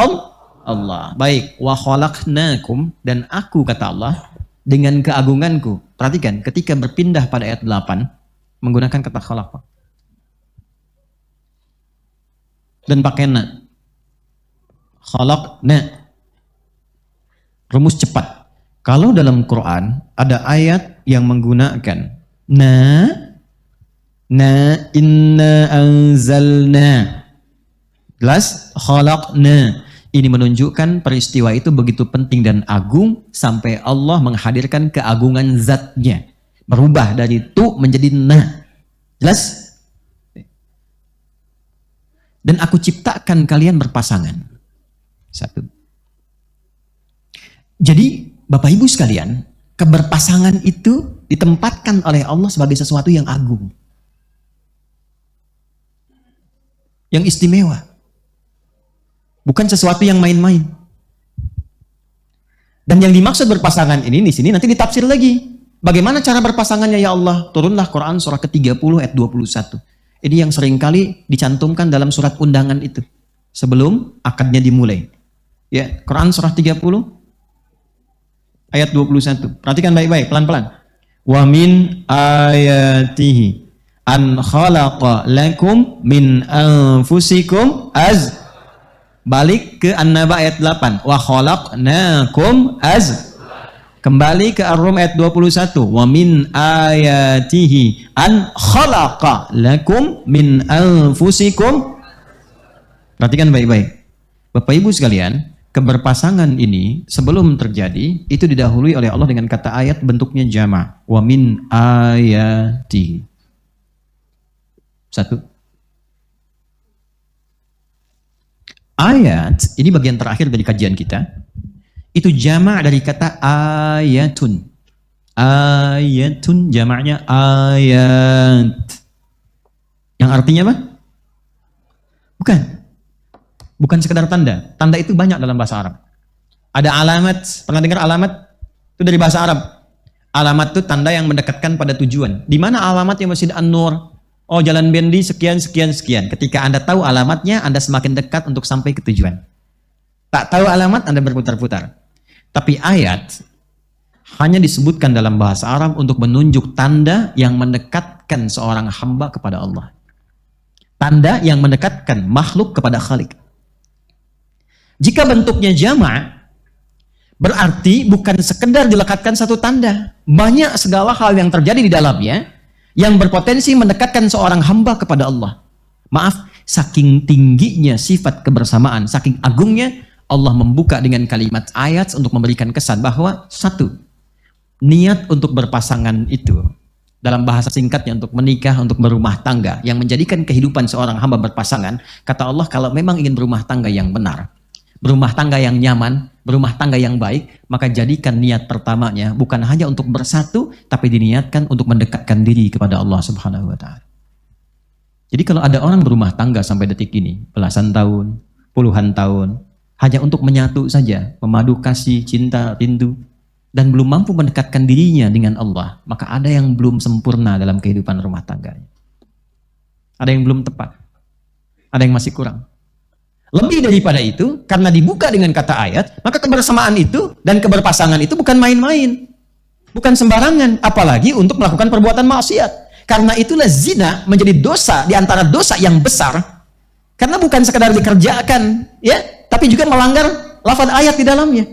Allah. Baik, wa khalaqnakum, dan aku kata Allah dengan keagunganku. Perhatikan ketika berpindah pada ayat 8 menggunakan kata khalaqa. Dan pakai na. Khalaqna. Rumus cepat. Kalau dalam Quran ada ayat yang menggunakan na inna anzalna. Jelas? Khalaqna. Ini menunjukkan peristiwa itu begitu penting dan agung sampai Allah menghadirkan keagungan zatnya. Berubah dari tu menjadi na. Jelas? Dan aku ciptakan kalian berpasangan. Satu. Jadi Bapak Ibu sekalian, keberpasangan itu ditempatkan oleh Allah sebagai sesuatu yang agung. Yang istimewa. Bukan sesuatu yang main-main. Dan yang dimaksud berpasangan ini di sini nanti ditafsir lagi. Bagaimana cara berpasangannya ya Allah? Turunlah Quran surah ke-30 ayat 21. Ini yang seringkali dicantumkan dalam surat undangan itu. Sebelum akadnya dimulai. Ya, Quran surah 30 ayat 21. Perhatikan baik-baik, pelan-pelan. Wa min ayatihi an khalaqa lakum min anfusikum balik ke An-Naba ayat 8. Wa khalaqnakum kembali ke Ar-Rum ayat 21. Wa min ayatihi an khalaqa lakum min anfusikum. Perhatikan baik-baik. Bapak Ibu sekalian, keberpasangan ini sebelum terjadi itu didahului oleh Allah dengan kata ayat bentuknya jama'. Wa min ayati. Satu. Ayat, ini bagian terakhir dari kajian kita. Itu jama' dari kata ayatun. Ayatun jama'nya ayat. Yang artinya apa? Bukan sekedar tanda. Tanda itu banyak dalam bahasa Arab. Ada alamat. Pernah dengar alamat? Itu dari bahasa Arab. Alamat itu tanda yang mendekatkan pada tujuan. Di mana alamatnya Masjid An-Nur? Oh, Jalan Bendi sekian. Ketika Anda tahu alamatnya, Anda semakin dekat untuk sampai ke tujuan. Tak tahu alamat, Anda berputar-putar. Tapi ayat hanya disebutkan dalam bahasa Arab untuk menunjuk tanda yang mendekatkan seorang hamba kepada Allah. Tanda yang mendekatkan makhluk kepada Khalik. Jika bentuknya jama', berarti bukan sekedar dilekatkan satu tanda. Banyak segala hal yang terjadi di dalamnya yang berpotensi mendekatkan seorang hamba kepada Allah. Maaf, saking tingginya sifat kebersamaan, saking agungnya, Allah membuka dengan kalimat ayat untuk memberikan kesan bahwa satu, niat untuk berpasangan itu dalam bahasa singkatnya untuk menikah, untuk berumah tangga yang menjadikan kehidupan seorang hamba berpasangan. Kata Allah, kalau memang ingin berumah tangga yang benar, berumah tangga yang nyaman, berumah tangga yang baik, maka jadikan niat pertamanya bukan hanya untuk bersatu, tapi diniatkan untuk mendekatkan diri kepada Allah Subhanahu wa Ta'ala. Jadi kalau ada orang berumah tangga sampai detik ini, belasan tahun, puluhan tahun, hanya untuk menyatu saja, memadu kasih, cinta, rindu, dan belum mampu mendekatkan dirinya dengan Allah, maka ada yang belum sempurna dalam kehidupan rumah tangganya. Ada yang belum tepat, ada yang masih kurang. Lebih daripada itu, karena dibuka dengan kata ayat, maka kebersamaan itu dan keberpasangan itu bukan main-main. Bukan sembarangan, apalagi untuk melakukan perbuatan maksiat. Karena itulah zina menjadi dosa di antara dosa yang besar. Karena bukan sekadar dikerjakan, ya, tapi juga melanggar lafaz ayat di dalamnya.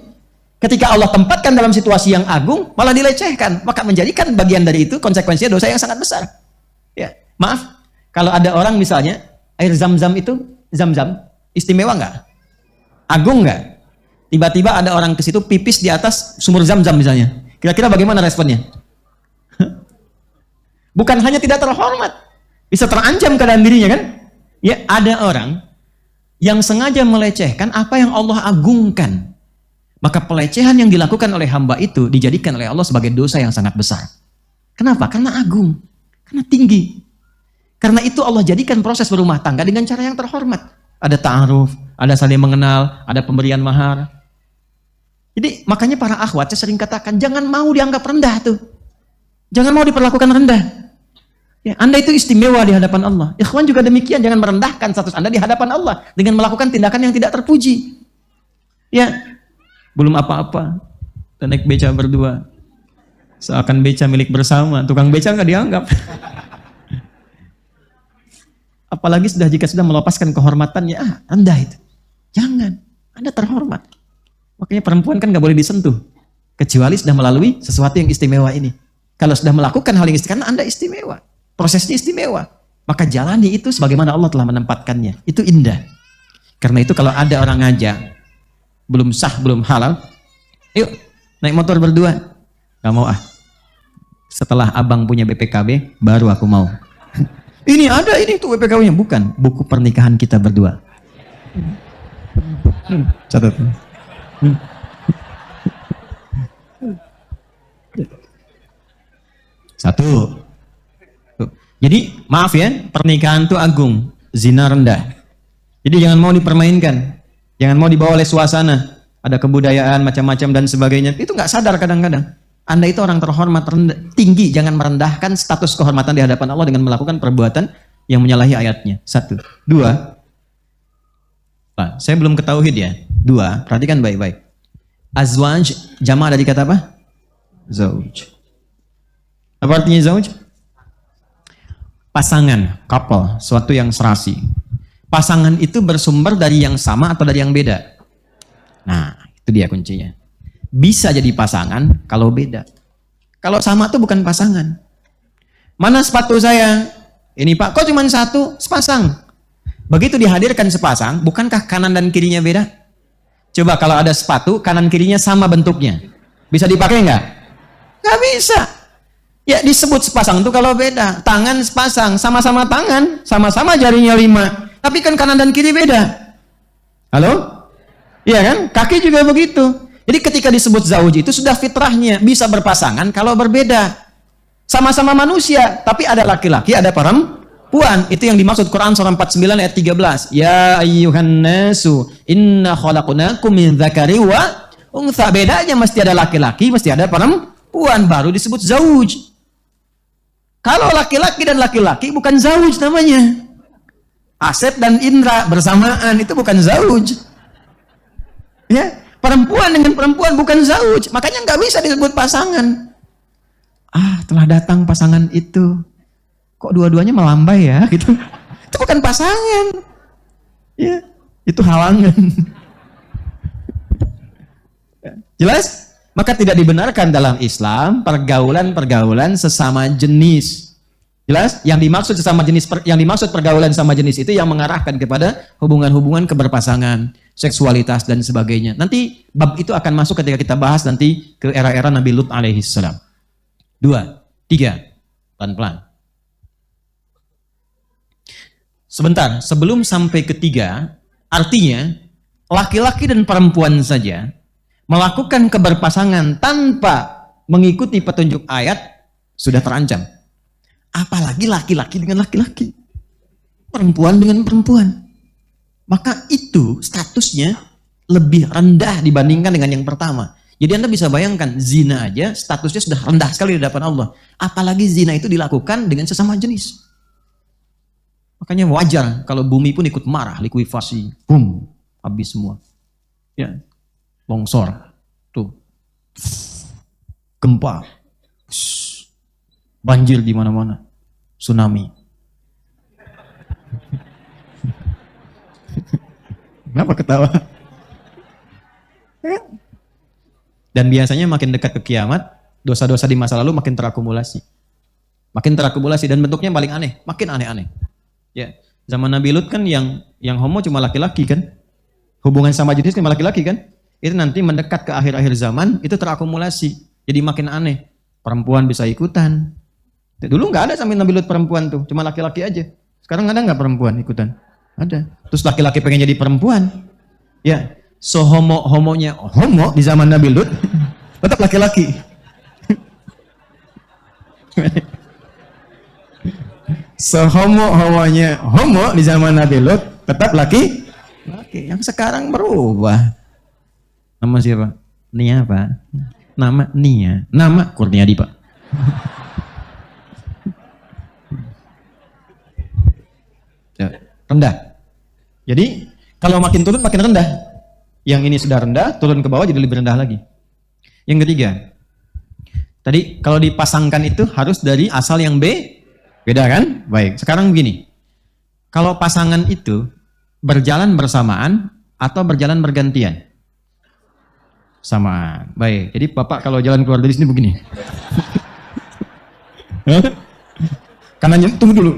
Ketika Allah tempatkan dalam situasi yang agung, malah dilecehkan. Maka menjadikan bagian dari itu konsekuensinya dosa yang sangat besar. Ya, maaf, kalau ada orang misalnya, air zam-zam itu, zam-zam, Istimewa nggak? Agung nggak? Tiba-tiba ada orang ke situ pipis di atas sumur Zam-Zam misalnya. Kira-kira bagaimana responnya? Bukan hanya tidak terhormat, bisa terancam keadaan dirinya kan? Ya, ada orang yang sengaja melecehkan apa yang Allah agungkan. Maka pelecehan yang dilakukan oleh hamba itu dijadikan oleh Allah sebagai dosa yang sangat besar. Kenapa? Karena agung, karena tinggi. Karena itu Allah jadikan proses berumah tangga dengan cara yang terhormat. Ada ta'aruf, ada saling mengenal, ada pemberian mahar. Jadi makanya para akhwat saya sering katakan, jangan mau dianggap rendah tuh. Jangan mau diperlakukan rendah. Ya, Anda itu istimewa di hadapan Allah. Ikhwan juga demikian, jangan merendahkan status Anda di hadapan Allah dengan melakukan tindakan yang tidak terpuji. Ya, belum apa-apa, kita naik beca berdua. Seakan beca milik bersama, tukang beca nggak dianggap. Apalagi jika sudah melepaskan kehormatannya, rendah itu. Jangan, Anda terhormat. Makanya perempuan kan nggak boleh disentuh, kecuali sudah melalui sesuatu yang istimewa ini. Kalau sudah melakukan hal yang istimewa, karena Anda istimewa, prosesnya istimewa, maka jalani itu sebagaimana Allah telah menempatkannya. Itu indah. Karena itu kalau ada orang ngajak, belum sah, belum halal, yuk naik motor berdua. Gak mau setelah abang punya BPKB, baru aku mau. Ini ada, ini tuh BPKB-nya. Bukan, buku pernikahan kita berdua. Catat. Satu. Jadi maaf ya, pernikahan itu agung, zina rendah. Jadi jangan mau dipermainkan, jangan mau dibawa oleh suasana, ada kebudayaan macam-macam dan sebagainya. Itu nggak sadar kadang-kadang. Anda itu orang terhormat, tinggi, jangan merendahkan status kehormatan di hadapan Allah dengan melakukan perbuatan yang menyalahi ayatnya. Satu. Dua, saya belum ke tauhid ya. Dua, perhatikan baik-baik. Azwaj, jama' dari kata apa? Zauj. Apa artinya zauj? Pasangan, couple, suatu yang serasi. Pasangan itu bersumber dari yang sama atau dari yang beda? Nah, itu dia kuncinya. Bisa jadi pasangan kalau beda. Kalau sama tuh bukan pasangan. Mana sepatu saya? Ini Pak, kok cuma satu? Sepasang. Begitu dihadirkan sepasang, bukankah kanan dan kirinya beda? Coba kalau ada sepatu, kanan kirinya sama bentuknya. Bisa dipakai nggak? Nggak bisa. Ya disebut sepasang itu kalau beda. Tangan sepasang, sama-sama tangan, sama-sama jarinya 5. Tapi kan kanan dan kiri beda. Halo? Iya kan? Kaki juga begitu. Jadi ketika disebut zauj itu sudah fitrahnya bisa berpasangan kalau berbeda. Sama-sama manusia, tapi ada laki-laki, ada perempuan. Itu yang dimaksud Quran surah 49 ayat 13. Ya ayyuhan nasu inna khalaqnakum min dzakari wa untha. Bedanya mesti ada laki-laki, mesti ada perempuan, baru disebut zauj. Kalau laki-laki dan laki-laki bukan zauj namanya. Asep dan Indra bersamaan itu bukan zauj. Ya. Perempuan dengan perempuan bukan zauj, makanya nggak bisa disebut pasangan. Telah datang pasangan itu, kok dua-duanya melambai ya, gitu. Itu bukan pasangan, ya, itu halangan. Jelas? Maka tidak dibenarkan dalam Islam pergaulan sesama jenis. Jelas? Yang dimaksud sesama jenis, yang dimaksud pergaulan sama jenis itu yang mengarahkan kepada hubungan-hubungan keberpasangan, seksualitas dan sebagainya. Nanti bab itu akan masuk ketika kita bahas nanti ke era-era Nabi Lut alaihissalam. 2, 3, pelan-pelan. Sebentar, sebelum sampai ketiga, artinya laki-laki dan perempuan saja melakukan keberpasangan tanpa mengikuti petunjuk ayat sudah terancam. Apalagi laki-laki dengan laki-laki, perempuan dengan perempuan. Maka itu statusnya lebih rendah dibandingkan dengan yang pertama. Jadi Anda bisa bayangkan, zina aja statusnya sudah rendah sekali di hadapan Allah. Apalagi zina itu dilakukan dengan sesama jenis. Makanya wajar kalau bumi pun ikut marah, likuifasi, boom, habis semua. Ya, longsor, tuh, gempa, banjir di mana-mana, tsunami. Kenapa ketawa? Dan biasanya makin dekat ke kiamat, dosa-dosa di masa lalu makin terakumulasi. Makin terakumulasi dan bentuknya paling aneh, makin aneh-aneh. Ya, zaman Nabi Lut kan yang Yang homo cuma laki-laki kan? Hubungan sama jenis cuma laki-laki kan? Itu nanti mendekat ke akhir-akhir zaman, itu terakumulasi. Jadi makin aneh. Perempuan bisa ikutan. Dulu nggak ada sampai Nabi Lut perempuan tuh, cuma laki-laki aja. Sekarang ada nggak perempuan ikutan? Ada. Terus laki-laki pengen jadi perempuan. Ya, homonya homo di zaman Nabi Lut, tetap laki-laki. Homonya homo di zaman Nabi Lut, tetap laki. Yang sekarang berubah. Nama siapa? Nia Pak. Nama Nia. Nama Kurniadi Pak. Rendah. Jadi kalau makin turun makin rendah. Yang ini sudah rendah, turun ke bawah jadi lebih rendah lagi. Yang ketiga, tadi kalau dipasangkan itu harus dari asal yang beda kan? Baik. Sekarang begini. Kalau pasangan itu berjalan bersamaan atau berjalan bergantian? Samaan. Baik. Jadi Bapak kalau jalan keluar dari sini begini. Kanannya tunggu dulu.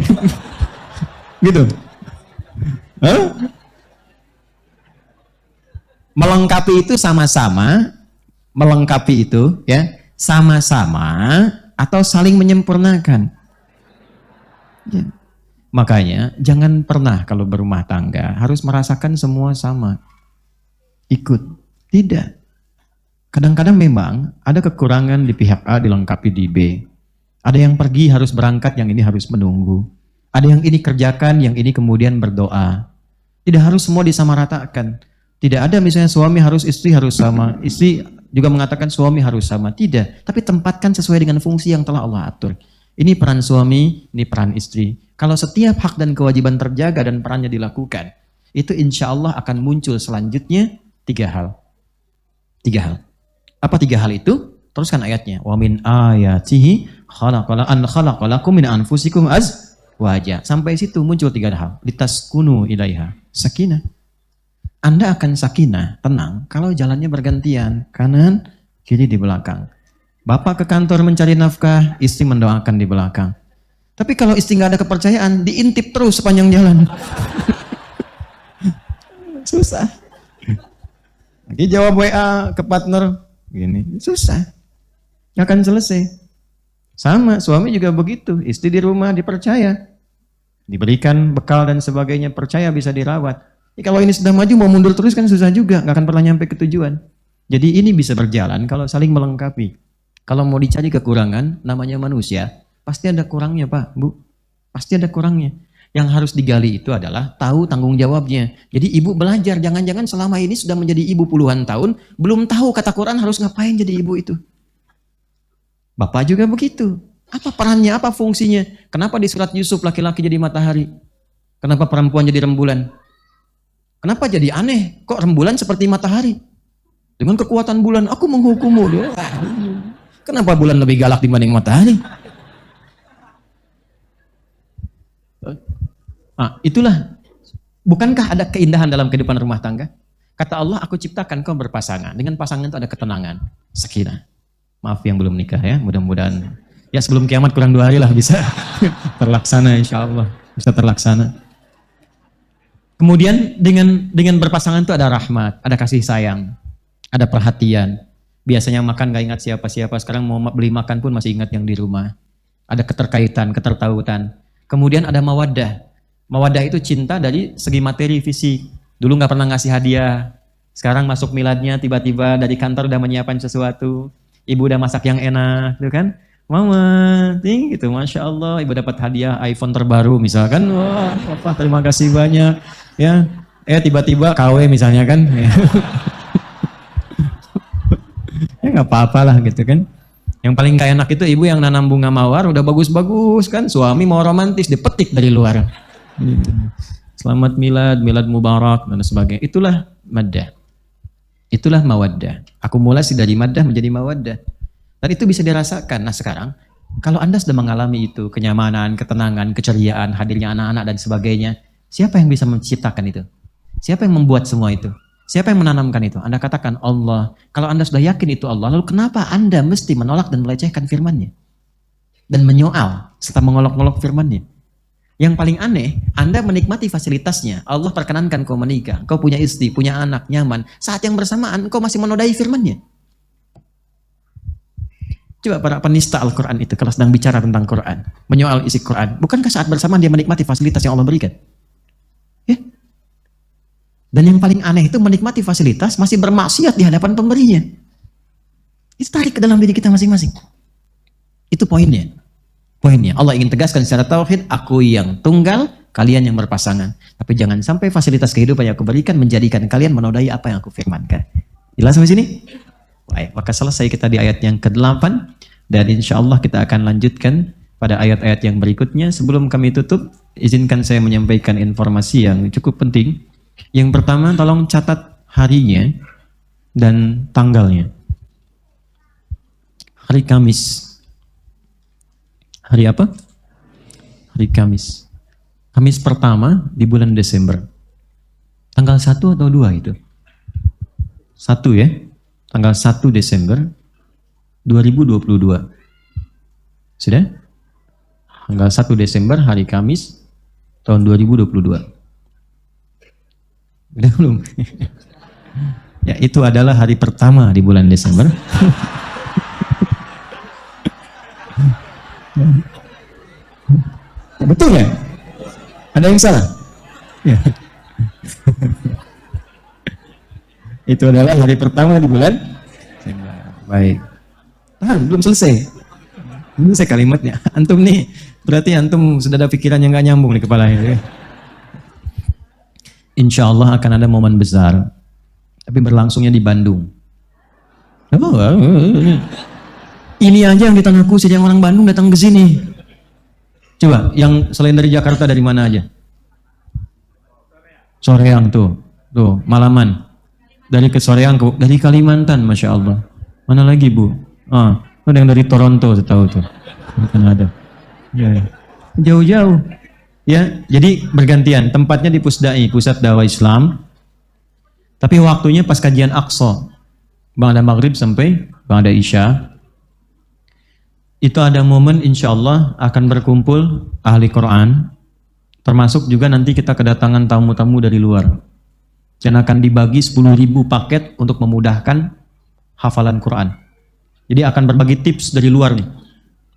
Gitu. Melengkapi itu sama-sama, melengkapi itu ya sama-sama atau saling menyempurnakan. Ya. Makanya jangan pernah kalau berumah tangga harus merasakan semua sama. Ikut. Tidak. Kadang-kadang memang ada kekurangan di pihak A dilengkapi di B. Ada yang pergi harus berangkat, yang ini harus menunggu. Ada yang ini kerjakan, yang ini kemudian berdoa. Tidak harus semua disamaratakan. Tidak ada misalnya suami harus, istri harus sama. Istri juga mengatakan suami harus sama. Tidak. Tapi tempatkan sesuai dengan fungsi yang telah Allah atur. Ini peran suami, ini peran istri. Kalau setiap hak dan kewajiban terjaga dan perannya dilakukan, itu insya Allah akan muncul selanjutnya 3 hal. 3 hal. Apa 3 hal itu? Teruskan ayatnya. Wa min ayatihi khalaqalakum min anfusikum azwaja. Sampai situ muncul 3 hal. Litaskunu ilaiha. Sakinah. Anda akan sakinah, tenang, kalau jalannya bergantian, kanan, kiri di belakang. Bapak ke kantor mencari nafkah, istri mendoakan di belakang. Tapi kalau istri nggak ada kepercayaan, diintip terus sepanjang jalan. Susah. Lagi jawab WA ke partner, gini, susah. Nggak akan selesai. Sama, suami juga begitu. Istri di rumah dipercaya. Diberikan bekal dan sebagainya, percaya bisa dirawat. Ya, kalau ini sudah maju mau mundur terus kan susah juga, nggak akan pernah nyampe ke tujuan. Jadi ini bisa berjalan kalau saling melengkapi. Kalau mau dicari kekurangan, namanya manusia, pasti ada kurangnya Pak, Bu. Pasti ada kurangnya. Yang harus digali itu adalah tahu tanggung jawabnya. Jadi ibu belajar, jangan-jangan selama ini sudah menjadi ibu puluhan tahun, belum tahu kata Quran harus ngapain jadi ibu itu. Bapak juga begitu. Apa perannya, apa fungsinya? Kenapa di surat Yusuf laki-laki jadi matahari? Kenapa perempuan jadi rembulan? Kenapa jadi aneh? Kok rembulan seperti matahari? Dengan kekuatan bulan, aku menghukummu. Kenapa bulan lebih galak dibanding matahari? Nah, itulah. Bukankah ada keindahan dalam kehidupan rumah tangga? Kata Allah, aku ciptakan kau berpasangan. Dengan pasangan itu ada ketenangan, sakinah. Maaf yang belum nikah ya, mudah-mudahan. Ya sebelum kiamat kurang 2 hari lah bisa terlaksana insya Allah. Bisa terlaksana. Kemudian dengan berpasangan itu ada rahmat, ada kasih sayang, ada perhatian. Biasanya makan gak ingat siapa-siapa, sekarang mau beli makan pun masih ingat yang di rumah. Ada keterkaitan, ketertautan. Kemudian ada mawaddah. Mawaddah itu cinta dari segi materi, fisik. Dulu gak pernah ngasih hadiah. Sekarang masuk miladnya tiba-tiba dari kantor udah menyiapkan sesuatu. Ibu udah masak yang enak, gitu kan? Mama, gitu, Masya Allah, ibu dapat hadiah iPhone terbaru misalkan. Wah, Papa terima kasih banyak. Ya, tiba-tiba KW misalnya kan. Ya nggak apa-apa lah gitu kan. Yang paling gak enak itu ibu yang nanam bunga mawar udah bagus-bagus kan. Suami mau romantis dipetik dari luar. Gitu. Selamat milad, milad mubarak dan sebagainya. Itulah maddah. Itulah mawaddah. Akumulasi dari maddah menjadi mawaddah. Dan itu bisa dirasakan. Nah sekarang, kalau Anda sudah mengalami itu, kenyamanan, ketenangan, keceriaan, hadirnya anak-anak dan sebagainya, siapa yang bisa menciptakan itu? Siapa yang membuat semua itu? Siapa yang menanamkan itu? Anda katakan Allah. Kalau Anda sudah yakin itu Allah, lalu kenapa Anda mesti menolak dan melecehkan firman-Nya? Dan menyoal, serta mengolok-olok firman-Nya? Yang paling aneh, Anda menikmati fasilitasnya. Allah perkenankan kau menikah, kau punya istri, punya anak, nyaman. Saat yang bersamaan, kau masih menodai firman-Nya. Coba para penista Al-Quran itu, kalau sedang bicara tentang Quran, menyoal isi Quran, bukankah saat bersamaan dia menikmati fasilitas yang Allah berikan? Ya? Dan yang paling aneh itu menikmati fasilitas, masih bermaksiat di hadapan pemberinya. Itu tarik ke dalam diri kita masing-masing. Itu poinnya. Allah ingin tegaskan secara tauhid, aku yang tunggal, kalian yang berpasangan. Tapi jangan sampai fasilitas kehidupan yang aku berikan menjadikan kalian menodai apa yang aku firmankan. Jelas sampai sini? Baik, maka selesai kita di ayat yang ke-8 dan insya Allah kita akan lanjutkan pada ayat-ayat yang berikutnya. Sebelum kami tutup, izinkan saya menyampaikan informasi yang cukup penting. Yang pertama, tolong catat harinya dan tanggalnya. Hari Kamis. Hari apa? Hari Kamis. Kamis pertama di bulan Desember. Tanggal 1 atau 2 itu? 1 ya? Tanggal 1 Desember 2022. Sudah? Tanggal 1 Desember hari Kamis tahun 2022. Udah belum? Ya, itu adalah hari pertama di bulan Desember. Betul ya? Ada yang salah? Ya. Itu adalah hari pertama di bulan. Baik. Belum selesai. Belum selesai kalimatnya. Antum nih, berarti antum sudah ada pikiran yang gak nyambung di kepala ini. Insya Allah akan ada momen besar. Tapi berlangsungnya di Bandung. Ini aja yang ditanakusin yang orang Bandung datang ke sini. Coba, yang selain dari Jakarta dari mana aja? Soreang tuh Malaman. Dari ke Soreang dari Kalimantan, Masya Allah. Mana lagi Bu? Ada yang dari Toronto, saya tahu tuh. Bukan ada. Ya. Jauh-jauh. Ya, jadi bergantian. Tempatnya di Pusdai, Pusat Dakwah Islam. Tapi waktunya pas kajian Aqsa. Ba'da Maghrib sampai Ba'da Isya. Itu ada momen insya Allah akan berkumpul ahli Quran, termasuk juga nanti kita kedatangan tamu-tamu dari luar. Dan akan dibagi 10.000 paket untuk memudahkan hafalan Quran. Jadi akan berbagi tips dari luar nih.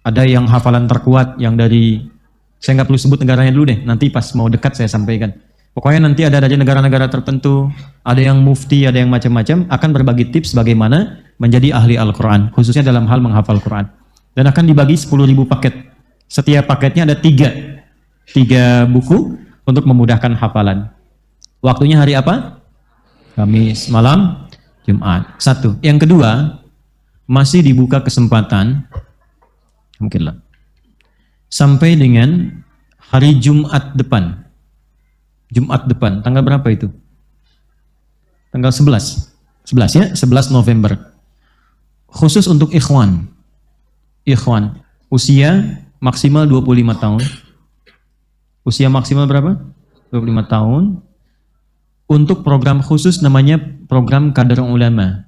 Ada yang hafalan terkuat, yang dari, saya nggak perlu sebut negaranya dulu deh, nanti pas mau dekat saya sampaikan. Pokoknya nanti ada dari negara-negara tertentu, ada yang mufti, ada yang macam-macam, akan berbagi tips bagaimana menjadi ahli Al-Quran, khususnya dalam hal menghafal Quran. Dan akan dibagi 10.000 paket. Setiap paketnya ada 3 buku untuk memudahkan hafalan. Waktunya hari apa? Kamis malam, Jumat. 1. Yang kedua, masih dibuka kesempatan, mungkinlah, sampai dengan hari Jumat depan. Jumat depan, tanggal berapa itu? Tanggal 11. 11 ya, 11 November. Khusus untuk ikhwan, usia maksimal 25 tahun. Usia maksimal berapa? 25 tahun. Untuk program khusus namanya program Kader Ulama.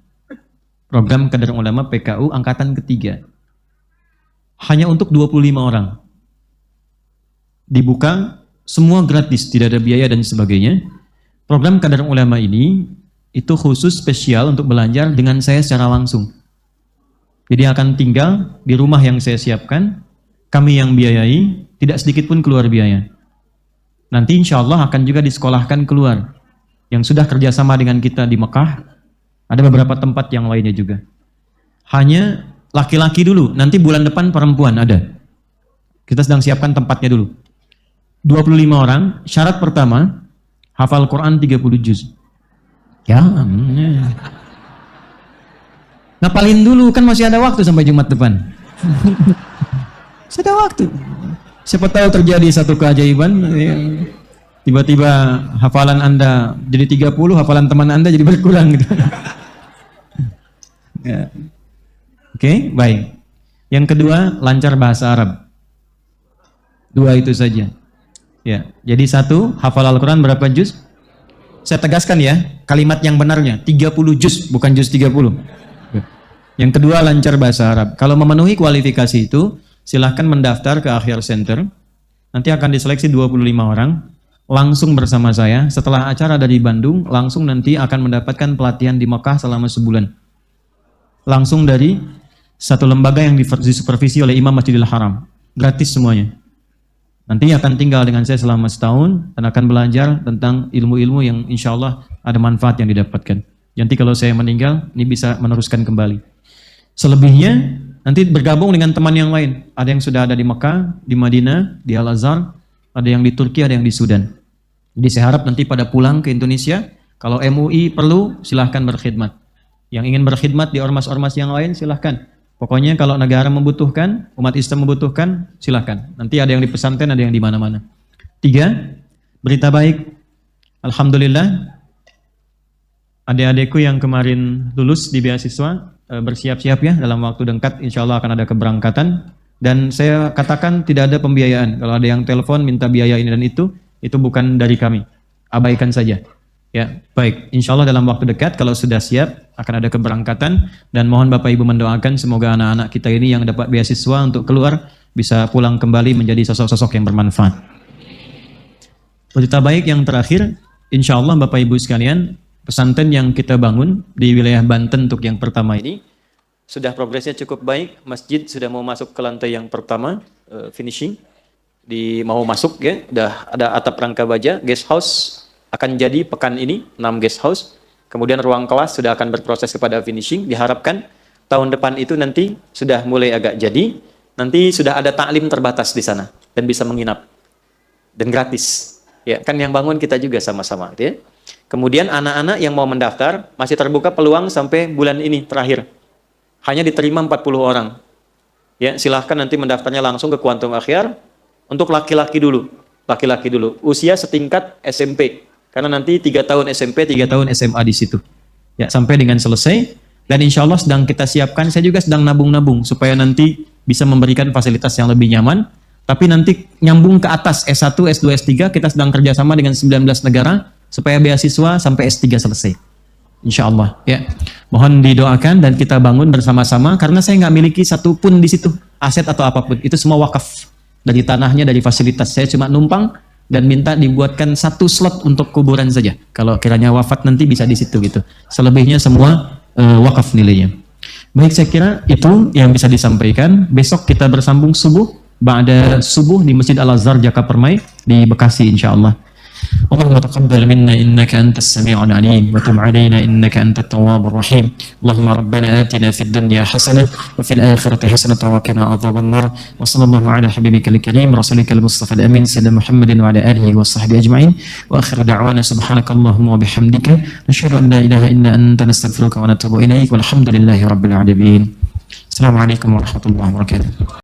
Program Kader Ulama PKU angkatan ketiga. Hanya untuk 25 orang. Dibuka, semua gratis, tidak ada biaya dan sebagainya. Program Kader Ulama ini itu khusus spesial untuk belajar dengan saya secara langsung. Jadi akan tinggal di rumah yang saya siapkan, kami yang biayai, tidak sedikit pun keluar biaya. Nanti insya Allah akan juga disekolahkan keluar. Yang sudah kerjasama dengan kita di Mekah, ada beberapa tempat yang lainnya juga. Hanya laki-laki dulu, nanti bulan depan perempuan ada. Kita sedang siapkan tempatnya dulu. 25 orang, syarat pertama, hafal Quran 30 juz. Ya, ngapalin dulu, kan masih ada waktu sampai Jumat depan. Masih ada waktu. Siapa tahu terjadi satu keajaiban, tiba-tiba hafalan Anda jadi 30, hafalan teman Anda jadi berkurang gitu. Ya. Oke, baik. Yang kedua, lancar bahasa Arab. 2 itu saja. Ya, jadi 1, hafal Al-Quran berapa juz? Saya tegaskan ya, kalimat yang benarnya 30 juz, bukan juz 30. Yang kedua, lancar bahasa Arab. Kalau memenuhi kualifikasi itu, silahkan mendaftar ke Akhyar Center. Nanti akan diseleksi 25 orang, langsung bersama saya. Setelah acara dari Bandung, langsung nanti akan mendapatkan pelatihan di Mekah selama sebulan. Langsung dari satu lembaga yang disupervisi oleh Imam Masjidil Haram. Gratis semuanya. Nanti akan tinggal dengan saya selama setahun dan akan belajar tentang ilmu-ilmu yang insya Allah ada manfaat yang didapatkan. Nanti kalau saya meninggal, ini bisa meneruskan kembali. Selebihnya, nanti bergabung dengan teman yang lain. Ada yang sudah ada di Mekah, di Madinah, di Al-Azhar, ada yang di Turki, ada yang di Sudan. Jadi saya harap nanti pada pulang ke Indonesia, kalau MUI perlu, silahkan berkhidmat. Yang ingin berkhidmat di ormas-ormas yang lain, silahkan. Pokoknya kalau negara membutuhkan, umat Islam membutuhkan, silahkan. Nanti ada yang di pesantren, ada yang di mana-mana. 3, berita baik. Alhamdulillah, adik-adikku yang kemarin lulus di beasiswa, bersiap-siap ya, dalam waktu dekat insya Allah akan ada keberangkatan. Dan saya katakan tidak ada pembiayaan. Kalau ada yang telepon minta biaya ini dan itu bukan dari kami. Abaikan saja. Ya, baik. Insya Allah dalam waktu dekat kalau sudah siap akan ada keberangkatan dan mohon Bapak Ibu mendoakan semoga anak-anak kita ini yang dapat beasiswa untuk keluar bisa pulang kembali menjadi sosok-sosok yang bermanfaat. Berita baik yang terakhir, insya Allah Bapak Ibu sekalian, pesantren yang kita bangun di wilayah Banten untuk yang pertama ini sudah progresnya cukup baik. Masjid sudah mau masuk ke lantai yang pertama, finishing, mau masuk ya, udah ada atap rangka baja, guest house akan jadi pekan ini 6 guest house. Kemudian ruang kelas sudah akan berproses kepada finishing. Diharapkan tahun depan itu nanti sudah mulai agak jadi. Nanti sudah ada taklim terbatas di sana dan bisa menginap dan gratis. Ya, kan yang bangun kita juga sama-sama, ya. Kemudian anak-anak yang mau mendaftar masih terbuka peluang sampai bulan ini terakhir. Hanya diterima 40 orang. Ya, silahkan nanti mendaftarnya langsung ke Quantum Akhyar untuk laki-laki dulu. Laki-laki dulu. Usia setingkat SMP. Karena nanti 3 tahun SMP, 3 tahun SMA di situ. Ya, sampai dengan selesai. Dan insya Allah sedang kita siapkan, saya juga sedang nabung-nabung supaya nanti bisa memberikan fasilitas yang lebih nyaman. Tapi nanti nyambung ke atas S1, S2, S3, kita sedang kerjasama dengan 19 negara supaya beasiswa sampai S3 selesai. Insya Allah. Ya. Mohon didoakan dan kita bangun bersama-sama karena saya nggak miliki satu pun di situ aset atau apapun. Itu semua wakaf dari tanahnya, dari fasilitas. Saya cuma numpang dan minta dibuatkan satu slot untuk kuburan saja. Kalau kiranya wafat nanti bisa di situ gitu. Selebihnya semua wakaf nilainya. Baik, saya kira itu yang bisa disampaikan. Besok kita bersambung subuh, ba'da subuh di Masjid Al-Azhar Jakapermai di Bekasi insyaallah. اللهم تقبل منا إنك أنت السميع العليم وتب علينا إنك أنت التواب الرحيم اللهم ربنا آتنا في الدنيا حسنة وفي الآخرة حسنة وقنا عذاب النار وصلى الله على حبيبك الكريم رسولك المصطفى الأمين سيدنا محمد وعلى آله وصحبه أجمعين وآخر دعوانا سبحانك اللهم وبحمدك نشهد أن لا إله إلا أنت نستغفرك ونتوب إليك والحمد لله رب العالمين السلام عليكم ورحمة الله وبركاته.